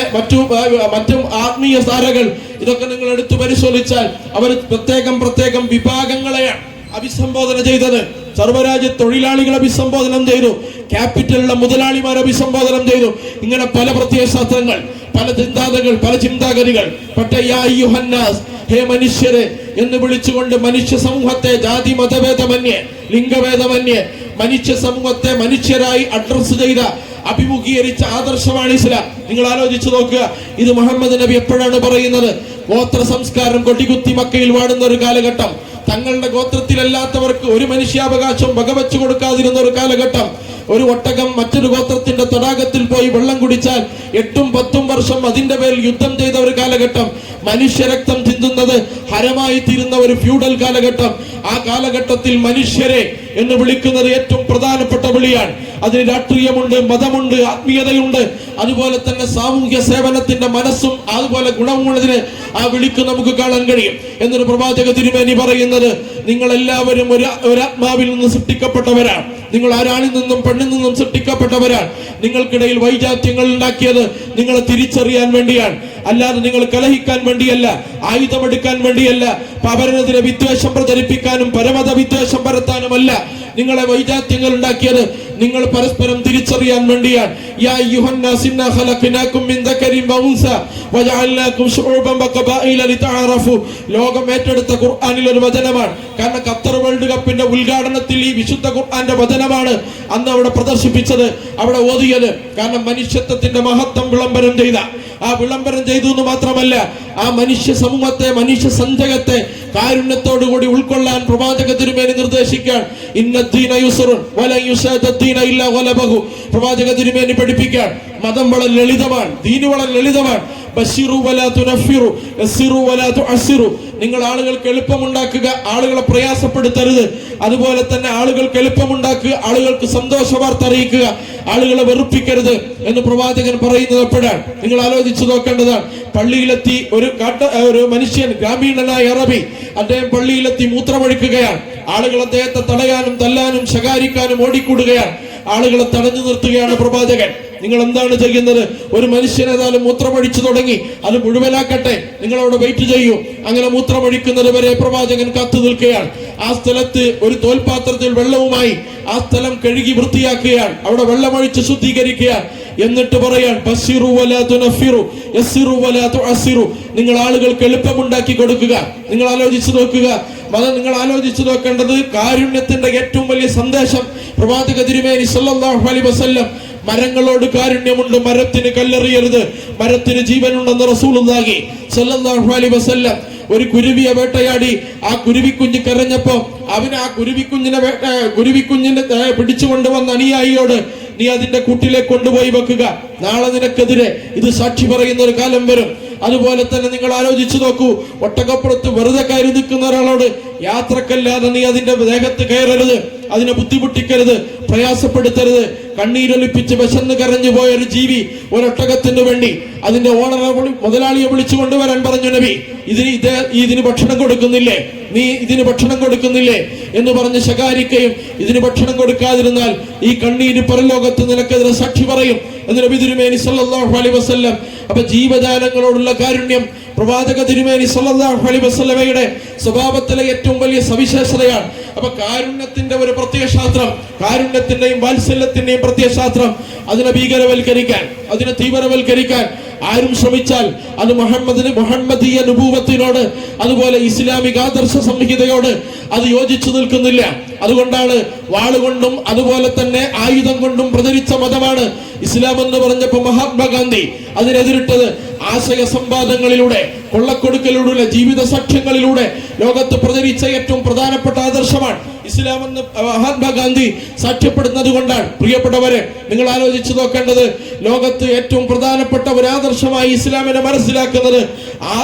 മറ്റും ആത്മീയ ധാരകൾ, ഇതൊക്കെ നിങ്ങൾ എടുത്തു പരിശോധിച്ചാൽ അവർ പ്രത്യേകം വിഭാഗങ്ങളെയാണ് അഭിസംബോധന ചെയ്തത്. സർവ്വരാജ്യ തൊഴിലാളികൾ അഭിസംബോധനം ചെയ്തു, ക്യാപിറ്റലിലെ മുതലാളിമാർ അഭിസംബോധനം ചെയ്തു. ഇങ്ങനെ പല പ്രത്യയശാസ്ത്രങ്ങൾ, പല ചിന്താഗതികൾ, പല ചിന്താഗതികൾ. പക്ഷേ യാ അയ്യുഹന്നാസ്, ഹേ മനുഷ്യരെ എന്ന് വിളിച്ചുകൊണ്ട് മനുഷ്യ സമൂഹത്തെ ജാതി മതഭേദമന്യേ ലിംഗഭേദമന്യേ മനുഷ്യ സമൂഹത്തെ മനുഷ്യരായി അഡ്രസ് ചെയ്ത അഭിമുഖീകരിച്ച ആദർശമാണ് ഇസ്ലാം. നിങ്ങൾ ആലോചിച്ചു നോക്കുക, ഇത് മുഹമ്മദ് നബി എപ്പോഴാണ് പറയുന്നത്? ഗോത്ര സംസ്കാരം കൊടികുത്തി മക്കയിൽ വാടുന്ന ഒരു കാലഘട്ടം, തങ്ങളുടെ ഗോത്രത്തിലല്ലാത്തവർക്ക് ഒരു മനുഷ്യാവകാശം വകവെച്ചു കൊടുക്കാതിരുന്ന ഒരു കാലഘട്ടം. ഒരു ഒട്ടകം മറ്റൊരു ഗോത്രത്തിന്റെ തടാകത്തിൽ പോയി വെള്ളം കുടിച്ചാൽ 8-10 വർഷം അതിന്റെ പേരിൽ യുദ്ധം ചെയ്ത ഒരു കാലഘട്ടം. മനുഷ്യരക്തം ചിന്തുന്നത് ഹരമായി തീരുന്ന ഒരു ഫ്യൂഡൽ കാലഘട്ടം. ആ കാലഘട്ടത്തിൽ മനുഷ്യരെ എന്ന് വിളിക്കുന്നത് ഏറ്റവും പ്രധാനപ്പെട്ട വിളിയാണ്. അതിന് രാഷ്ട്രീയമുണ്ട്, മതമുണ്ട്, ആത്മീയതയുണ്ട്, അതുപോലെ തന്നെ സാമൂഹ്യ സേവനത്തിന്റെ മനസ്സും അതുപോലെ ഗുണമുള്ളതിന് ആ വിളിക്ക് നമുക്ക് കാണാൻ കഴിയും. എന്നൊരു പ്രവാചക തിരുമേനി പറയുന്നത്, നിങ്ങൾ എല്ലാവരും ഒരാത്മാവിൽ നിന്ന് സൃഷ്ടിക്കപ്പെട്ടവരാണ്. നിങ്ങൾ ആരാണിൽ നിന്നും പെണ്ണിൽ നിന്നും സൃഷ്ടിക്കപ്പെട്ടവരാണ്. നിങ്ങൾക്കിടയിൽ വൈജാത്യങ്ങൾ ഉണ്ടാക്കിയത് നിങ്ങളെ തിരിച്ചറിയാൻ വേണ്ടിയാണ്, അല്ലാതെ നിങ്ങൾ കലഹിക്കാൻ വേണ്ടിയല്ല, ആയുധമെടുക്കാൻ വേണ്ടിയല്ല, പരനെതിരെ വിദ്വേഷം പ്രചരിപ്പിക്കാനും പരമത വിദ്വേഷം പരത്താനുമല്ല. നിങ്ങളെ വൈജാത്യങ്ങൾ ഉണ്ടാക്കിയത് നിങ്ങൾ പരസ്പരം തിരിച്ചറിയാൻ വേണ്ടിയാണ്. യാ അയ്യുഹന്നാസ് ഇന്നാ ഖലഖനാകും മിൻ ദക്കരിൻ വഉൻസ വജഅൽനാകും ശുഉബൻ വഖബായില ലിതഅറഫു. ലോകം ഏറ്റെടുത്ത ഖുർആനിൽ ഒരു വചനമാണ്. കാരണം ഖത്തർ വേൾഡ് കപ്പിന്റെ ഉദ്ഘാടനത്തിൽ ഈ വിശുദ്ധ ഖുർആന്റെ വചനമാണ് അന്ന് അവിടെ പ്രദർശിപ്പിച്ചത്, അവിടെ ഓതിയത്. കാരണം മനുഷ്യത്വത്തിന്റെ മഹത്വം വിളംബരം ചെയ്ത ആ വിളംബരം ചെയ്തു എന്ന് മാത്രമല്ല, ആ മനുഷ്യ സമൂഹത്തെ, മനുഷ്യ സഞ്ചയത്തെ കാരുണ്യത്തോടുകൂടി ഉൾക്കൊള്ളാൻ പ്രവാചക തിരുമേനി നിർദ്ദേശിക്കാൻ. ഇന്നദ്ദീന യുസ്റുൻ വലൻ യുശാദദ്ദീന ഇല്ലാ ഗലബഹു. പ്രവാചക തിരുമേനി പഠിപ്പിക്കാൻ, മതം വളരെ ലളിതമാണ്, ദീന് വളരെ ലളിതമാണ്. ബശിറു വലാ തുനഫിറു യസ്സിറു വലാ തുഅസ്സിറു. നിങ്ങൾ ആളുകൾക്ക് എളുപ്പമുണ്ടാക്കുക, ആളുകളെ പ്രയാസപ്പെടുത്തരുത്. അതുപോലെ തന്നെ ആളുകൾക്ക് എളുപ്പമുണ്ടാക്കുക, ആളുകൾക്ക് സന്തോഷ വാർത്ത അറിയിക്കുക, ആളുകളെ വെറുപ്പിക്കരുത് എന്ന് പ്രവാചകൻ പറയുന്നത് എപ്പോഴാണ്? നിങ്ങൾ ആലോചിച്ചു നോക്കേണ്ടതാണ്. പള്ളിയിലെത്തി ഒരു മനുഷ്യൻ, ഗ്രാമീണനായ അറബി, അദ്ദേഹം പള്ളിയിലെത്തി മൂത്രമൊഴിക്കുകയാണ്. ആളുകൾ അദ്ദേഹത്തെ തടയാനും തല്ലാനും ശകാരിക്കാനും ഓടിക്കൂടുകയാണ്. ആളുകളെ തടഞ്ഞു നിർത്തുകയാണ് പ്രവാചകൻ. നിങ്ങൾ എന്താണ് ചെയ്യുന്നത്? ഒരു മനുഷ്യനേതായാലും മൂത്രമൊഴിച്ചു തുടങ്ങി, അത് മുഴുവനാക്കട്ടെ, നിങ്ങളവിടെ വെയിറ്റ് ചെയ്യൂ. അങ്ങനെ മൂത്രമൊഴിക്കുന്നത് വരെ പ്രവാചകൻ കാത്തു നിൽക്കുകയാണ്. ആ സ്ഥലത്ത് ഒരു തോൽപാത്രത്തിൽ വെള്ളവുമായി ആ സ്ഥലം കഴുകി വൃത്തിയാക്കുകയാണ്, അവിടെ വെള്ളമൊഴിച്ച് ശുദ്ധീകരിക്കുകയാണ്. എന്നിട്ട് പറയാൻ, ബശിറു വലാ തുനഫിറു യസ്സിറു വലാ തുഅസ്സിറു. നിങ്ങൾ ആളുകൾക്ക് എളുപ്പമുണ്ടാക്കി കൊടുക്കുക. നിങ്ങൾ ആലോചിച്ചു നോക്കുക, നിങ്ങൾ ആലോചിച്ചു നോക്കേണ്ടത് കാരുണ്യത്തിന്റെ ഏറ്റവും വലിയ സന്ദേശം പ്രവാചക തിരുമേനി സല്ലല്ലാഹു അലൈഹി വസല്ലം. മരങ്ങളോട് കാരുണ്യമുണ്ട്, മരത്തിന് കല്ലെറിയരുത്, മരത്തിന് ജീവനുണ്ടെന്ന് റസൂലുള്ളാഹി സല്ലല്ലാഹു അലൈഹി വസല്ലം. ഒരു കുരുവിയെ വേട്ടയാടി ആ കുരുവിക്കുഞ്ഞ് കരഞ്ഞപ്പോ അവന് ആ കുരുവിക്കുഞ്ഞിനെ പിടിച്ചുകൊണ്ടുവന്ന അനുയായിയോട്, നീ അതിന്റെ കൂട്ടിലേക്ക് കൊണ്ടുപോയി വെക്കുക, നാളെ നിനക്കെതിരെ ഇത് സാക്ഷി പറയുന്ന ഒരു കാലം വരും. അതുപോലെ തന്നെ നിങ്ങൾ ആലോചിച്ചു നോക്കൂ, ഒട്ടകപ്പുറത്ത് വെറുതെ കയറി നിൽക്കുന്ന ഒരാളോട്, യാത്രക്കല്ലാതെ നീ അതിന്റെ ദേഹത്ത് കയറരുത്, അതിനെ ബുദ്ധിമുട്ടിക്കരുത്, പ്രയാസപ്പെടുത്തരുത്. കണ്ണീരൊലിപ്പിച്ച് വിശന്ന് കരഞ്ഞു പോയ ഒരു ജീവി ഒരൊട്ടകത്തിന് വേണ്ടി അതിന്റെ ഓണറെ മുതലാളിയെ വിളിച്ചു കൊണ്ടുവരാൻ പറഞ്ഞു നബി. ഇതിന് ഭക്ഷണം കൊടുക്കുന്നില്ലേ, നീ ഇതിന് ഭക്ഷണം കൊടുക്കുന്നില്ലേ എന്ന് പറഞ്ഞ് ശകാരിക്കുകയും, ഇതിന് ഭക്ഷണം കൊടുക്കാതിരുന്നാൽ ഈ കണ്ണീര് പരലോകത്ത് നിനക്കെതിരെ സാക്ഷി പറയും എന്ന് നബി തിരുമേനി സല്ലല്ലാഹു അലൈഹി വസല്ലം. അപ്പൊ ജീവജാലങ്ങളോടുള്ള കാരുണ്യം പ്രവാചക തിരുമേനി സല്ലല്ലാഹു അലൈഹി വസല്ലമയുടെ സ്വഭാവത്തിലെ ഏറ്റവും വലിയ സവിശേഷതയാണ്. അപ്പൊ കാരുണ്യത്തിന്റെ ഒരു പ്രത്യയശാസ്ത്രം, കാരുണ്യത്തിന്റെയും വാത്സല്യത്തിന്റെയും പ്രത്യയശാസ്ത്രം അതിനെ ഭീകരവൽക്കരിക്കാൻ, അതിനെ തീവ്രവൽക്കരിക്കാൻ ആരും ശ്രമിച്ചാൽ അത് മുഹമ്മദീയ നുബൂവത്തിനോട്, അതുപോലെ ഇസ്ലാമിക ആദർശ സംഹിതയോട് അത് യോജിച്ചു നിൽക്കുന്നില്ല. അതുകൊണ്ടാണ് വാളുകൊണ്ടും അതുപോലെ തന്നെ ആയുധം കൊണ്ടും പ്രചരിച്ച മതമാണ് ഇസ്ലാം എന്ന് പറഞ്ഞപ്പോ മഹാത്മാഗാന്ധി അതിനെതിരിട്ടത് ആശയ സംവാദങ്ങളിലൂടെ, കൊള്ളക്കൊടുക്കലിലൂടെ, ജീവിത സഖ്യങ്ങളിലൂടെ ലോകത്ത് പ്രചരിച്ച ഏറ്റവും പ്രധാനപ്പെട്ട ആദർശമാണ് ഇസ്ലാം എന്ന് മഹാത്മാഗാന്ധി സാക്ഷ്യപ്പെടുന്നത് കൊണ്ടാണ്. പ്രിയപ്പെട്ടവരെ, നിങ്ങൾ ആലോചിച്ചു നോക്കേണ്ടത്, ലോകത്ത് ഏറ്റവും പ്രധാനപ്പെട്ട ഒരു ആദർശമായി ഇസ്ലാമിനെ മനസ്സിലാക്കുന്നത്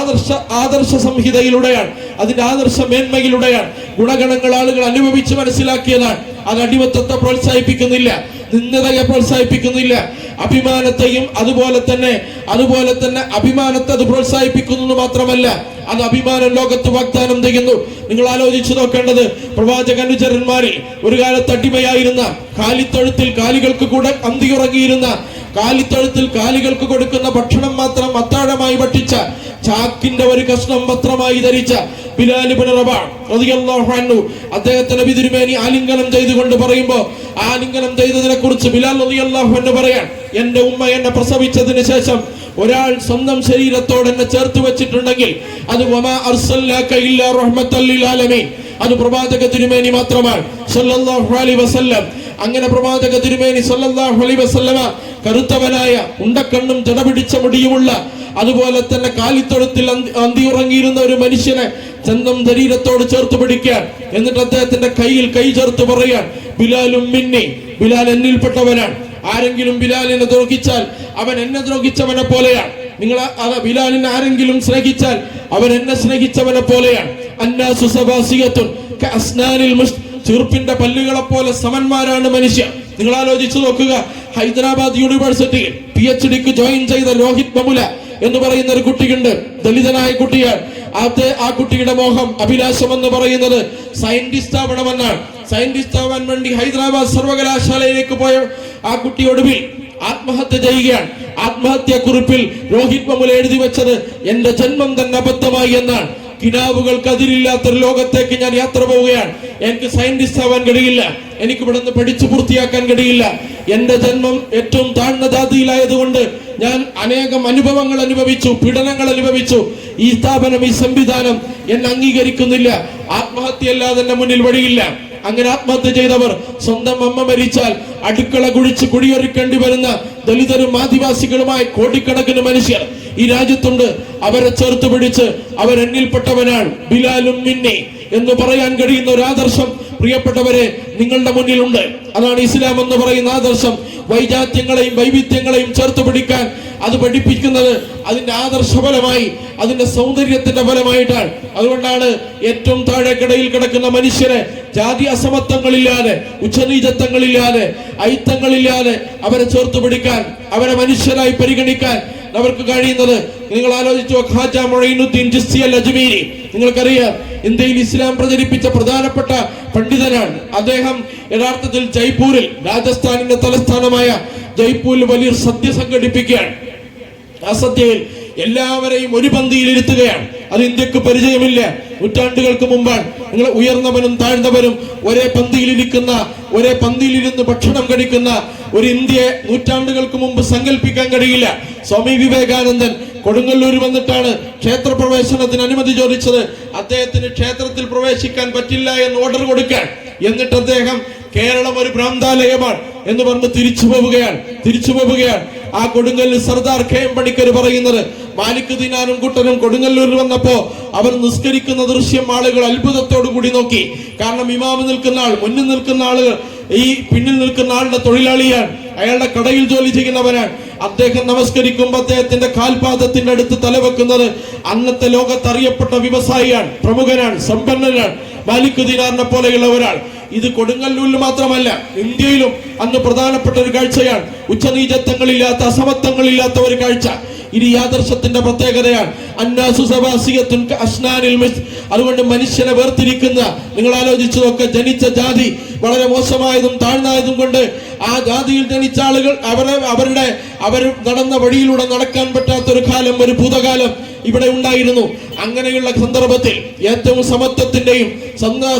ആദർശ സംഹിതയിലൂടെയാണ്, അതിന്റെ ആദർശ മേന്മയിലൂടെയാണ്. ഗുണഗണങ്ങൾ ആളുകൾ അനുഭവിച്ച് മനസ്സിലാക്കിയതാണ്. അത് അടിമത്തത്തെ പ്രോത്സാഹിപ്പിക്കുന്നില്ല, നിന്ദതയെ പ്രോത്സാഹിപ്പിക്കുന്നില്ല, അഭിമാനത്തെയും അതുപോലെ തന്നെ അഭിമാനത്തെ അത് പ്രോത്സാഹിപ്പിക്കുന്നു മാത്രമല്ല, അത് അഭിമാനം ലോകത്ത് വാഗ്ദാനം ചെയ്യുന്നു. നിങ്ങൾ ആലോചിച്ചു നോക്കേണ്ടത്, പ്രവാചക അനുചരന്മാരിൽ ഒരു കാലത്ത് അടിമയായിരുന്ന, കാലിത്തൊഴുത്തിൽ കാലികൾക്ക് കൂടെ അന്തിയുറങ്ങിയിരുന്ന, കാലിത്തൊഴുത്തിൽ കാലികൾക്ക് കൊടുക്കുന്ന ഭക്ഷണം മാത്രം അത്താഴമായി ഭക്ഷിച്ച, ചാക്കിന്റെ ഒരു കഷ്ണം പത്രമായി ധരിച്ച ബിലാൽ ഇബ്നു റബാഹ് റളിയല്ലാഹു അൻഹു അദ്ദേഹത്തെ നബി തിരുമേനി ആലിംഗനം ചെയ്തുകൊണ്ട് പറയുമ്പോ, ആലിംഗനം ചെയ്തതിനെ കുറിച്ച് ബിലാൽ റളിയല്ലാഹു അൻഹു പറയാൻ, എന്റെ ഉമ്മ എന്നെ പ്രസവിച്ചതിന് ശേഷം ഒരാൾ സ്വന്തം ശരീരത്തോട് എന്നെ ചേർത്ത് വെച്ചിട്ടുണ്ടെങ്കിൽ അത് വമാ അർസൽനാക ഇല്ലാ റഹ്മത്തൽ ലിൽ ആലമീൻ, അത് പ്രവാചക തിരുമേനി മാത്രമാണ് സല്ലല്ലാഹു അലൈഹി വസല്ലം. അങ്ങനെ പ്രവാചക തിരുമേനി സല്ലല്ലാഹു അലൈഹി വസല്ലമ കറുത്തവനായ, ഉണ്ടക്കണ്ണും ജടപിടിച്ച മുടിയുമുള്ള, അതുപോലെ തന്നെ കാലിത്തൊഴുത്തിൽ അന്തിയുറങ്ങിയിരുന്ന ഒരു മനുഷ്യനെ സ്വന്തം ശരീരത്തോട് ചേർത്ത് പിടിക്കാൻ, എന്നിട്ട് അദ്ദേഹത്തിന്റെ കയ്യിൽ കൈ ചേർത്ത് പറയാൻ, ബിലാലും മിന്നി, ബിലാൽ എന്നിൽപ്പെട്ടവനാണ്. ആരെങ്കിലും ബിലാലിനെ ദ്രോഹിച്ചാൽ അവൻ എന്നെ ദ്രോഹിച്ചവനെ പോലെയാണ്. നിങ്ങൾ ബിലാലിനെ ആരെങ്കിലും സ്നേഹിച്ചാൽ അവൻ എന്നെ സ്നേഹിച്ചവനെ പോലെയാണ്. അന്നാസു സബാസിയത്തുൻ കഅസ്നാനിൽ മുസ്ത്, ചെറുപ്പിന്റെ പല്ലുകളെ പോലെ സമന്മാരാണ് മനുഷ്യർ. നിങ്ങൾ ആലോചിച്ചു നോക്കുക, ഹൈദരാബാദ് യൂണിവേഴ്സിറ്റിയിൽ PhDക്ക് ജോയിൻ ചെയ്ത രോഹിത് ബമുല എന്ന് പറയുന്ന ഒരു കുട്ടിയുണ്ട്, ദളിതനായ കുട്ടിയാണ്. ആ കുട്ടിയുടെ മോഹം, അഭിലാഷം എന്ന് പറയുന്നത് സയന്റിസ്റ്റ് ആവണമെന്നാണ്. സയന്റിസ്റ്റ് ആവാൻ വേണ്ടി ഹൈദരാബാദ് സർവകലാശാലയിലേക്ക് പോയ ആ കുട്ടി ഒടുവിൽ ആത്മഹത്യ ചെയ്യുകയാണ്. ആത്മഹത്യാ കുറിപ്പിൽ രോഹിത് ബമുല എഴുതി വെച്ചത്, എന്റെ ജന്മം തന്നെ അബദ്ധമായി എന്നാണ്. കിനാവുകൾക്ക് അതിരില്ലാത്തൊരു ലോകത്തേക്ക് ഞാൻ യാത്ര പോവുകയാണ്. എനിക്ക് സയന്റിസ്റ്റ് ആവാൻ കഴിയില്ല, എനിക്ക് ഇവിടെ നിന്ന് പഠിച്ചു പൂർത്തിയാക്കാൻ കഴിയില്ല. എന്റെ ജന്മം ഏറ്റവും താഴ്ന്ന ജാതിയിലായതുകൊണ്ട് ഞാൻ അനേകം അനുഭവങ്ങൾ അനുഭവിച്ചു, പീഡനങ്ങൾ അനുഭവിച്ചു. ഈ സ്ഥാപനം, ഈ സംവിധാനം എന്നെ അംഗീകരിക്കുന്നില്ല. ആത്മഹത്യയല്ലാതെ എന്റെ മുന്നിൽ വഴിയില്ല. അങ്ങനെ ആത്മഹത്യ ചെയ്തവർ, സ്വന്തം അമ്മ മരിച്ചാൽ അടുക്കള കുഴിച്ച് കുടിയൊരുക്കേണ്ടി വരുന്ന ദളിതരും ആദിവാസികളുമായ കോടിക്കണക്കിന് മനുഷ്യർ ഈ രാജ്യത്തുണ്ട്. അവരെ ചേർത്ത് പിടിച്ച് അവരെന്നിൽപ്പെട്ടവനാണ് ബിലാലും മിന്നി എന്ന് പറയാൻ കഴിയുന്ന ഒരു ആദർശം പ്രിയപ്പെട്ടവരെ നിങ്ങളുടെ മുന്നിലുണ്ട്. അതാണ് ഇസ്ലാം എന്ന് പറയുന്ന ആദർശം. വൈജാത്യങ്ങളെയും വൈവിധ്യങ്ങളെയും ചേർത്ത് പിടിക്കാൻ അത് പഠിപ്പിക്കുന്നത് അതിന്റെ ആദർശഫലമായി, അതിന്റെ സൗന്ദര്യത്തിന്റെ ഫലമായിട്ടാണ്. അതുകൊണ്ടാണ് ഏറ്റവും താഴെക്കടയിൽ കിടക്കുന്ന മനുഷ്യരെ ജാതി അസമത്വങ്ങളില്ലാതെ, ഉച്ചനീചത്വങ്ങളില്ലാതെ, ഐത്തങ്ങളില്ലാതെ അവരെ ചേർത്ത് പിടിക്കാൻ, അവരെ മനുഷ്യരായി പരിഗണിക്കാൻ അവർക്ക് കഴിയുന്നത്. നിങ്ങൾ ആലോചിച്ചു, ഖാജ മുഈനുദ്ദീൻ ചിശ്തി അൽ അജ്മീരി, നിങ്ങൾക്കറിയാം, ഇന്ത്യയിൽ ഇസ്ലാം പ്രചരിപ്പിച്ച പ്രധാനപ്പെട്ട പണ്ഡിതനാണ്. അദ്ദേഹം യഥാർത്ഥത്തിൽ ജയ്പൂരിൽ, രാജസ്ഥാനിന്റെ തലസ്ഥാനമായ ജയ്പൂരിൽ വലിയൊരു സദ്യ സംഘടിപ്പിക്കുകയാണ്. ആ സദ്യയിൽ എല്ലാവരെയും ഒരു പന്തിയിൽ ഇരുത്തുകയാണ്. അത് ഇന്ത്യക്ക് പരിചയമില്ല, നൂറ്റാണ്ടുകൾക്ക് മുമ്പാണ്. നിങ്ങൾ ഉയർന്നവനും താഴ്ന്നവരും ഒരേ പന്തിയിലിരുന്ന് ഭക്ഷണം കഴിക്കുന്ന ഒരു ഇന്ത്യയെ നൂറ്റാണ്ടുകൾക്ക് മുമ്പ് സങ്കല്പിക്കാൻ കഴിയില്ല. സ്വാമി വിവേകാനന്ദൻ കൊടുങ്ങല്ലൂർ വന്നിട്ടാണ് ക്ഷേത്രപ്രവേശനത്തിന് അനുമതി ചോദിച്ചത്. അദ്ദേഹത്തിന് ക്ഷേത്രത്തിൽ പ്രവേശിക്കാൻ പറ്റില്ല എന്ന് ഓർഡർ കൊടുക്കാൻ. എന്നിട്ട് അദ്ദേഹം കേരളം ഒരു ഭ്രാന്താലയമാണ് എന്ന് പറഞ്ഞ് തിരിച്ചു പോവുകയാണ്. ആ കൊടുങ്ങല്ലൂർ സർദാർ KM പണിക്കർ പറയുന്നത്, മാലിക് ദിനാനും കൂട്ടനും കൊടുങ്ങല്ലൂരിൽ വന്നപ്പോ അവർ നിസ്കരിക്കുന്ന ദൃശ്യം ആളുകൾ അത്ഭുതത്തോടു കൂടി നോക്കി. കാരണം ഇമാമ് നിൽക്കുന്ന ആൾ, മുന്നിൽ നിൽക്കുന്ന ആളുകൾ ഈ പിന്നിൽ നിൽക്കുന്ന ആളുടെ തൊഴിലാളിയാണ്, അയാളുടെ കടയിൽ ജോലി ചെയ്യുന്നവനാണ്. അദ്ദേഹം നമസ്കരിക്കുമ്പോൾ അദ്ദേഹത്തിന്റെ കാൽപാദത്തിന്റെ അടുത്ത് തലവെക്കുന്നത് അന്നത്തെ ലോകത്ത് അറിയപ്പെട്ട വ്യവസായിയാണ്, പ്രമുഖനാണ്, സമ്പന്നനാണ്, മാലിക് ദിനാറിനെ പോലെയുള്ള ഒരാൾ. ഇത് കൊടുങ്ങല്ലൂരിൽ മാത്രമല്ല, ഇന്ത്യയിലും അന്ന് പ്രധാനപ്പെട്ട ഒരു കാഴ്ചയാണ്. ഉച്ചനീചത്വങ്ങളില്ലാത്ത, അസമത്വങ്ങളില്ലാത്ത ഒരു കാഴ്ച. ഇത് ഈ ആദർശത്തിന്റെ പ്രത്യേകതയാണ്. അന്നാസു സബാസിയത്തുൻ കഅസ്നാനിൽ മിസ്ത്. അതുകൊണ്ട് മനുഷ്യനെ വേർതിരിക്കുന്ന, നിങ്ങൾ ആലോചിച്ചു നോക്കുക, ജനിച്ച ജാതി വളരെ മോശമായതും താഴ്ന്നതും കൊണ്ട് ആ ജാതിയിൽ ജനിച്ച ആളുകൾ അവർ നടന്ന വഴിയിലൂടെ നടക്കാൻ പറ്റാത്തൊരു കാലം, ഒരു ഭൂതകാലം ഇവിടെ ഉണ്ടായിരുന്നു. അങ്ങനെയുള്ള സന്ദർഭത്തിൽ ഏറ്റവും സമത്വത്തിന്റെയും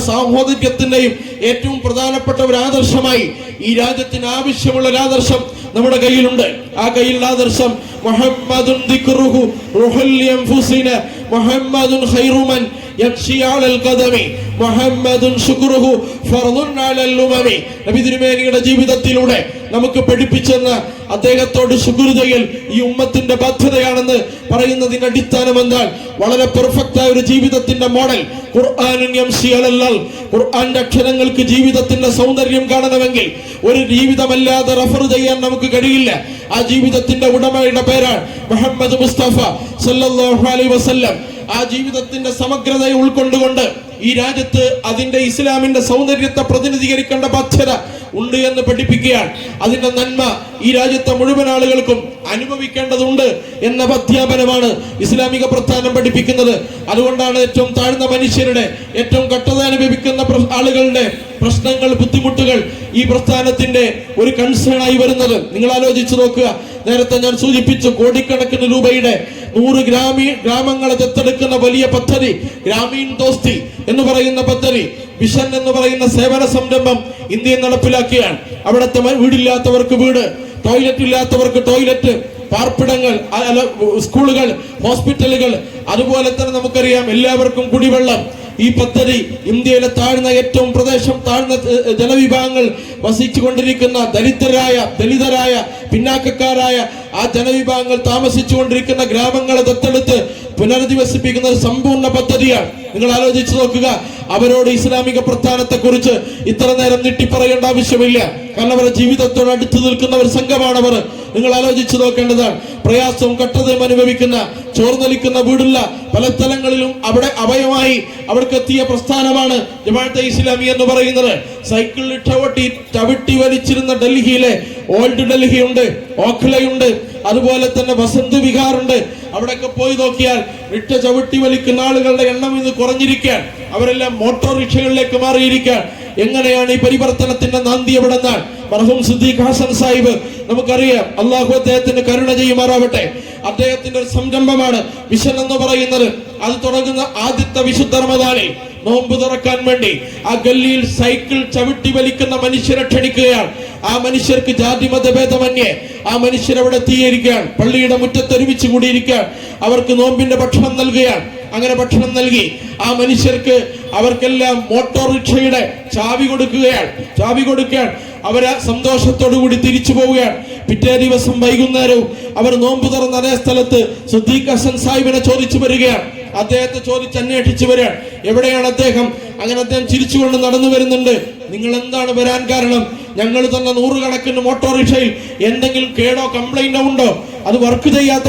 സാഹോദര്യത്തിന്റെയും ഏറ്റവും പ്രധാനപ്പെട്ട ഒരു ആദർശമായി ഈ രാജ്യത്തിന് ആവശ്യമുള്ള ഒരു ആദർശം നമ്മുടെ കയ്യിലുണ്ട്. ആ കയ്യിലുള്ള ആദർശം മുഹമ്മദുൻ ദിക്റുഹു റുഹുൽ അൻഫുസിന മുഹമ്മദുൻ ഖൈറുമൻ യംശി അലൽ ഖദമി മുഹമ്മദുൻ ശുക്റുഹു ഫർദുൻ അലൽ ഉമമി. നബി തിരുമേനിയുടെ ജീവിതത്തിലൂടെ നമുക്ക് പഠിപ്പിച്ചെന്ന അദ്ദേഹത്തോട് ശുക്ർ ചെയ്യൽ ഈ ഉമ്മത്തിന്റെ ബാധ്യതയാണെന്ന് പറയുന്നതിന്റെ അടിസ്ഥാനം എന്നാൽ വളരെ പെർഫെക്റ്റ് ആയ ഒരു ജീവിതത്തിന്റെ മോഡൽ ഖുർആനുൻ യംശി അലൽ അർദ്. ഖുർആന്റെ അക്ഷരങ്ങൾക്ക് ജീവിതത്തിന്റെ സൗന്ദര്യം കാണണമെങ്കിൽ ഒരു ജീവിതമല്ലാതെ റഫർ ചെയ്യാൻ നമുക്ക് കഴിയില്ല. ആ ജീവിതത്തിന്റെ ഉടമയുടെ പേരാണ് മുഹമ്മദ് മുസ്തഫ സല്ലല്ലാഹു അലൈഹി വസല്ലം. ആ ജീവിതത്തിന്റെ സമഗ്രതയെ ഉൾക്കൊണ്ടുകൊണ്ട് ഈ രാജ്യത്ത് അതിന്റെ ഇസ്ലാമിന്റെ സൗന്ദര്യത്തെ പ്രതിനിധീകരിക്കേണ്ട ബാധ്യത ഉണ്ട് എന്ന് പഠിപ്പിക്കുകയാണ്. അതിന്റെ നന്മ ഈ രാജ്യത്തെ മുഴുവൻ ആളുകൾക്കും അനുഭവിക്കേണ്ടതുണ്ട് എന്ന അധ്യാപനമാണ് ഇസ്ലാമിക പ്രസ്ഥാനം പഠിപ്പിക്കുന്നത്. അതുകൊണ്ടാണ് ഏറ്റവും താഴ്ന്ന മനുഷ്യരുടെ, ഏറ്റവും കഷ്ടത അനുഭവിക്കുന്ന ആളുകളുടെ പ്രശ്നങ്ങൾ, ബുദ്ധിമുട്ടുകൾ ഈ പ്രസ്ഥാനത്തിന്റെ ഒരു കൺസേൺ ആയി വരുന്നത്. നിങ്ങൾ ആലോചിച്ചു നോക്കുക. നേരത്തെ ഞാൻ സൂചിപ്പിച്ചു, കോടിക്കണക്കിന് രൂപയുടെ 100 ഗ്രാമങ്ങളെ ദത്തെടുക്കുന്ന വലിയ പദ്ധതി ഗ്രാമീൺ ദോസ്തി എന്ന് പറയുന്ന പദ്ധതി, വിഷൻ എന്ന് പറയുന്ന സേവന സംരംഭം ഇന്ത്യയിൽ നടപ്പിലാക്കിയാണ്. അവിടുത്തെ വീടില്ലാത്തവർക്ക് വീട്, ടോയ്ലറ്റ് ഇല്ലാത്തവർക്ക് ടോയ്ലറ്റ്, പാർപ്പിടങ്ങൾ, സ്കൂളുകൾ, ഹോസ്പിറ്റലുകൾ, അതുപോലെ തന്നെ നമുക്കറിയാം എല്ലാവർക്കും കുടിവെള്ളം. ഈ പദ്ധതി ഇന്ത്യയിലെ ഏറ്റവും താഴ്ന്ന ജനവിഭാഗങ്ങൾ വസിച്ചുകൊണ്ടിരിക്കുന്ന ദലിതരായ പിന്നാക്കക്കാരായ ആ ജനവിഭാഗങ്ങൾ താമസിച്ചുകൊണ്ടിരിക്കുന്ന ഗ്രാമങ്ങളെ ദത്തെടുത്ത് പുനരധിവസിപ്പിക്കുന്ന ഒരു സമ്പൂർണ്ണ പദ്ധതിയാണ്. നിങ്ങൾ ആലോചിച്ചു നോക്കുക. അവരോട് ഇസ്ലാമിക പ്രസ്ഥാനത്തെ കുറിച്ച് ഇത്ര നേരം നീട്ടിപ്പറയേണ്ട ആവശ്യമില്ല. കാരണം അവരുടെ ജീവിതത്തോട് അടുത്ത് നിൽക്കുന്ന ഒരു സംഘമാണവർ. നിങ്ങൾ ആലോചിച്ചു നോക്കേണ്ടതാണ്. പ്രയാസവും കഷ്ടതയും അനുഭവിക്കുന്ന, ചോർന്നൊലിക്കുന്ന വീടുള്ള പല സ്ഥലങ്ങളിലും അവിടെ അഭയമായി അവിടേക്ക് എത്തിയ പ്രസ്ഥാനമാണ് ജമാഅത്തെ ഇസ്ലാമി എന്ന് പറയുന്നത്. സൈക്കിളിൽ ചവിട്ടി വലിച്ചിരുന്ന ഡൽഹിയിലെ ഓൾഡ് ഡൽഹി ഉണ്ട്, ഓഖ്ലയുണ്ട്, അതുപോലെ തന്നെ വസന്ത് വിഹാറുണ്ട്. അവിടെയൊക്കെ പോയി നോക്കിയാൽ റിക്ഷ ചവിട്ടി വലിക്കുന്ന ആളുകളുടെ എണ്ണം ഇന്ന് കുറഞ്ഞിരിക്കാൻ, അവരെല്ലാം മോട്ടോർ റിക്ഷകളിലേക്ക് മാറിയിരിക്കാൻ. എങ്ങനെയാണ് ഈ പരിവർത്തനത്തിന്റെ നാന്തി എവിടെന്നാൽ മർഹൂം സിദ്ദീഖ് ഹസൻ സാഹിബ്, നമുക്കറിയാം, അള്ളാഹു അദ്ദേഹത്തിന് കരുണ ചെയ്യുമാറാവട്ടെ. അദ്ദേഹത്തിന്റെ ഒരു സംരംഭമാണ് വിഷൻ എന്ന് പറയുന്നത്. അത് തുടങ്ങുന്ന ആദ്യത്തെ വിശുദ്ധ റമദാനിൽ നോമ്പ് തുറക്കാൻ വേണ്ടി ആ ഗല്ലിയിൽ സൈക്കിൾ ചവിട്ടി വലിക്കുന്ന മനുഷ്യരെ ക്ഷണിക്കുകയാണ്. ആ മനുഷ്യർക്ക് ജാതി മതഭേദമന്യേ ആ മനുഷ്യരവിടെ എത്തിയിരിക്കുകയാണ്. പള്ളിയുടെ മുറ്റത്ത് ഒരുമിച്ച് കൂടിയിരിക്കുകയാണ്. അവർക്ക് നോമ്പിന്റെ ഭക്ഷണം നൽകുകയാണ്. അങ്ങനെ ഭക്ഷണം നൽകി ആ മനുഷ്യർക്ക് അവർക്കെല്ലാം മോട്ടോർ റിക്ഷയുടെ ചാവി കൊടുക്കുകയാണ്. അവര് സന്തോഷത്തോടു കൂടി തിരിച്ചു പോവുകയാണ്. പിറ്റേ ദിവസം വൈകുന്നേരവും അവർ നോമ്പ് തുറന്ന അതേ സ്ഥലത്ത് സിദ്ദീഖ് ഹസൻ സാഹിബിനെ ചോദിച്ചു വരികയാണ്. അദ്ദേഹത്തെ അന്വേഷിച്ചു വരികയാണ്. എവിടെയാണ് അദ്ദേഹം? അങ്ങനെ അദ്ദേഹം ചിരിച്ചുകൊണ്ട് നടന്നു വരുന്നുണ്ട്. നിങ്ങൾ എന്താണ് വരാൻ കാരണം? ഞങ്ങൾ തന്ന 100 കണക്കിന് മോട്ടോറിക്ഷയിൽ എന്തെങ്കിലും കേടോ കംപ്ലൈന്റോ ഉണ്ടോ? അത് വർക്ക് ചെയ്യാത്ത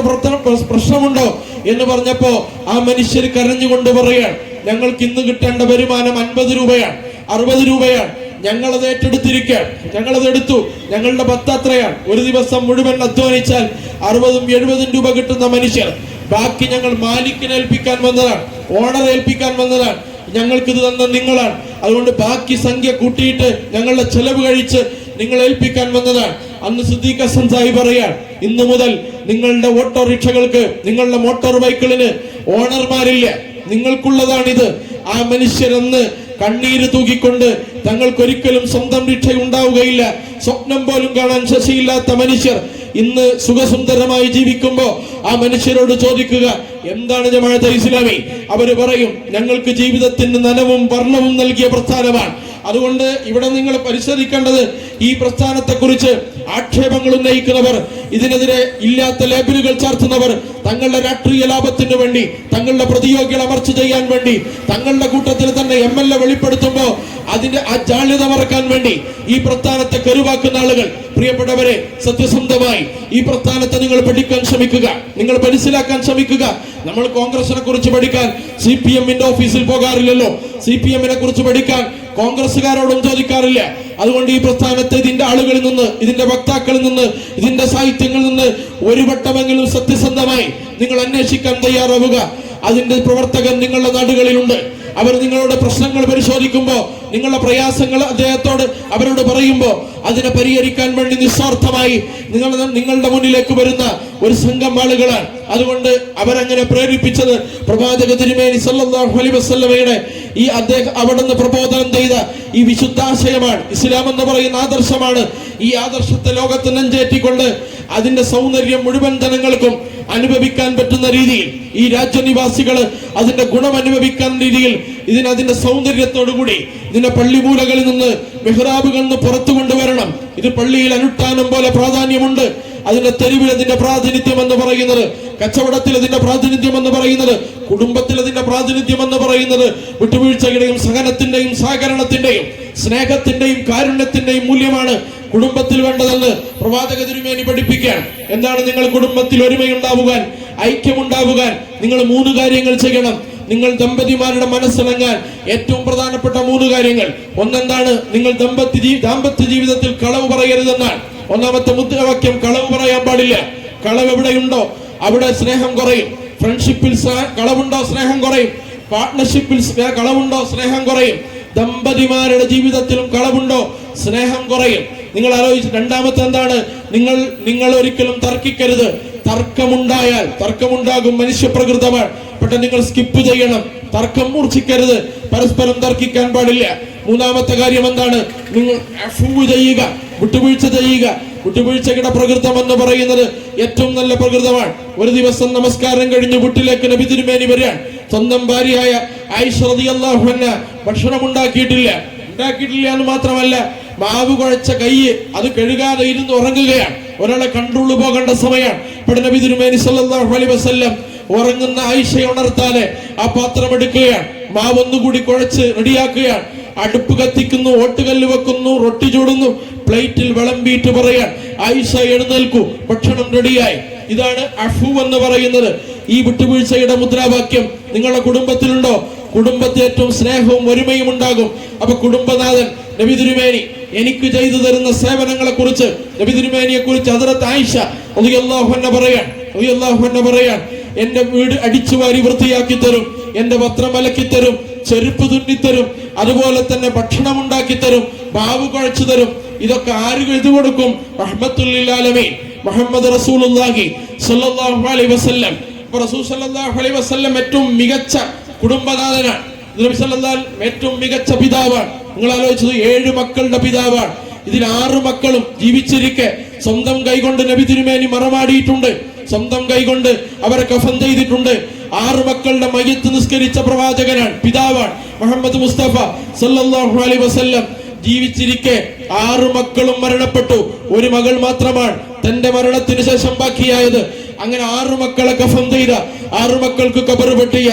പ്രശ്നമുണ്ടോ എന്ന് പറഞ്ഞപ്പോ ആ മനുഷ്യർ കരഞ്ഞുകൊണ്ട് പറയുകയാണ്, ഞങ്ങൾക്ക് ഇന്ന് കിട്ടേണ്ട വരുമാനം 50 രൂപയാണ്, 60 രൂപയാണ്. ഞങ്ങളത് ഏറ്റെടുത്തിരിക്കുകയാണ്. ഞങ്ങളത് എടുത്തു. ഞങ്ങളുടെ അത്രയാണ്. ഒരു ദിവസം മുഴുവൻ അധ്വാനിച്ചാൽ 60-70 രൂപ കിട്ടുന്ന മനുഷ്യർ, ബാക്കി ഞങ്ങൾ മാലിക്കിനെ ഏൽപ്പിക്കാൻ വന്നതാണ്, ഓണറെ ഏൽപ്പിക്കാൻ വന്നതാണ്. ഞങ്ങൾക്കിത് തന്ന നിങ്ങളാണ്. അതുകൊണ്ട് ബാക്കി സംഖ്യ കൂട്ടിയിട്ട് ഞങ്ങളുടെ ചെലവ് കഴിച്ച് നിങ്ങൾ ഏൽപ്പിക്കാൻ വന്നതാണ്. അന്ന് സിദ്ദീഖ് ഹസൻ സാഹിബ് പറയാൻ, ഇന്നു മുതൽ നിങ്ങളുടെ ഓട്ടോറിക്ഷകൾക്ക്, നിങ്ങളുടെ മോട്ടോർ ബൈക്കുകളിന് ഓണർമാരില്ല, നിങ്ങൾക്കുള്ളതാണിത്. ആ മനുഷ്യരെന്ന് കണ്ണീര് തൂക്കിക്കൊണ്ട് തങ്ങൾക്കൊരിക്കലും സ്വന്തം രക്ഷ ഉണ്ടാവുകയില്ല, സ്വപ്നം പോലും കാണാൻ ശശിയില്ലാത്ത മനുഷ്യർ ഇന്ന് സുഖസുന്ദരമായി ജീവിക്കുമ്പോ ആ മനുഷ്യരോട് ചോദിക്കുക, എന്താണ് ജമാഅത്തെ ഇസ്ലാമി? അവര് പറയും, ഞങ്ങൾക്ക് ജീവിതത്തിന് നനവും വർണ്ണവും നൽകിയ പ്രസ്ഥാനമാണ്. അതുകൊണ്ട് ഇവിടെ നിങ്ങൾ പരിശോധിക്കേണ്ടത്, ഈ പ്രസ്ഥാനത്തെ കുറിച്ച് ആക്ഷേപങ്ങൾ ഉന്നയിക്കുന്നവർ, ഇതിനെതിരെ ഇല്ലാത്ത ലേബലുകൾ ചാർത്തുന്നവർ, തങ്ങളുടെ രാഷ്ട്രീയ ലാഭത്തിന് വേണ്ടി, തങ്ങളുടെ പ്രതിയോഗികളെ അമർച്ച ചെയ്യാൻ വേണ്ടി, തങ്ങളുടെ കൂട്ടത്തിൽ തന്നെ MLA വെളിപ്പെടുത്തുമ്പോ അതിന്റെ ആ ജാള്യത മറക്കാൻ വേണ്ടി ഈ പ്രസ്ഥാനത്തെ കരുവാക്കുന്ന ആളുകൾ, പ്രിയപ്പെട്ടവരെ, സത്യസന്ധമായി ഈ പ്രസ്ഥാനത്തെ നിങ്ങൾ പഠിക്കാൻ ശ്രമിക്കുക, നിങ്ങൾ മനസ്സിലാക്കാൻ ശ്രമിക്കുക. നമ്മൾ കോൺഗ്രസിനെ കുറിച്ച് പഠിക്കാൻ CPM-ന്റെ ഓഫീസിൽ പോകാറില്ലല്ലോ. CPM-നെ കുറിച്ച് പഠിക്കാൻ കോൺഗ്രസുകാരോടും ചോദിക്കാറില്ല. അതുകൊണ്ട് ഈ പ്രസ്ഥാനത്തെ ഇതിന്റെ ആളുകളിൽ നിന്ന്, ഇതിന്റെ വക്താക്കളിൽ നിന്ന്, ഇതിന്റെ സാഹിത്യങ്ങളിൽ നിന്ന് ഒരു വട്ടമെങ്കിലും സത്യസന്ധമായി നിങ്ങൾ അന്വേഷിക്കാൻ തയ്യാറാവുക. അതിന്റെ പ്രവർത്തകൻ നിങ്ങളുടെ നാടുകളിലുണ്ട്. അവർ നിങ്ങളുടെ പ്രശ്നങ്ങൾ പരിശോധിക്കുമ്പോൾ, നിങ്ങളുടെ പ്രയാസങ്ങൾ അദ്ദേഹത്തോട് അവരോട് പറയുമ്പോൾ അതിനെ പരിഹരിക്കാൻ വേണ്ടി നിസ്വാർത്ഥമായി നിങ്ങളുടെ മുന്നിലേക്ക് വരുന്ന ഒരു സംഘം ആളുകളാണ്. അതുകൊണ്ട് അവരങ്ങനെ പ്രേരിപ്പിച്ചത് പ്രവാചക തിരുമേനി സല്ലല്ലാഹു അലൈഹി വസല്ലമയുടെ ഈ അദ്ദേഹം അവിടുന്ന് പ്രബോധനം ചെയ്ത ഈ വിശുദ്ധാശയമാണ്. ഇസ്ലാം എന്ന് പറയുന്ന ആദർശമാണ്. ഈ ആദർശത്തെ ലോകത്ത് നെഞ്ചേറ്റിക്കൊണ്ട് അതിന്റെ സൗന്ദര്യം മുഴുവൻ ജനങ്ങൾക്കും അനുഭവിക്കാൻ പറ്റുന്ന രീതിയിൽ, ഈ രാജ്യനിവാസികൾ അതിന്റെ ഗുണം അനുഭവിക്കാൻ രീതിയിൽ അതിന്റെ സൗന്ദര്യത്തോടുകൂടി ഇതിന്റെ പള്ളിമൂലകളിൽ നിന്ന്, മെഹ്റാബുകളിൽ നിന്ന് പുറത്തു കൊണ്ടുവരണം. ഇത് പള്ളിയിൽ അനുഷ്ഠാനം പോലെ പ്രാധാന്യമുണ്ട്. അതിന്റെ തെരുവിൽ അതിന്റെ പ്രാതിനിധ്യം എന്ന് പറയുന്നത്, കച്ചവടത്തിൽ അതിന്റെ പ്രാതിനിധ്യം എന്ന് പറയുന്നത്, കുടുംബത്തിൽ അതിന്റെ പ്രാതിനിധ്യം എന്ന് പറയുന്നത് വിട്ടുവീഴ്ചയുടെയും സഹനത്തിന്റെയും സഹകരണത്തിന്റെയും സ്നേഹത്തിന്റെയും കാരുണ്യത്തിന്റെയും മൂല്യമാണ് കുടുംബത്തിൽ വേണ്ടതെന്ന് പ്രവാചക തിരുമേനി പഠിപ്പിക്കാൻ. എന്താണ് നിങ്ങൾ കുടുംബത്തിൽ ഒരുമയുണ്ടാവുക, ഐക്യമുണ്ടാവുക? നിങ്ങൾ 3 കാര്യങ്ങൾ ചെയ്യണം. നിങ്ങൾ ദമ്പതിമാരുടെ മനസ്സിളങ്ങാൻ ഏറ്റവും പ്രധാനപ്പെട്ട 3 കാര്യങ്ങൾ. ഒന്നെന്താണ്? നിങ്ങൾ ദാമ്പത്യ ജീവിതത്തിൽ കളവ് പറയരുതെന്നാണ്. ഒന്നാമത്തെ മുദ്രാവാക്യം, കളവ് പറയാൻ പാടില്ല. കളവ് എവിടെയുണ്ടോ അവിടെ സ്നേഹം കുറയും. ഫ്രണ്ട്ഷിപ്പിൽ കളവുണ്ടോ സ്നേഹം കുറയും. പാർട്ട്ണർഷിപ്പിൽ കളവുണ്ടോ സ്നേഹം കുറയും. ദമ്പതിമാരുടെ ജീവിതത്തിലും കളവുണ്ടോ സ്നേഹം കുറയും. നിങ്ങൾ ആലോചിച്ച്. രണ്ടാമത്തെ എന്താണ്? നിങ്ങൾ ഒരിക്കലും തർക്കിക്കരുത്. തർക്കമുണ്ടാകും, മനുഷ്യപ്രകൃതമാണ്. പക്ഷെ നിങ്ങൾ സ്കിപ്പ് ചെയ്യണം. തർക്കം മൂർച്ഛിക്കരുത്, പരസ്പരം തർക്കിക്കാൻ പാടില്ല. മൂന്നാമത്തെ കാര്യം എന്താണ്? നിങ്ങൾ അഫ്വു ചെയ്യുക, വിട്ടുവീഴ്ച ചെയ്യുക. വിട്ടുവീഴ്ചയുടെ പ്രകൃതം എന്ന് പറയുന്നത് ഏറ്റവും നല്ല പ്രകൃതമാണ്. ഒരു ദിവസം നമസ്കാരം കഴിഞ്ഞ് വീട്ടിലേക്ക് നബി തിരുമേനി വരികയാണ്. സ്വന്തം ഭാര്യയായ ആയിഷ റളിയല്ലാഹു അൻഹ ഭക്ഷണം ഉണ്ടാക്കിയിട്ടില്ല എന്ന് മാത്രമല്ല, മാവ് കുഴച്ച കൈ അത് കഴുകാതെ ഇരുന്ന് ഉറങ്ങുകയാണ്. ഒരാളെ കണ്ടുള്ളു പോകേണ്ട സമയമാണ്. ഇവിടെ നബി തിരുമേനി സല്ലല്ലാഹു അലൈഹി വസല്ലം ഉറങ്ങുന്ന ആയിഷയെ ഉണർത്താതെ ആ പാത്രം എടുക്കുകയാണ്. മാവ് ഒന്നുകൂടി കുഴച്ച് റെഡിയാക്കുകയാണ്. അടുപ്പ് കത്തിക്കുന്നു, ഓട്ടുകല്ല് വെക്കുന്നു, റൊട്ടി ചൂടുന്നു, പ്ലേറ്റിൽ വിളമ്പിയിട്ട് പറയാൻ, ആയിഷ എഴുന്നേൽക്കൂ, ഭക്ഷണം റെഡിയായി. ഇതാണ് അഫു എന്ന് പറയുന്നത്. ഈ വിട്ടുവീഴ്ചയുടെ മുദ്രാവാക്യം നിങ്ങളുടെ കുടുംബത്തിലുണ്ടോ? കുടുംബത്തിൽ ഏറ്റവും സ്നേഹവും ഒരുമയും ഉണ്ടാകും. അപ്പൊ കുടുംബനാഥൻ നബി തിരുമേനി എനിക്ക് ചെയ്തു തരുന്ന സേവനങ്ങളെ കുറിച്ച്, നബി തിരുമേനിയെ കുറിച്ച് ഹദ്റത്ത് ആയിഷ റളിയല്ലാഹു അൻഹ പറയാൻ, എന്റെ വീട് അടിച്ചു വാരി വൃത്തിയാക്കി തരും, എന്റെ വസ്ത്രം അലക്കി തരും, ചെരുപ്പ് തുന്നിത്തരും, അതുപോലെ തന്നെ ഭക്ഷണം ഉണ്ടാക്കി തരും, മാവ് കുഴച്ചു തരും. ഇതൊക്കെ ആര് എഴുതി കൊടുക്കും? റഹ്മത്തുൽ ലിൽ ആലമീൻ മുഹമ്മദ് റസൂലുള്ളാഹി സ്വല്ലല്ലാഹു അലൈഹി വസല്ലം. റസൂൽ സ്വല്ലല്ലാഹു അലൈഹി വസല്ലം ഏറ്റവും മികച്ച കുടുംബനാഥനാണ്. നബി സല്ലല്ലാഹു അലൈഹി വസല്ലം ഏറ്റവും മികച്ച പിതാവാണ്. നിങ്ങൾ ആലോചിച്ചത് 7 മക്കളുടെ പിതാവാണ്. ഇതിൽ 6 മക്കളും ജീവിച്ചിരിക്കെ സ്വന്തം കൈകൊണ്ട് നബി തിരുമേനി മറമാടിയിട്ടുണ്ട്. സ്വന്തം കൈകൊണ്ട് അവരെ കഫൻ ചെയ്തിട്ടുണ്ട്. 6 മക്കളുടെ മയ്യത്ത് നിസ്കരിച്ച പ്രവാചകനാണ്, പിതാവാണ് മുഹമ്മദ് മുസ്തഫ സല്ലല്ലാഹു അലൈഹി വസല്ലം. ജീവിച്ചിരിക്കെ 6 മക്കളും മരണപ്പെട്ടു. ഒരു മകൾ മാത്രമാണ് തന്റെ മരണത്തിന് ശേഷം ബാക്കിയായത്. അങ്ങനെ 6 മക്കളെ കഫൻ ചെയ്ത, 6 മക്കൾക്ക് ഖബർ വെട്ടിയ,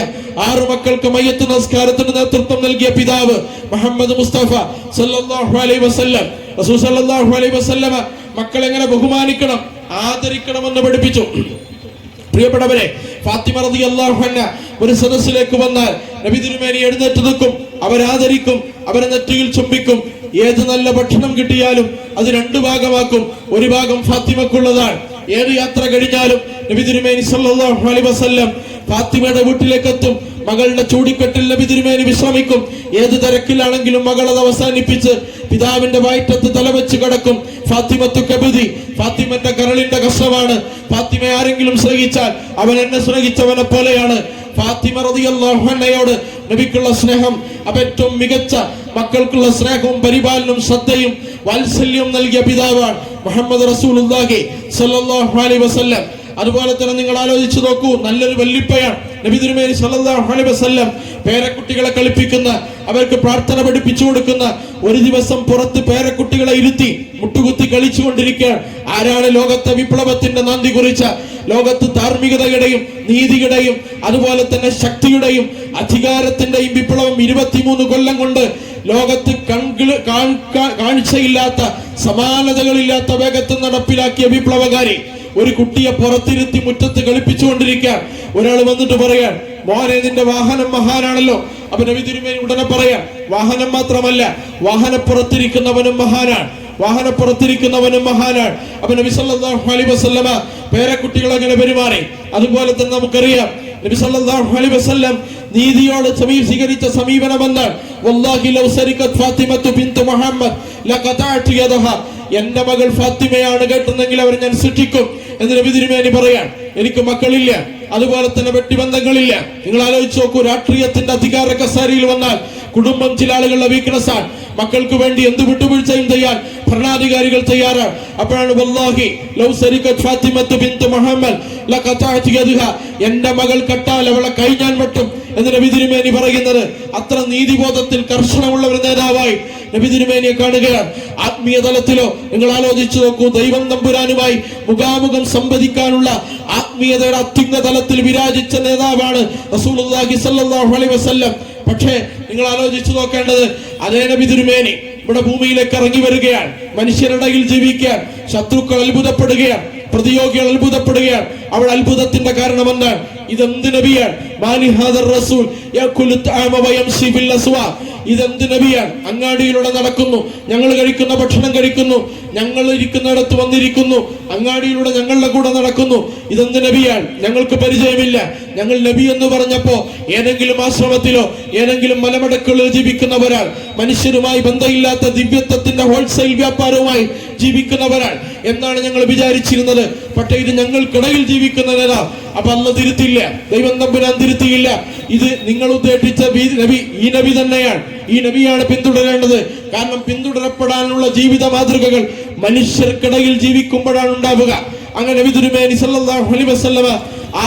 6 മക്കൾക്ക് മയ്യത്ത് നമസ്കാരത്തിന് നേതൃത്വം നൽകിയ പിതാവ് മുഹമ്മദ് മുസ്തഫ സല്ലല്ലാഹു അലൈഹി വസല്ലം. റസൂൽ സല്ലല്ലാഹു അലൈഹി വസല്ലമ മക്കളെ എങ്ങനെ ബഹുമാനിക്കണം, ആദരിക്കണമെന്ന് പഠിപ്പിച്ചു. പ്രിയപ്പെട്ടവരെ, ഫാത്തിമ റളിയല്ലാഹു അൻഹ ഒരു സദസ്സിലേക്ക് വന്നാൽ നബി തിരുമേനി എഴുന്നേറ്റ് നിൽക്കും, അവരാദരിക്കും, അവരെ നെറ്റിയിൽ ചുംബിക്കും. ഏത് നല്ല ഭക്ഷണം കിട്ടിയാലും അത് 2 ഭാഗമാക്കും. ഒരു ഭാഗം ഫാത്തിമക്കുള്ളതാണ്. ഏത് യാത്ര കഴിഞ്ഞാലും നബി തിരുമേനി സല്ലല്ലാഹു അലൈഹി വസല്ലം ഫാത്തിമയുടെ വീട്ടിലേക്ക് എത്തും. മകളുടെ ചൂടിക്കെട്ടിൽ നബി തിരുമേനി വിശ്രമിക്കും. ഏത് തിരക്കിലാണെങ്കിലും മകളത് അവസാനിപ്പിച്ച് പിതാവിന്റെ വയറ്റത്ത് തലവെച്ച് കിടക്കും. ഫാത്തിമത്തു കബദി, ഫാത്തിമന്റെ കരളിന്റെ കഷ്ണമാണ്. ഫാത്തിമ ആരെങ്കിലും സ്നേഹിച്ചാൽ അവൻ എന്നെ സ്നേഹിച്ചവനെ പോലെയാണ്. ഫാത്തിമ റളിയല്ലാഹു അൻഹയോട് നബിക്കുള്ള സ്നേഹം, ഏറ്റവും മികച്ച മക്കൾക്കുള്ള സ്നേഹവും പരിപാലനവും ശ്രദ്ധയും വാത്സല്യവും നൽകിയ പിതാവാണ് മുഹമ്മദ് റസൂലുള്ളാഹി സ്വല്ലല്ലാഹു അലൈഹി വസല്ലം. അതുപോലെ തന്നെ നിങ്ങൾ ആലോചിച്ചു നോക്കൂ, നല്ലൊരു വല്ലിപ്പയാണ് നബി തിരുമേനി സല്ലല്ലാഹു അലൈഹി വസല്ലം. പേരക്കുട്ടികളെ കളിപ്പിക്കുന്ന, അവർക്ക് പ്രാർത്ഥന പഠിപ്പിച്ചു കൊടുക്കുന്ന, ഒരു ദിവസം പുറത്ത് പേരക്കുട്ടികളെ ഇരുത്തി മുട്ടുകുത്തി കളിച്ചു കൊണ്ടിരിക്കുകയാണ്. ആരാണ് ലോകത്തെ വിപ്ലവത്തിന്റെ നാന്ദി കുറിച്ച, ലോകത്ത് ധാർമ്മികതയുടെയും നീതിയുടെയും അതുപോലെ തന്നെ ശക്തിയുടെയും അധികാരത്തിന്റെയും വിപ്ലവം 23 കൊല്ലം കൊണ്ട് ലോകത്ത് കാഴ്ചയില്ലാത്ത, സമാനതകളില്ലാത്ത വേഗത്തിൽ നടപ്പിലാക്കിയ വിപ്ലവകാരി ഒരു കുട്ടിയെ പുറത്തിരുത്തി മുറ്റത്ത് കളിപ്പിച്ചുകൊണ്ടിരിക്കാൻ ഒരാൾ വന്നിട്ട് പറയാൻ, മോനെ നിന്റെ വാഹനം മഹാനാണല്ലോ. അപ്പൊ നബി തിരുമേനി ഉടനെ പറയാൻ, വാഹനം മാത്രമല്ല വാഹനപ്പുറത്തിരിക്കുന്നവനും മഹാനാണ്, വാഹനപ്പുറത്തിരിക്കുന്നവനും മഹാനാണ്. അപ്പൊ നബി സല്ലല്ലാഹു അലൈഹി വസല്ലമ പേരക്കുട്ടികൾ അങ്ങനെ പെരുമാറി. അതുപോലെ തന്നെ നമുക്കറിയാം നബി സല്ലല്ലാഹു അലൈഹി വസല്ലം നീതിയോട് സ്വീകരിച്ച സമീപനമെന്നാൽ വല്ലാഹി ലൗ സരിഖത് ഫാത്തിമത്തു ബിൻതു മുഹമ്മദ് ലഖതഅതു യദഹാ, എന്റെ മകൾ ഫാത്തിമയാണ് കേട്ടുന്നെങ്കിൽ അവരെ ഞാൻ ശിക്ഷിക്കും എന്ന് നബി തിരുമേനി പറയാൻ. എനിക്ക് മക്കളില്ല, അതുപോലെ തന്നെ വെട്ടിബന്ധങ്ങളില്ല. നിങ്ങൾ ആലോചിച്ച് നോക്കൂ, രാഷ്ട്രീയത്തിന്റെ അധികാര കസേരയിൽ വന്നാൽ കുടുംബം ചില ആളുകളുടെ വീക്ക്നെസ് ആണ്. മക്കൾക്ക് വേണ്ടി എന്ത് വിട്ടുവീഴ്ചയും ചെയ്യാൻ ഭരണാധികാരികൾ തയ്യാറാണ്. അപ്പോഴാണ് വല്ലാഹി ലൗ സരിഖത് ഫാത്തിമത്തു ബിൻതു മുഹമ്മദ് ലഖതഅതു യദഹാ, എന്റെ മകൾ കട്ടാൽ അവളെ കൈ ഞാൻ വെട്ടും എന്ന് നബി തിരുമേനി പറയുന്നത്. അത്ര നീതിബോധത്തിൽ കർശനമുള്ള ഒരു നേതാവായി നബി തിരുമേനിയെ കാണുകയാണ്. ആത്മീയ തലത്തിലോ നിങ്ങൾ ആലോചിച്ചു നോക്കൂ, ദൈവം തമ്പുരാനുമായി മുഖാമുഖം സംവദിക്കാനുള്ള ആത്മീയതയുടെ അത്യുന്നത തലത്തിൽ വിരാജിച്ച നേതാവാണ് റസൂലുള്ളാഹി സ്വല്ലല്ലാഹു അലൈഹി വസല്ലം. പക്ഷേ നിങ്ങൾ ആലോചിച്ചു നോക്കേണ്ടത്, അതേ നബി തിരുമേനി ഇവിടെ ഭൂമിയിലേക്ക് ഇറങ്ങി വരികയാണ്, മനുഷ്യരുടെ ഇടയിൽ ജീവിക്കാൻ. ശത്രുക്കൾ അത്ഭുതപ്പെടുകയാണ്, പ്രതിയോഗികൾ അത്ഭുതപ്പെടുകയാണ്. അവിടെ അത്ഭുതത്തിന്റെ കാരണം എന്താണ്? ഇതെന്ത് നബിയാണ്? ഇതെന്ത് നബിയാണ്? അങ്ങാടിയിലൂടെ നടക്കുന്നു, ഞങ്ങൾ കഴിക്കുന്ന ഭക്ഷണം കഴിക്കുന്നു, ഞങ്ങൾ ഇരിക്കുന്നിടത്ത് വന്നിരിക്കുന്നു, അങ്ങാടിയിലൂടെ ഞങ്ങളുടെ കൂടെ നടക്കുന്നു. ഇതെന്ത് നബിയാണ്? ഞങ്ങൾക്ക് പരിചയമില്ല. ഞങ്ങൾ നബി എന്ന് പറഞ്ഞപ്പോ ഏതെങ്കിലും ആശ്രമത്തിലോ ഏതെങ്കിലും മലമടക്കുകളിൽ ജീവിക്കുന്നവരാൾ, മനുഷ്യരുമായി ബന്ധമില്ലാത്ത ദിവ്യത്വത്തിന്റെ ഹോൾസെയിൽ വ്യാപാരവുമായി ജീവിക്കുന്നവരാൾ എന്നാണ് ഞങ്ങൾ വിചാരിച്ചിരുന്നത്. പക്ഷേ ഇത് ഞങ്ങൾക്കിടയിൽ ജീവിക്കുന്നവരാ. അപ്പൊ അന്ന് തിരുത്തില്ല, ദൈവം തമ്പുരാൻ തിരുത്തിയില്ല. ഇത് നിങ്ങൾ ഉദ്ദേശിച്ച നബി ഈ നബി തന്നെയാണ്. ഈ നബിയാണ് പിന്തുടരേണ്ടത്. കാരണം പിന്തുടരപ്പെടാനുള്ള ജീവിത മാതൃകകൾ മനുഷ്യർക്കിടയിൽ ജീവിക്കുമ്പോഴാണ് ഉണ്ടാവുക. അങ്ങനെ നബി തിരുമേനി സല്ലല്ലാഹു അലൈഹി വസല്ലമ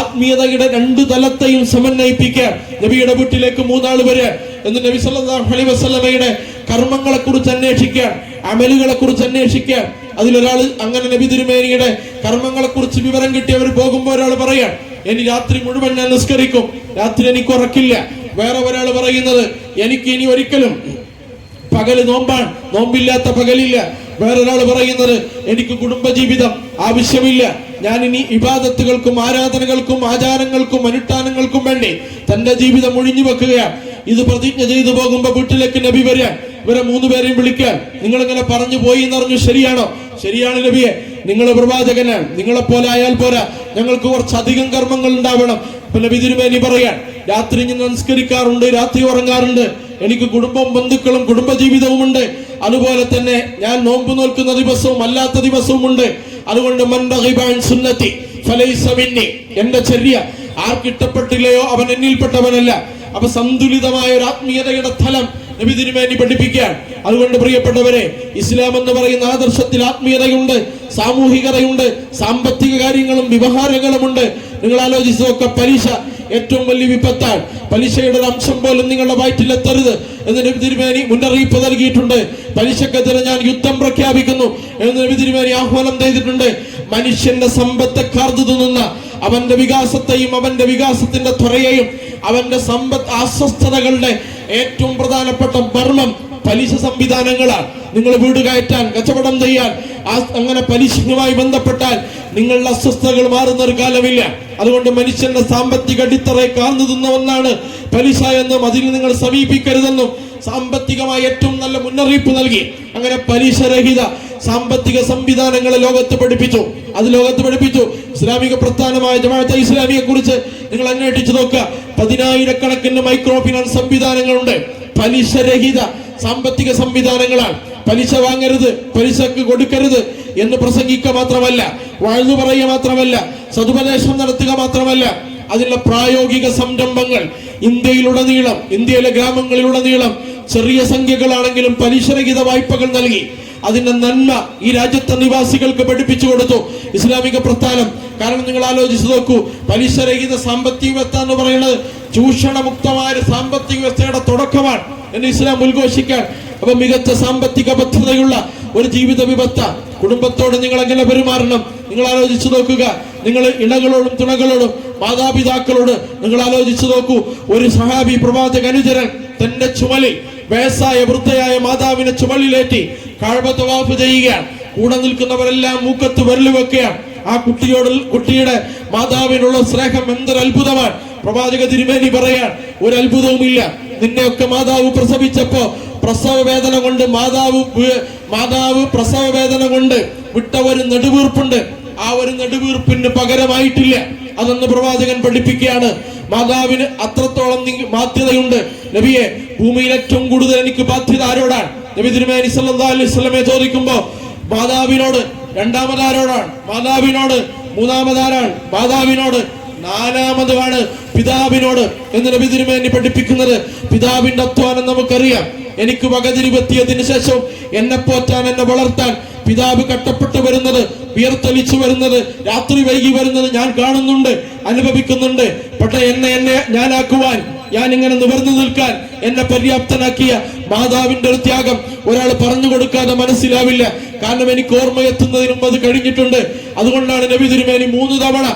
ആത്മീയതയുടെ രണ്ടു തലത്തെയും സമന്വയിപ്പിക്കാൻ നബിയുടെ വീട്ടിലേക്ക് 3 ആൾ വരെ എന്ന് നബി സല്ലല്ലാഹു അലൈഹി വസല്ലമയുടെ കർമ്മങ്ങളെ കുറിച്ച് അന്വേഷിക്കാൻ, അമലുകളെ കുറിച്ച് അന്വേഷിക്കാൻ. അതിലൊരാൾ അങ്ങനെ നബി തിരുമേനിയുടെ കർമ്മങ്ങളെ കുറിച്ച് വിവരം കിട്ടിയവർ പോകുമ്പോൾ ഒരാൾ പറയാൻ, ഇനി രാത്രി മുഴുവൻ ഞാൻ നിസ്കരിക്കും, രാത്രി എനിക്ക് ഉറക്കില്ല. വേറെ ഒരാൾ പറയുന്നത്, എനിക്ക് ഇനി ഒരിക്കലും പകല് നോമ്പാണ്, നോമ്പില്ലാത്ത പകലില്ല. വേറൊരാൾ പറയുന്നത്, എനിക്ക് കുടുംബജീവിതം ആവശ്യമില്ല, ഞാൻ ഇനി ഇബാദത്തുകൾക്കും ആരാധനകൾക്കും ആചാരങ്ങൾക്കും അനുഷ്ഠാനങ്ങൾക്കും വേണ്ടി തന്റെ ജീവിതം ഒഴിഞ്ഞു വെക്കുകയാണ്. ഇത് പ്രതിജ്ഞ ചെയ്തു പോകുമ്പോ വീട്ടിലേക്ക് നബി വരാൻ, ഇവരെ 3 പേരെയും വിളിക്കാൻ. നിങ്ങൾ ഇങ്ങനെ പറഞ്ഞു പോയി എന്നറിഞ്ഞു, ശരിയാണോ? ശരിയാണ് നബിയെ, നിങ്ങൾ പ്രവാചകനാണ്, നിങ്ങളെ പോലെ ആയാൽ പോരാ, ഞങ്ങൾക്ക് കുറച്ചധികം കർമ്മങ്ങൾ ഉണ്ടാവണം. അപ്പൊ നബി തിരുമേനി പറയാൻ, രാത്രി ഞാൻ നമസ്കരിക്കാറുണ്ട്, രാത്രി ഉറങ്ങാറുണ്ട്, എനിക്ക് കുടുംബം ബന്ധുക്കളും കുടുംബജീവിതവും ഉണ്ട്. അതുപോലെ തന്നെ ഞാൻ നോമ്പ് നോൽക്കുന്ന ദിവസവും അല്ലാത്ത ദിവസവും ഉണ്ട്. അതുകൊണ്ട് മൻ റഗിബ അൻ സുന്നതി ഫലൈസ മിന്നി, എന്റെ ചര്യ ആർക്കിഷ്ടപ്പെട്ടില്ലയോ അവൻ എന്നിൽപ്പെട്ടവനല്ല. അപ്പൊ സന്തുലിതമായ ഒരു ആത്മീയതയുടെ തലം നബി തിരുമേനി പഠിപ്പിക്കാൻ. അതുകൊണ്ട് പ്രിയപ്പെട്ടവരെ, ഇസ്ലാം എന്ന് പറയുന്ന ആദർശത്തിൽ ആത്മീയതയുണ്ട്, സാമൂഹികതയുണ്ട്, സാമ്പത്തിക കാര്യങ്ങളും വ്യവഹാരങ്ങളുമുണ്ട്. നിങ്ങൾ ആലോചിച്ച് നോക്ക, പലിശ ഏറ്റവും വലിയ വിപത്താണ്. പലിശയുടെ ഒരു അംശം പോലും നിങ്ങളുടെ വയറ്റിലെത്തരുത് എന്ന് നബി തിരുമേനി മുന്നറിയിപ്പ് നൽകിയിട്ടുണ്ട്. പലിശക്കെതിരെ ഞാൻ യുദ്ധം പ്രഖ്യാപിക്കുന്നു എന്ന് നബി തിരുമേനി ആഹ്വാനം ചെയ്തിട്ടുണ്ട്. മനുഷ്യന്റെ സമ്പത്ത് കാർന്നു തിന്നുന്ന, അവന്റെ വികാസത്തെയും അവന്റെ വികാസത്തിന്റെ ത്വരയെയും അവന്റെ സമ്പത്ത് അസ്വസ്ഥതകളുടെ ഏറ്റവും പ്രധാനപ്പെട്ട മർമ്മം പലിശ സംവിധാനങ്ങളാണ്. നിങ്ങൾ വീട് കയറ്റാൻ, കച്ചവടം ചെയ്യാൻ, അങ്ങനെ പലിശയുമായി ബന്ധപ്പെട്ടാൽ നിങ്ങളുടെ അസ്വസ്ഥതകൾ മാറുന്ന ഒരു കാലമില്ല. അതുകൊണ്ട് മനുഷ്യന്റെ സാമ്പത്തിക അടിത്തറയെ കാർന്നു തിന്ന ഒന്നാണ് പലിശ എന്നും അതിൽ നിങ്ങൾ സമീപിക്കരുതെന്നും സാമ്പത്തികമായി ഏറ്റവും നല്ല മുന്നറിയിപ്പ് നൽകി. അങ്ങനെ പലിശരഹിത സാമ്പത്തിക സംവിധാനങ്ങളെ ലോകത്ത് പഠിപ്പിച്ചു. ഇസ്ലാമിക പ്രസ്ഥാനമായ ജമാഅത്തെ ഇസ്ലാമിയെ കുറിച്ച് നിങ്ങൾ അന്വേഷിച്ചു നോക്കുക. 10,000-കണക്കിന് മൈക്രോ ഫിനാൻസ് സംവിധാനങ്ങളുണ്ട്. പലിശരഹിത സാമ്പത്തിക സംവിധാനങ്ങളാണ്. പലിശ വാങ്ങരുത്, പലിശക്ക് കൊടുക്കരുത് എന്ന് പ്രസംഗിക്കുക മാത്രമല്ല, വാഴ്ന്നു പറയുക മാത്രമല്ല, സതുപദേശം നടത്തുക മാത്രമല്ല, അതിനുള്ള പ്രായോഗിക സംരംഭങ്ങൾ ഇന്ത്യയിലുടനീളം, ഇന്ത്യയിലെ ഗ്രാമങ്ങളിലുടനീളം ചെറിയ സംഖ്യകളാണെങ്കിലും പലിശരഹിത വായ്പകൾ നൽകി അതിന്റെ നന്മ ഈ രാജ്യത്തെ നിവാസികൾക്ക് പഠിപ്പിച്ചു കൊടുത്തു ഇസ്ലാമിക പ്രസ്ഥാനം. കാരണം നിങ്ങൾ ആലോചിച്ച് നോക്കൂ, പലിശരഹിത സാമ്പത്തിക വ്യവസ്ഥ എന്ന് പറയുന്നത് ചൂഷണമുക്തമായ സാമ്പത്തിക വ്യവസ്ഥയുടെ തുടക്കമാണ് എന്ന് ഇസ്ലാം ഉദ്ഘോഷിക്കാൻ. അപ്പൊ മികച്ച സാമ്പത്തിക ബദ്ധതയുള്ള ഒരു ജീവിത വ്യവസ്ഥ, കുടുംബത്തോട് നിങ്ങൾ എങ്ങനെ പെരുമാറണം നിങ്ങൾ ആലോചിച്ചു നോക്കുക. നിങ്ങൾ ഇണകളോടും തുണകളോടും മാതാപിതാക്കളോട് നിങ്ങൾ ആലോചിച്ചു നോക്കൂ. ഒരു സഹാബി പ്രവാചക അനുചരൻ തന്റെ ചുമലിൽ വയസ്സായ വൃദ്ധയായ മാതാവിനെ ചുമലിലേറ്റി കഅബ തവാഫ് ചെയ്യുകയാണ്. കൂടെ നിൽക്കുന്നവരെല്ലാം മൂക്കത്ത് വിരൽ വെക്കുകയാണ്. ആ കുട്ടിയുടെ മാതാവിനുള്ള സ്നേഹം എന്തൊരു അത്ഭുതമാണ്. പ്രവാചക തിരുമേനി പറയാൻ, ഒരു അത്ഭുതവുമില്ല. നിന്നെയൊക്കെ മാതാവ് പ്രസവിച്ചപ്പോ പ്രസവ വേദന കൊണ്ട് മാതാവ് പ്രസവ വേദന കൊണ്ട് വിട്ട ഒരു നെടുവീർപ്പുണ്ട്. ആ ഒരു നെടുവീർപ്പിന് പകരമായിട്ടില്ല. അതെന്ന് പ്രവാചകൻ പഠിപ്പിക്കുകയാണ്. മാതാവിന് അത്രത്തോളം ബാധ്യതയുണ്ട്. നബിയെ, ഭൂമിയിൽ ഏറ്റവും കൂടുതൽ എനിക്ക് ബാധ്യത ആരോടാണ്? നബി തിരുമേനി സല്ലല്ലാഹു അലൈഹി വസല്ലമയെ ചോദിക്കുമ്പോ മാതാവിനോട്. രണ്ടാമതാരോടാണ്? മാതാവിനോട്. മൂന്നാമതാരാണ്? മാതാവിനോട്. നാലാമതാണ് പിതാവിനോട് എന്ന് നബി തിരുമേനി പഠിപ്പിക്കുന്നത്. പിതാവിന്റെ അധ്വാനം നമുക്കറിയാം. എനിക്ക് വകതിരിവെത്തിയതിനു ശേഷം എന്നെ പോറ്റാൻ, എന്നെ വളർത്താൻ പിതാവ് കഷ്ടപ്പെട്ടു വരുന്നത്, വിയർത്തൊലിച്ചു വരുന്നത്, രാത്രി വൈകി വരുന്നത് ഞാൻ കാണുന്നുണ്ട്, അനുഭവിക്കുന്നുണ്ട്. പക്ഷെ എന്നെ ഞാനാക്കുവാൻ, ഞാൻ ഇങ്ങനെ നിവർന്നു നിൽക്കാൻ എന്നെ പര്യാപ്തനാക്കിയ മാതാവിന്റെ ഒരു ത്യാഗം ഒരാൾ പറഞ്ഞു കൊടുക്കാതെ മനസ്സിലാവില്ല. കാരണം എനിക്ക് ഓർമ്മയെത്തുന്നതിനും അത് കഴിഞ്ഞിട്ടുണ്ട്. അതുകൊണ്ടാണ് നബി തിരുമേനി 3 തവണ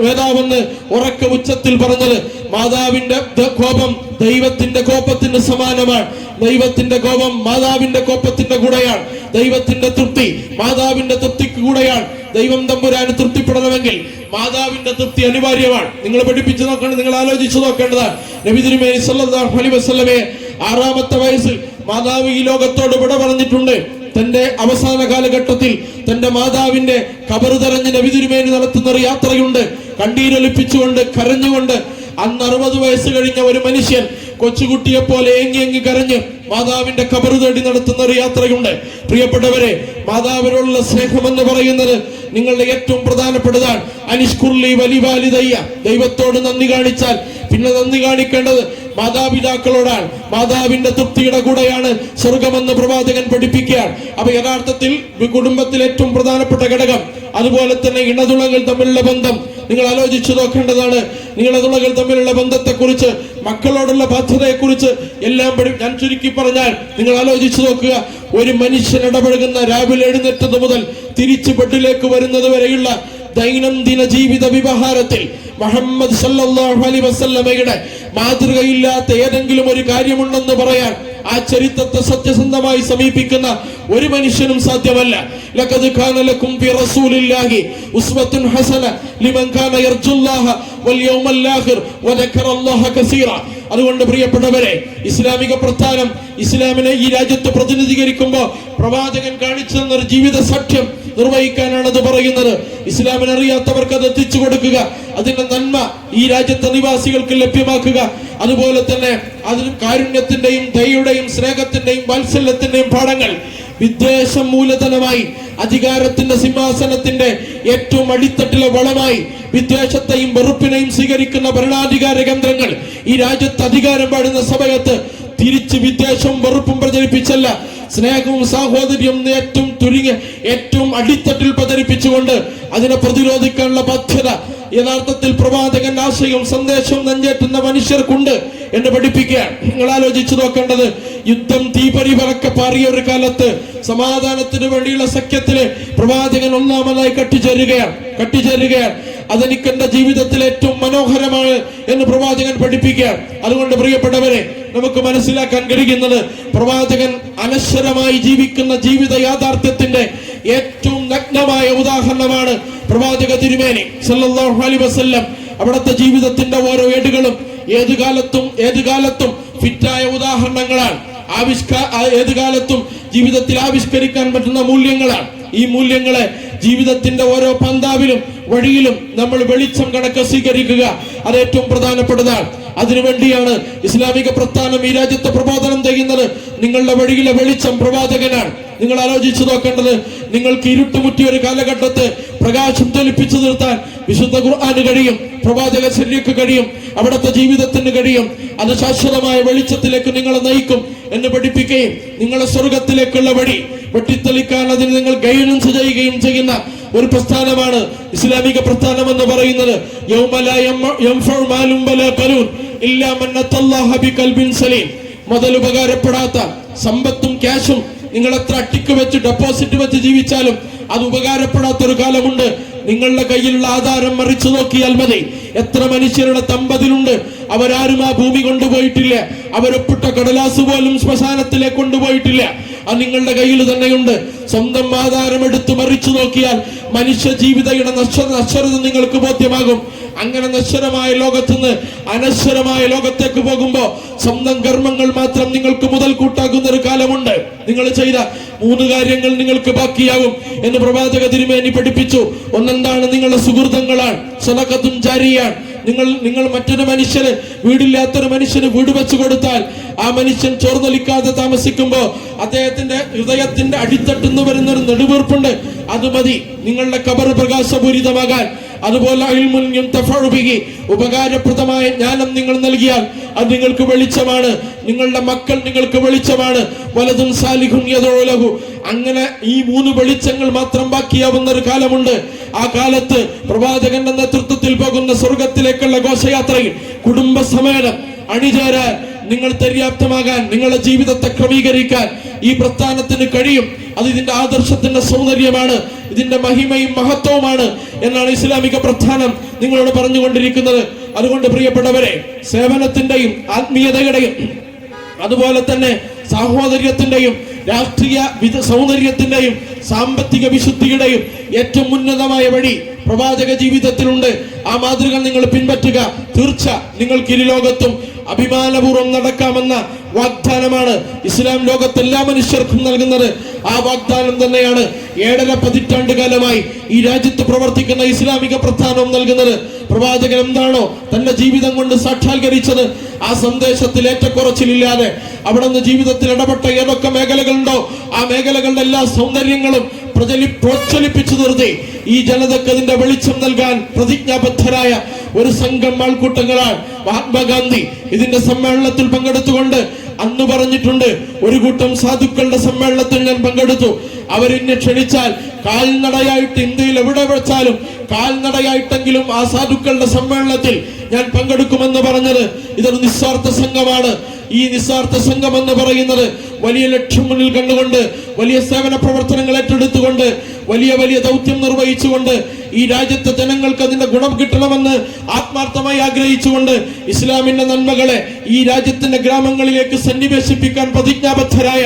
വേദാവെന്ന് ഉറക്ക ഉച്ചത്തിൽ പറഞ്ഞത്. മാതാവിന്റെ കോപം ദൈവത്തിന്റെ കോപത്തിന് സമാനമാണ്. ദൈവത്തിന്റെ കോപം മാതാവിന്റെ കോപത്തിന്റെ കൂടെയാണ്. ദൈവത്തിന്റെ തൃപ്തി മാതാവിന്റെ തൃപ്തിക്ക് കൂടെയാണ്. ദൈവം തമ്പുരാന് തൃപ്തിപ്പെടണമെങ്കിൽ മാതാവിന്റെ തൃപ്തി അനിവാര്യമാണ്. നിങ്ങൾ പഠിപ്പിച്ചു നോക്കണം, നിങ്ങൾ ആലോചിച്ചു നോക്കേണ്ടതാണ്. നബി തിരുമേനി സല്ലല്ലാഹു അലൈഹി വസല്ലമയെ 6ാമത്തെ വയസ്സിൽ മാതാവ് ഈ ലോകത്തോട് വിട പറഞ്ഞിട്ടുണ്ട്. തന്റെ അവസാന കാലഘട്ടത്തിൽ തന്റെ മാതാവിന്റെ ഖബർ തെരഞ്ഞ് നബി തിരുമേനി നടത്തുന്ന ഒരു യാത്രയുണ്ട്. കണ്ണീരൊലിപ്പിച്ചുകൊണ്ട്, കരഞ്ഞുകൊണ്ട്. അന്ന് 60 വയസ്സ് കഴിഞ്ഞ ഒരു മനുഷ്യൻ കൊച്ചുകുട്ടിയെ പോലെ ഏങ്ങി കരഞ്ഞ് മാതാവിന്റെ ഖബർ തേടി നടത്തുന്ന ഒരു യാത്രയുണ്ട്. പ്രിയപ്പെട്ടവരെ, മാതാവിനുള്ള സ്നേഹമെന്ന് പറയുന്നത് നിങ്ങളുടെ ഏറ്റവും പ്രധാനപ്പെട്ടതാണ്. അനിഷ്കുർലി വലിവാലിദയ്യ, ദൈവത്തോട് നന്ദി കാണിച്ചാൽ പിന്നെ നന്ദി കാണിക്കേണ്ടത് മാതാപിതാക്കളോടാണ്. മാതാവിന്റെ തൃപ്തിയുടെ കൂടെയാണ് സ്വർഗമെന്ന് പ്രവാചകൻ പഠിപ്പിക്കുകയാണ്. അപ്പൊ യഥാർത്ഥത്തിൽ കുടുംബത്തിലെ ഏറ്റവും പ്രധാനപ്പെട്ട ഘടകം, അതുപോലെ തന്നെ ഇണതുളകൾ തമ്മിലുള്ള ബന്ധം നിങ്ങൾ ആലോചിച്ചു നോക്കേണ്ടതാണ്. ഇണതുളകൾ തമ്മിലുള്ള ബന്ധത്തെക്കുറിച്ച്, മക്കളോടുള്ള ബാധ്യതയെക്കുറിച്ച് എല്ലാം ഞാൻ ചുരുക്കി പറഞ്ഞാൽ നിങ്ങൾ ആലോചിച്ചു നോക്കുക. ഒരു മനുഷ്യൻ ഇടപഴകുന്ന രാവിലെ എഴുന്നേറ്റത് മുതൽ തിരിച്ചു ബെഡിലേക്ക് വരുന്നത് വരെയുള്ള ദൈനംദിന ജീവിത വ്യവഹാരത്തിൽ മുഹമ്മദ് സല്ലല്ലാഹു അലൈഹി വസല്ലമയുടെ മാതൃകയില്ലാത്ത ഏതെങ്കിലും ഒരു കാര്യമുണ്ടെന്ന് പറയാൻ ആ ചരിത്രത്തെ സത്യസന്ധമായി സമീപിക്കുന്ന ഒരു മനുഷ്യനും സാധ്യമല്ല. ലഖദ് കാന ലക്കും ഫി റസൂലില്ലാഹി ഉസ്വത്തുൻ ഹസന ലിമൻ കാന യർജുല്ലാഹ വൽ യൗമൽ ആഖിർ വദക്കറല്ലാഹ കസീറ. അതുകൊണ്ട് പ്രിയപ്പെട്ടവരെ, ഇസ്ലാമിക പ്രസ്ഥാനം ഇസ്ലാമിനെ ഈ രാജ്യത്ത് പ്രതിനിധീകരിക്കുമ്പോൾ പ്രവാചകൻ കാണിച്ചു തന്നൊരു ജീവിത സത്യം നിർവഹിക്കാനാണ് അത് പറയുന്നത്. ഇസ്ലാമിനെ അറിയാത്തവർക്ക് അത് എത്തിച്ചു കൊടുക്കുക, അതിന്റെ നന്മ ഈ രാജ്യത്തെ നിവാസികൾക്ക് ലഭ്യമാക്കുക. അതുപോലെ തന്നെ അതിന് കാരുണ്യത്തിന്റെയും ദയയുടെയും സ്നേഹത്തിന്റെയും വാത്സല്യത്തിന്റെയും പാഠങ്ങൾ വിദ്വേഷം മൂലധനമായി, അധികാരത്തിന്റെ സിംഹാസനത്തിന്റെ ഏറ്റവും അടിത്തട്ടിലെ വളമായി വിദ്വേഷത്തെയും വെറുപ്പിനെയും സ്വീകരിക്കുന്ന ഭരണാധികാര കേന്ദ്രങ്ങൾ ഈ രാജ്യത്ത് അധികാരം പാടുന്ന സമയത്ത് തിരിച്ച് വിദ്വേഷവും വെറുപ്പും പ്രചരിപ്പിച്ചല്ല, സ്നേഹവും സാഹോദര്യവും ഏറ്റവും അടിത്തട്ടിൽ പ്രചരിപ്പിച്ചുകൊണ്ട് അതിനെ പ്രതിരോധിക്കാനുള്ള ബാധ്യത യഥാർത്ഥത്തിൽ പ്രവാചകൻ ആശയവും സന്ദേശവും നെഞ്ചേറ്റുന്ന മനുഷ്യർക്കുണ്ട് എന്ന് പഠിപ്പിക്കുകയാണ്. നിങ്ങൾ ആലോചിച്ചു നോക്കേണ്ടത്, യുദ്ധം തീപരിവറക്കെ പാറിയ ഒരു കാലത്ത് സമാധാനത്തിന് വേണ്ടിയുള്ള സഖ്യത്തില് പ്രവാചകൻ ഒന്നാമതായി കട്ടിച്ചേരുകയാണ്. അതെനിക്ക് എന്റെ ജീവിതത്തിൽ ഏറ്റവും മനോഹരമാണ് എന്ന് പ്രവാചകൻ പഠിപ്പിക്കുകയാണ്. അതുകൊണ്ട് പ്രിയപ്പെട്ടവരെ, നമുക്ക് മനസ്സിലാക്കാൻ കഴിയുന്നത് പ്രവാചകൻ അനശ്വരമായി ജീവിക്കുന്ന ജീവിത യാഥാർത്ഥ്യത്തിന്റെ ഏറ്റവും നഗ്നമായ ഉദാഹരണമാണ് പ്രവാചക തിരുമേനി സല്ലല്ലാഹു അലൈഹി വസല്ലം. അവിടുത്തെ ജീവിതത്തിന്റെ ഓരോ ഏടുകളും ഏത് കാലത്തും ഫിറ്റായ ഉദാഹരണങ്ങളാണ്. ഏത് കാലത്തും ജീവിതത്തിൽ ആവിഷ്കരിക്കാൻ പറ്റുന്ന മൂല്യങ്ങളാണ്. ഈ മൂല്യങ്ങളെ ജീവിതത്തിന്റെ ഓരോ പന്താവിലും വഴിയിലും നമ്മൾ വെളിച്ചം കണക്ക് സ്വീകരിക്കുക, അത് ഏറ്റവും പ്രധാനപ്പെട്ടതാണ്. അതിനുവേണ്ടിയാണ് ഇസ്ലാമിക പ്രസ്ഥാനം ഈ രാജ്യത്തെ പ്രബോധനം ചെയ്യുന്നത്. നിങ്ങളുടെ വഴിയിലെ വെളിച്ചം പ്രവാചകനാണ്. നിങ്ങൾ ആലോചിച്ചു നോക്കേണ്ടത്, നിങ്ങൾക്ക് ഇരുട്ടുമുറ്റിയ ഒരു കാലഘട്ടത്തെ പ്രകാശം തെളിപ്പിച്ചു നിർത്താൻ വിശുദ്ധ ഖുർആന് കഴിയും, പ്രവാചക ചര്യക്ക് കഴിയും, അവിടുത്തെ ജീവിതത്തിന് കഴിയും. അത് ശാശ്വതമായ വെളിച്ചത്തിലേക്ക് നിങ്ങളെ നയിക്കും എന്ന് പഠിപ്പിക്കുകയും നിങ്ങളെ സ്വർഗത്തിലേക്കുള്ള വഴി വെട്ടിത്തെളിക്കാൻ അതിന് നിങ്ങൾ ഗൈഡൻസ് ചെയ്യുകയും ചെയ്യുന്ന ഒരു പ്രസ്ഥാനമാണ് ഇസ്ലാമിക പ്രസ്ഥാനം എന്ന് പറയുന്നത്. മുതൽ ഉപകാരപ്പെടാത്ത സമ്പത്തും ക്യാഷും നിങ്ങൾ എത്ര അട്ടിക്ക് വെച്ച് ഡെപ്പോസിറ്റ് വെച്ച് ജീവിച്ചാലും അത് ഉപകാരപ്പെടാത്തൊരു കാലമുണ്ട്. നിങ്ങളുടെ കയ്യിലുള്ള ആധാരം മറിച്ചു നോക്കിയാൽ മതി. എത്ര മനുഷ്യരുടെ തമ്പതിലുണ്ട്, അവരാരും ആ ഭൂമി കൊണ്ടുപോയിട്ടില്ല, അവരൊപ്പിട്ട കടലാസ് പോലും ശ്മശാനത്തിലേക്ക് കൊണ്ടുപോയിട്ടില്ല. അത് നിങ്ങളുടെ കയ്യിൽ തന്നെയുണ്ട്. സ്വന്തം ആധാരം എടുത്ത് മറിച്ചു നോക്കിയാൽ മനുഷ്യ ജീവിതയുടെ നശ്വരത നിങ്ങൾക്ക് ബോധ്യമാകും. അങ്ങനെ നശ്വരമായ ലോകത്തുനിന്ന് അനശ്വരമായ ലോകത്തേക്ക് പോകുമ്പോ സ്വന്തം കർമ്മങ്ങൾ മാത്രം നിങ്ങൾക്ക് മുതൽ കൂട്ടാക്കുന്ന ഒരു കാലമുണ്ട്. നിങ്ങൾ ചെയ്ത 3 കാര്യങ്ങൾ നിങ്ങൾക്ക് ബാക്കിയാകും എന്ന് പ്രവാചക തിരുമേനി പഠിപ്പിച്ചു. ഒന്നെന്താണ്? നിങ്ങളുടെ സുഹൃത്തുക്കളാണ്, സദഖത്തുൻ ജാരിയാണ്. നിങ്ങൾ മറ്റൊരു മനുഷ്യന്, വീടില്ലാത്തൊരു മനുഷ്യന് വീട് വെച്ചു കൊടുത്താൽ ആ മനുഷ്യൻ ചോർന്നൊലിക്കാതെ താമസിക്കുമ്പോൾ അദ്ദേഹത്തിന്റെ ഹൃദയത്തിന്റെ അടിത്തട്ടുന്ന് വരുന്ന ഒരു നെടുവീർപ്പുണ്ട്. അത് മതി നിങ്ങളുടെ ഖബർ പ്രകാശപൂരിതമാകാൻ. അതുപോലെ ഉപകാരപ്രദമായ ജ്ഞാനം നിങ്ങൾ നൽകിയാൽ അത് നിങ്ങൾക്ക് വെളിച്ചമാണ്, നിങ്ങളുടെ മക്കൾ നിങ്ങൾക്ക് വെളിച്ചമാണ്. വലതും സാലിഹുൻ യദഉലഹു. അങ്ങനെ ഈ 3 വെളിച്ചങ്ങൾ മാത്രം ബാക്കിയാവുന്ന ഒരു കാലമുണ്ട്. ആ കാലത്ത് പ്രവാചകന്റെ നേതൃത്വത്തിൽ പോകുന്ന സ്വർഗത്തിലേക്കുള്ള ഘോഷയാത്രയിൽ കുടുംബസമേതം അണിചേരാൻ നിങ്ങൾ പര്യാപ്തമാകാൻ, നിങ്ങളുടെ ജീവിതത്തെ ക്രമീകരിക്കാൻ ഈ പ്രസ്ഥാനത്തിന് കഴിയും. അത് ഇതിന്റെ ആദർശത്തിന്റെ സൗന്ദര്യമാണ്, ഇതിന്റെ മഹിമയും മഹത്വവുമാണ് എന്നാണ് ഇസ്ലാമിക പ്രസ്ഥാനം നിങ്ങളോട് പറഞ്ഞുകൊണ്ടിരിക്കുന്നത്. അതുകൊണ്ട് പ്രിയപ്പെട്ടവരെ, സേവനത്തിന്റെയും ആത്മീയതയുടെയും അതുപോലെ തന്നെ സാഹോദര്യത്തിന്റെയും രാഷ്ട്രീയ സൗന്ദര്യത്തിന്റെയും സാമ്പത്തിക വിശുദ്ധിയുടെയും ഏറ്റവും ഉന്നതമായ വഴി പ്രവാചക ജീവിതത്തിലുണ്ട്. ആ മാതൃക നിങ്ങൾ പിൻപറ്റുക. തീർച്ച നിങ്ങൾക്ക് ഇരുലോകത്തും അഭിമാനപൂർവ്വം നടക്കാമെന്ന വാഗ്ദാനമാണ് ഇസ്ലാം ലോകത്ത് എല്ലാ മനുഷ്യർക്കും നൽകുന്നത്. ആ വാഗ്ദാനം തന്നെയാണ് 7.5 പതിറ്റാണ്ട് കാലമായി ഈ രാജ്യത്ത് പ്രവർത്തിക്കുന്ന ഇസ്ലാമിക പ്രസ്ഥാനം നൽകുന്നത്. പ്രവാചകൻ എന്താണോ തന്റെ ജീവിതം കൊണ്ട് സാക്ഷാത്കരിച്ചത്, ആ സന്ദേശത്തിൽ ഏറ്റക്കുറച്ചിലില്ലാതെ അവിടെ നിന്ന് ജീവിതത്തിൽ ഇടപെട്ട ഏതൊക്കെ മേഖലകളുണ്ടോ ആ മേഖലകളുടെ എല്ലാ സൗന്ദര്യങ്ങളും പ്രോജ്വലിപ്പിച്ചു നിർത്തി ഈ ജനതക്ക് അതിന്റെ വെളിച്ചം നൽകാൻ പ്രതിജ്ഞാബദ്ധരായ ഒരു സംഘം ആൾക്കൂട്ടങ്ങളാണ്. മഹാത്മാഗാന്ധി ഇതിന്റെ സമ്മേളനത്തിൽ പങ്കെടുത്തുകൊണ്ട് അന്ന് പറഞ്ഞിട്ടുണ്ട്, ഒരു കൂട്ടം സാധുക്കളുടെ സമ്മേളനത്തിൽ ഞാൻ പങ്കെടുത്തു, അവരെന്നെ ക്ഷണിച്ചാൽ കാൽനടയായിട്ട് ഇന്ത്യയിൽ എവിടെ വെച്ചാലും കാൽനടയായിട്ടെങ്കിലും ആ സാധുക്കളുടെ സമ്മേളനത്തിൽ ഞാൻ പങ്കെടുക്കുമെന്ന് പറഞ്ഞത് ഇതൊരു നിസ്വാർത്ഥ സംഘമാണ്. ഈ നിസ്വാർത്ഥ സംഘം എന്ന് പറയുന്നത് വലിയ ലക്ഷ്യം മുന്നിൽ കണ്ടുകൊണ്ട്, വലിയ സേവന പ്രവർത്തനങ്ങൾ ഏറ്റെടുത്തുകൊണ്ട്, വലിയ വലിയ ദൗത്യം നിർവഹിച്ചുകൊണ്ട് ഈ രാജ്യത്തെ ജനങ്ങൾക്ക് അതിന്റെ ഗുണം കിട്ടണമെന്ന് ആത്മാർത്ഥമായി ആഗ്രഹിച്ചുകൊണ്ട് ഇസ്ലാമിന്റെ നന്മകളെ ഈ രാജ്യത്തിന്റെ ഗ്രാമങ്ങളിലേക്ക് സന്നിവേശിപ്പിക്കാൻ പ്രതിജ്ഞാബദ്ധരായ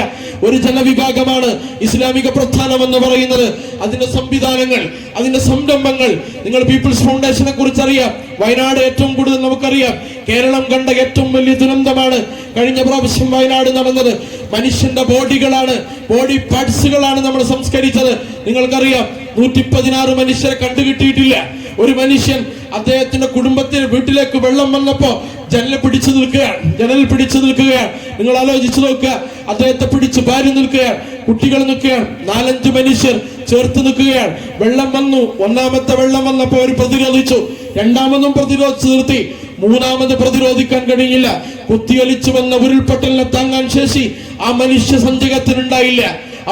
ഒരു ജനവിഭാഗമാണ് ഇസ്ലാമിക പ്രസ്ഥാനം എന്ന് പറയുന്നത്. അതിന്റെ സംവിധാനങ്ങൾ, അതിന്റെ സംരംഭങ്ങൾ, നിങ്ങൾ പീപ്പിൾസ് ഫൗണ്ടേഷനെ കുറിച്ച് അറിയാം. വയനാട് ഏറ്റവും കൂടുതൽ നമുക്കറിയാം. കേരളം കണ്ട ഏറ്റവും വലിയ ദുരന്തമാണ് കഴിഞ്ഞ പ്രാവശ്യം വയനാട് നടന്നത്. മനുഷ്യന്റെ ബോഡികളാണ്, ബോഡി പാർട്സുകളാണ് നമ്മൾ സംസ്കരിച്ചത്. നിങ്ങൾക്കറിയാം, 116 മനുഷ്യരെ കണ്ടുകിട്ടിയിട്ടില്ല. ഒരു മനുഷ്യൻ അദ്ദേഹത്തിന്റെ കുടുംബത്തിന് വീട്ടിലേക്ക് വെള്ളം വന്നപ്പോ ജനൽ പിടിച്ചു നിൽക്കുകയാണ്. നിങ്ങൾ ആലോചിച്ചു നോക്കുക, അദ്ദേഹത്തെ പിടിച്ച് ഭാര്യ നിൽക്കുകയാണ്, കുട്ടികൾ നിൽക്കുകയാണ്, 4-5 മനുഷ്യർ ചേർത്ത് നിൽക്കുകയാണ്. വെള്ളം വന്നു, ഒന്നാമത്തെ വെള്ളം വന്നപ്പോ അവർ പ്രതിരോധിച്ചു, രണ്ടാമതും പ്രതിരോധിച്ചു നിർത്തി, മൂന്നാമത് പ്രതിരോധിക്കാൻ കഴിഞ്ഞില്ല. കുത്തിയൊലിച്ചു വന്ന ഉരുൾപൊട്ടലിനെ താങ്ങാൻ ശേഷി ആ മനുഷ്യ സഞ്ചയത്തിനുണ്ടായില്ല.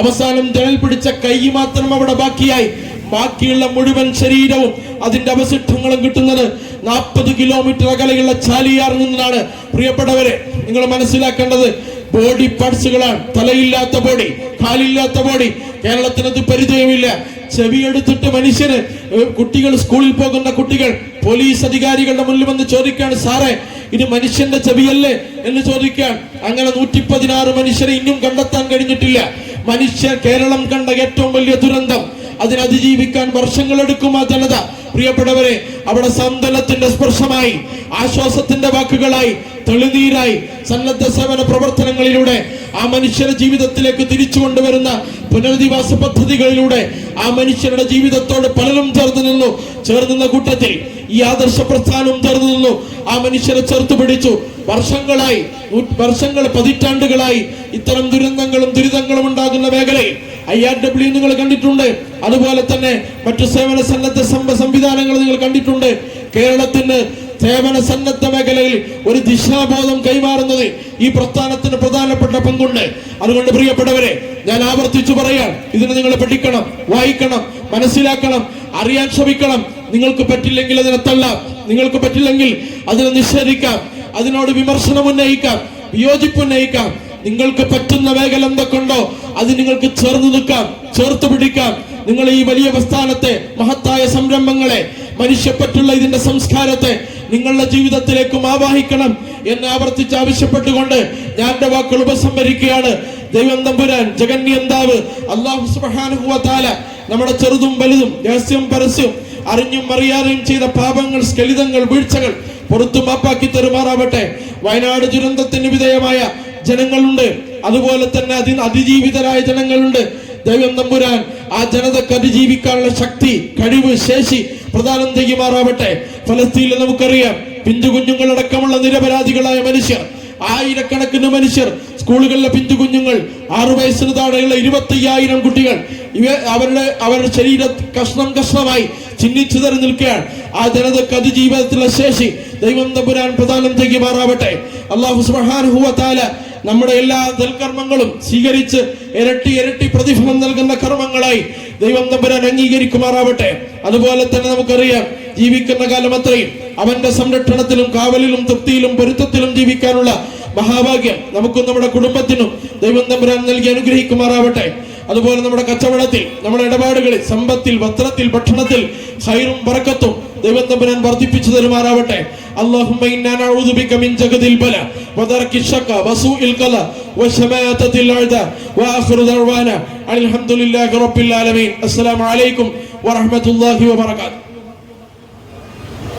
അവസാനം ജനൽ പിടിച്ച കൈ മാത്രം അവിടെ ബാക്കിയായി. ബാക്കിയുള്ള മുഴുവൻ ശരീരവും അതിന്റെ അവശിഷ്ടങ്ങളും കിട്ടുന്നത് 40 കിലോമീറ്റർ അകലെയുള്ള ചാലിയാറിൽ നിന്നാണ്. പ്രിയപ്പെട്ടവരെ, നിങ്ങൾ മനസ്സിലാക്കേണ്ടത് ബോഡി പാർട്സുകളാണ്. തലയില്ലാത്ത ബോഡി, കാലില്ലാത്ത ബോഡി. കേരളത്തിനത് പരിചയമില്ല. ചെവിയെടുത്തിട്ട് മനുഷ്യന്, കുട്ടികൾ, സ്കൂളിൽ പോകുന്ന കുട്ടികൾ പോലീസ് അധികാരികളുടെ മുന്നിൽ വന്ന് ചോദിക്കുകയാണ്, സാറേ ഇത് മനുഷ്യന്റെ ചെവിയല്ലേ എന്ന് ചോദിക്കാൻ. അങ്ങനെ 116 മനുഷ്യരെ ഇനിയും കണ്ടെത്താൻ കഴിഞ്ഞിട്ടില്ല. കേരളം കണ്ട ഏറ്റവും വലിയ ദുരന്തം, അതിനതിജീവിക്കാൻ വർഷങ്ങളെടുക്കും ആ ജനത. പ്രിയപ്പെട്ടവരെ, അവിടെ സാന്ത്വനത്തിന്റെ സ്പർശമായി, ആശ്വാസത്തിന്റെ വാക്കുകളായി, തെളിനീരായി സന്നദ്ധ സേവന പ്രവർത്തനങ്ങളിലൂടെ ആ മനുഷ്യരുടെ ജീവിതത്തിലേക്ക് തിരിച്ചു കൊണ്ടുവരുന്ന പുനരധിവാസ പദ്ധതികളിലൂടെ ആ മനുഷ്യരുടെ ജീവിതത്തോട് പലരും ചേർന്ന് നിന്ന കൂട്ടത്തിൽ ഈ ആദർശ പ്രസ്ഥാനവും ചേർന്ന് നിന്നു. ആ മനുഷ്യരെ ചേർത്ത് പിടിച്ചു. പതിറ്റാണ്ടുകളായി ഇത്തരം ദുരിതങ്ങളും ഉണ്ടാകുന്ന മേഖലയിൽ IRW നിങ്ങൾ കണ്ടിട്ടുണ്ട്. അതുപോലെ തന്നെ മറ്റു സേവന സന്നദ്ധ സംവിധാനങ്ങൾ നിങ്ങൾ കണ്ടിട്ടുണ്ട്. കേരളത്തിന് സേവന സന്നദ്ധ മേഖലയിൽ ഒരു ദിശാബോധം കൈമാറുന്നത് ഈ പ്രസ്ഥാനത്തിന് പ്രധാനപ്പെട്ട പങ്കുണ്ട്. അതുകൊണ്ട് പ്രിയപ്പെട്ടവരെ, ഞാൻ ആവർത്തിച്ചു പറയാം, ഇതിന് നിങ്ങൾ പഠിക്കണം, വായിക്കണം, മനസ്സിലാക്കണം, അറിയാൻ ശ്രമിക്കണം. നിങ്ങൾക്ക് പറ്റില്ലെങ്കിൽ അതിനെ തള്ളാം, നിങ്ങൾക്ക് പറ്റില്ലെങ്കിൽ അതിനെ നിഷേധിക്കാം, അതിനോട് വിമർശനം ഉന്നയിക്കാം, വിയോജിപ്പ് ഉന്നയിക്കാം. നിങ്ങൾക്ക് പറ്റുന്ന മേഖല എന്തൊക്കെയുണ്ടോ അത് നിങ്ങൾക്ക് ചേർന്ന് നിൽക്കാം, ചേർത്ത് പിടിക്കാം. നിങ്ങൾ ഈ വലിയ പ്രസ്ഥാനത്തെ, മഹത്തായ സംരംഭങ്ങളെ, മനുഷ്യപ്പറ്റുള്ള ഇതിന്റെ സംസ്കാരത്തെ നിങ്ങളുടെ ജീവിതത്തിലേക്കും ആവാഹിക്കണം എന്ന് ആവർത്തിച്ച് ആവശ്യപ്പെട്ടുകൊണ്ട് ഞാൻ എന്റെ വാക്കുകൾ ഉപസംഹരിക്കുകയാണ്. ദൈവം തമ്പുരാൻ, ജഗന്യന്താവ് അല്ലാഹു സുബ്ഹാനഹു വ തആല നമ്മുടെ ചെറുതും വലുതും, രഹസ്യം പരസ്യം, അറിഞ്ഞും അറിയാതെയും ചെയ്ത പാപങ്ങൾ, സ്ഖലിതങ്ങൾ, വീഴ്ചകൾ പുറത്തു മാപ്പാക്കി തരുമാറാവട്ടെ. വയനാട് ദുരന്തത്തിന് വിധേയമായ ജനങ്ങളുണ്ട്, അതുപോലെ തന്നെ അതിജീവിതരായ ജനങ്ങളുണ്ട്. ദൈവം തമ്പുരാൻ ആ ജനതക്ക് അതിജീവിക്കാനുള്ള ശക്തി, കഴിവ്, ശേഷി പ്രദാനം ചെയ്യുമാറാവട്ടെ. ഫലസ്തീനിൽ നമുക്കറിയാം പിഞ്ചു കുഞ്ഞുങ്ങളടക്കമുള്ള നിരപരാധികളായ മനുഷ്യർ, ആയിരക്കണക്കിന് മനുഷ്യർ, സ്കൂളുകളിലെ പിഞ്ചു കുഞ്ഞുങ്ങൾ, 6 വയസ്സിന് താഴെയുള്ള 25,000 കുട്ടികൾ, അവരുടെ ശരീരം കഷ്ണം കഷ്ണമായി ചിഹ്നിച്ചു തരം നിൽക്കുകയാണ്. ആ ജനതക്ക് അതിജീവിതത്തിലുള്ള ശേഷി ദൈവം തമ്പുരാൻ പ്രദാനം ചെയ്യുമാറാവട്ടെ. അല്ലാഹു സുബ്ഹാനഹു വ തആല നമ്മുടെ എല്ലാ സൽക്കർമ്മങ്ങളും സ്വീകരിച്ച് ഇരട്ടി ഇരട്ടി പ്രതിഫലം നൽകുന്ന കർമ്മങ്ങളായി ദൈവം തമ്പുരാൻ അംഗീകരിക്കുമാറാവട്ടെ. അതുപോലെ തന്നെ നമുക്കറിയാം, ജീവിക്കുന്ന കാലം അത്രയും അവന്റെ സംരക്ഷണത്തിലും കാവലിലും തൃപ്തിയിലും പൊരുത്തത്തിലും ജീവിക്കാനുള്ള മഹാഭാഗ്യം നമുക്കും നമ്മുടെ കുടുംബത്തിനും ദൈവം തമ്പുരാൻ നൽകി അനുഗ്രഹിക്കുമാറാവട്ടെ. അതുപോലെ നമ്മുടെ കച്ചവടത്തിൽ, നമ്മുടെ ഇടപാടുകളിൽ, സമ്പത്തിൽ, വസ്ത്രത്തിൽ, ഭക്ഷണത്തിൽ ഖൈറും ബറക്കത്തും ദൈവം തമ്പുരാൻ വർദ്ധിപ്പിച്ചു തരുമാറാവട്ടെ. اللهم إنا نعوذ بك من جهد البلاء ودرك الشقاء وسوء القضاء وشماتة الأعداء وآخر دعوانا الحمد لله رب العالمين. السلام عليكم ورحمة الله وبركاته.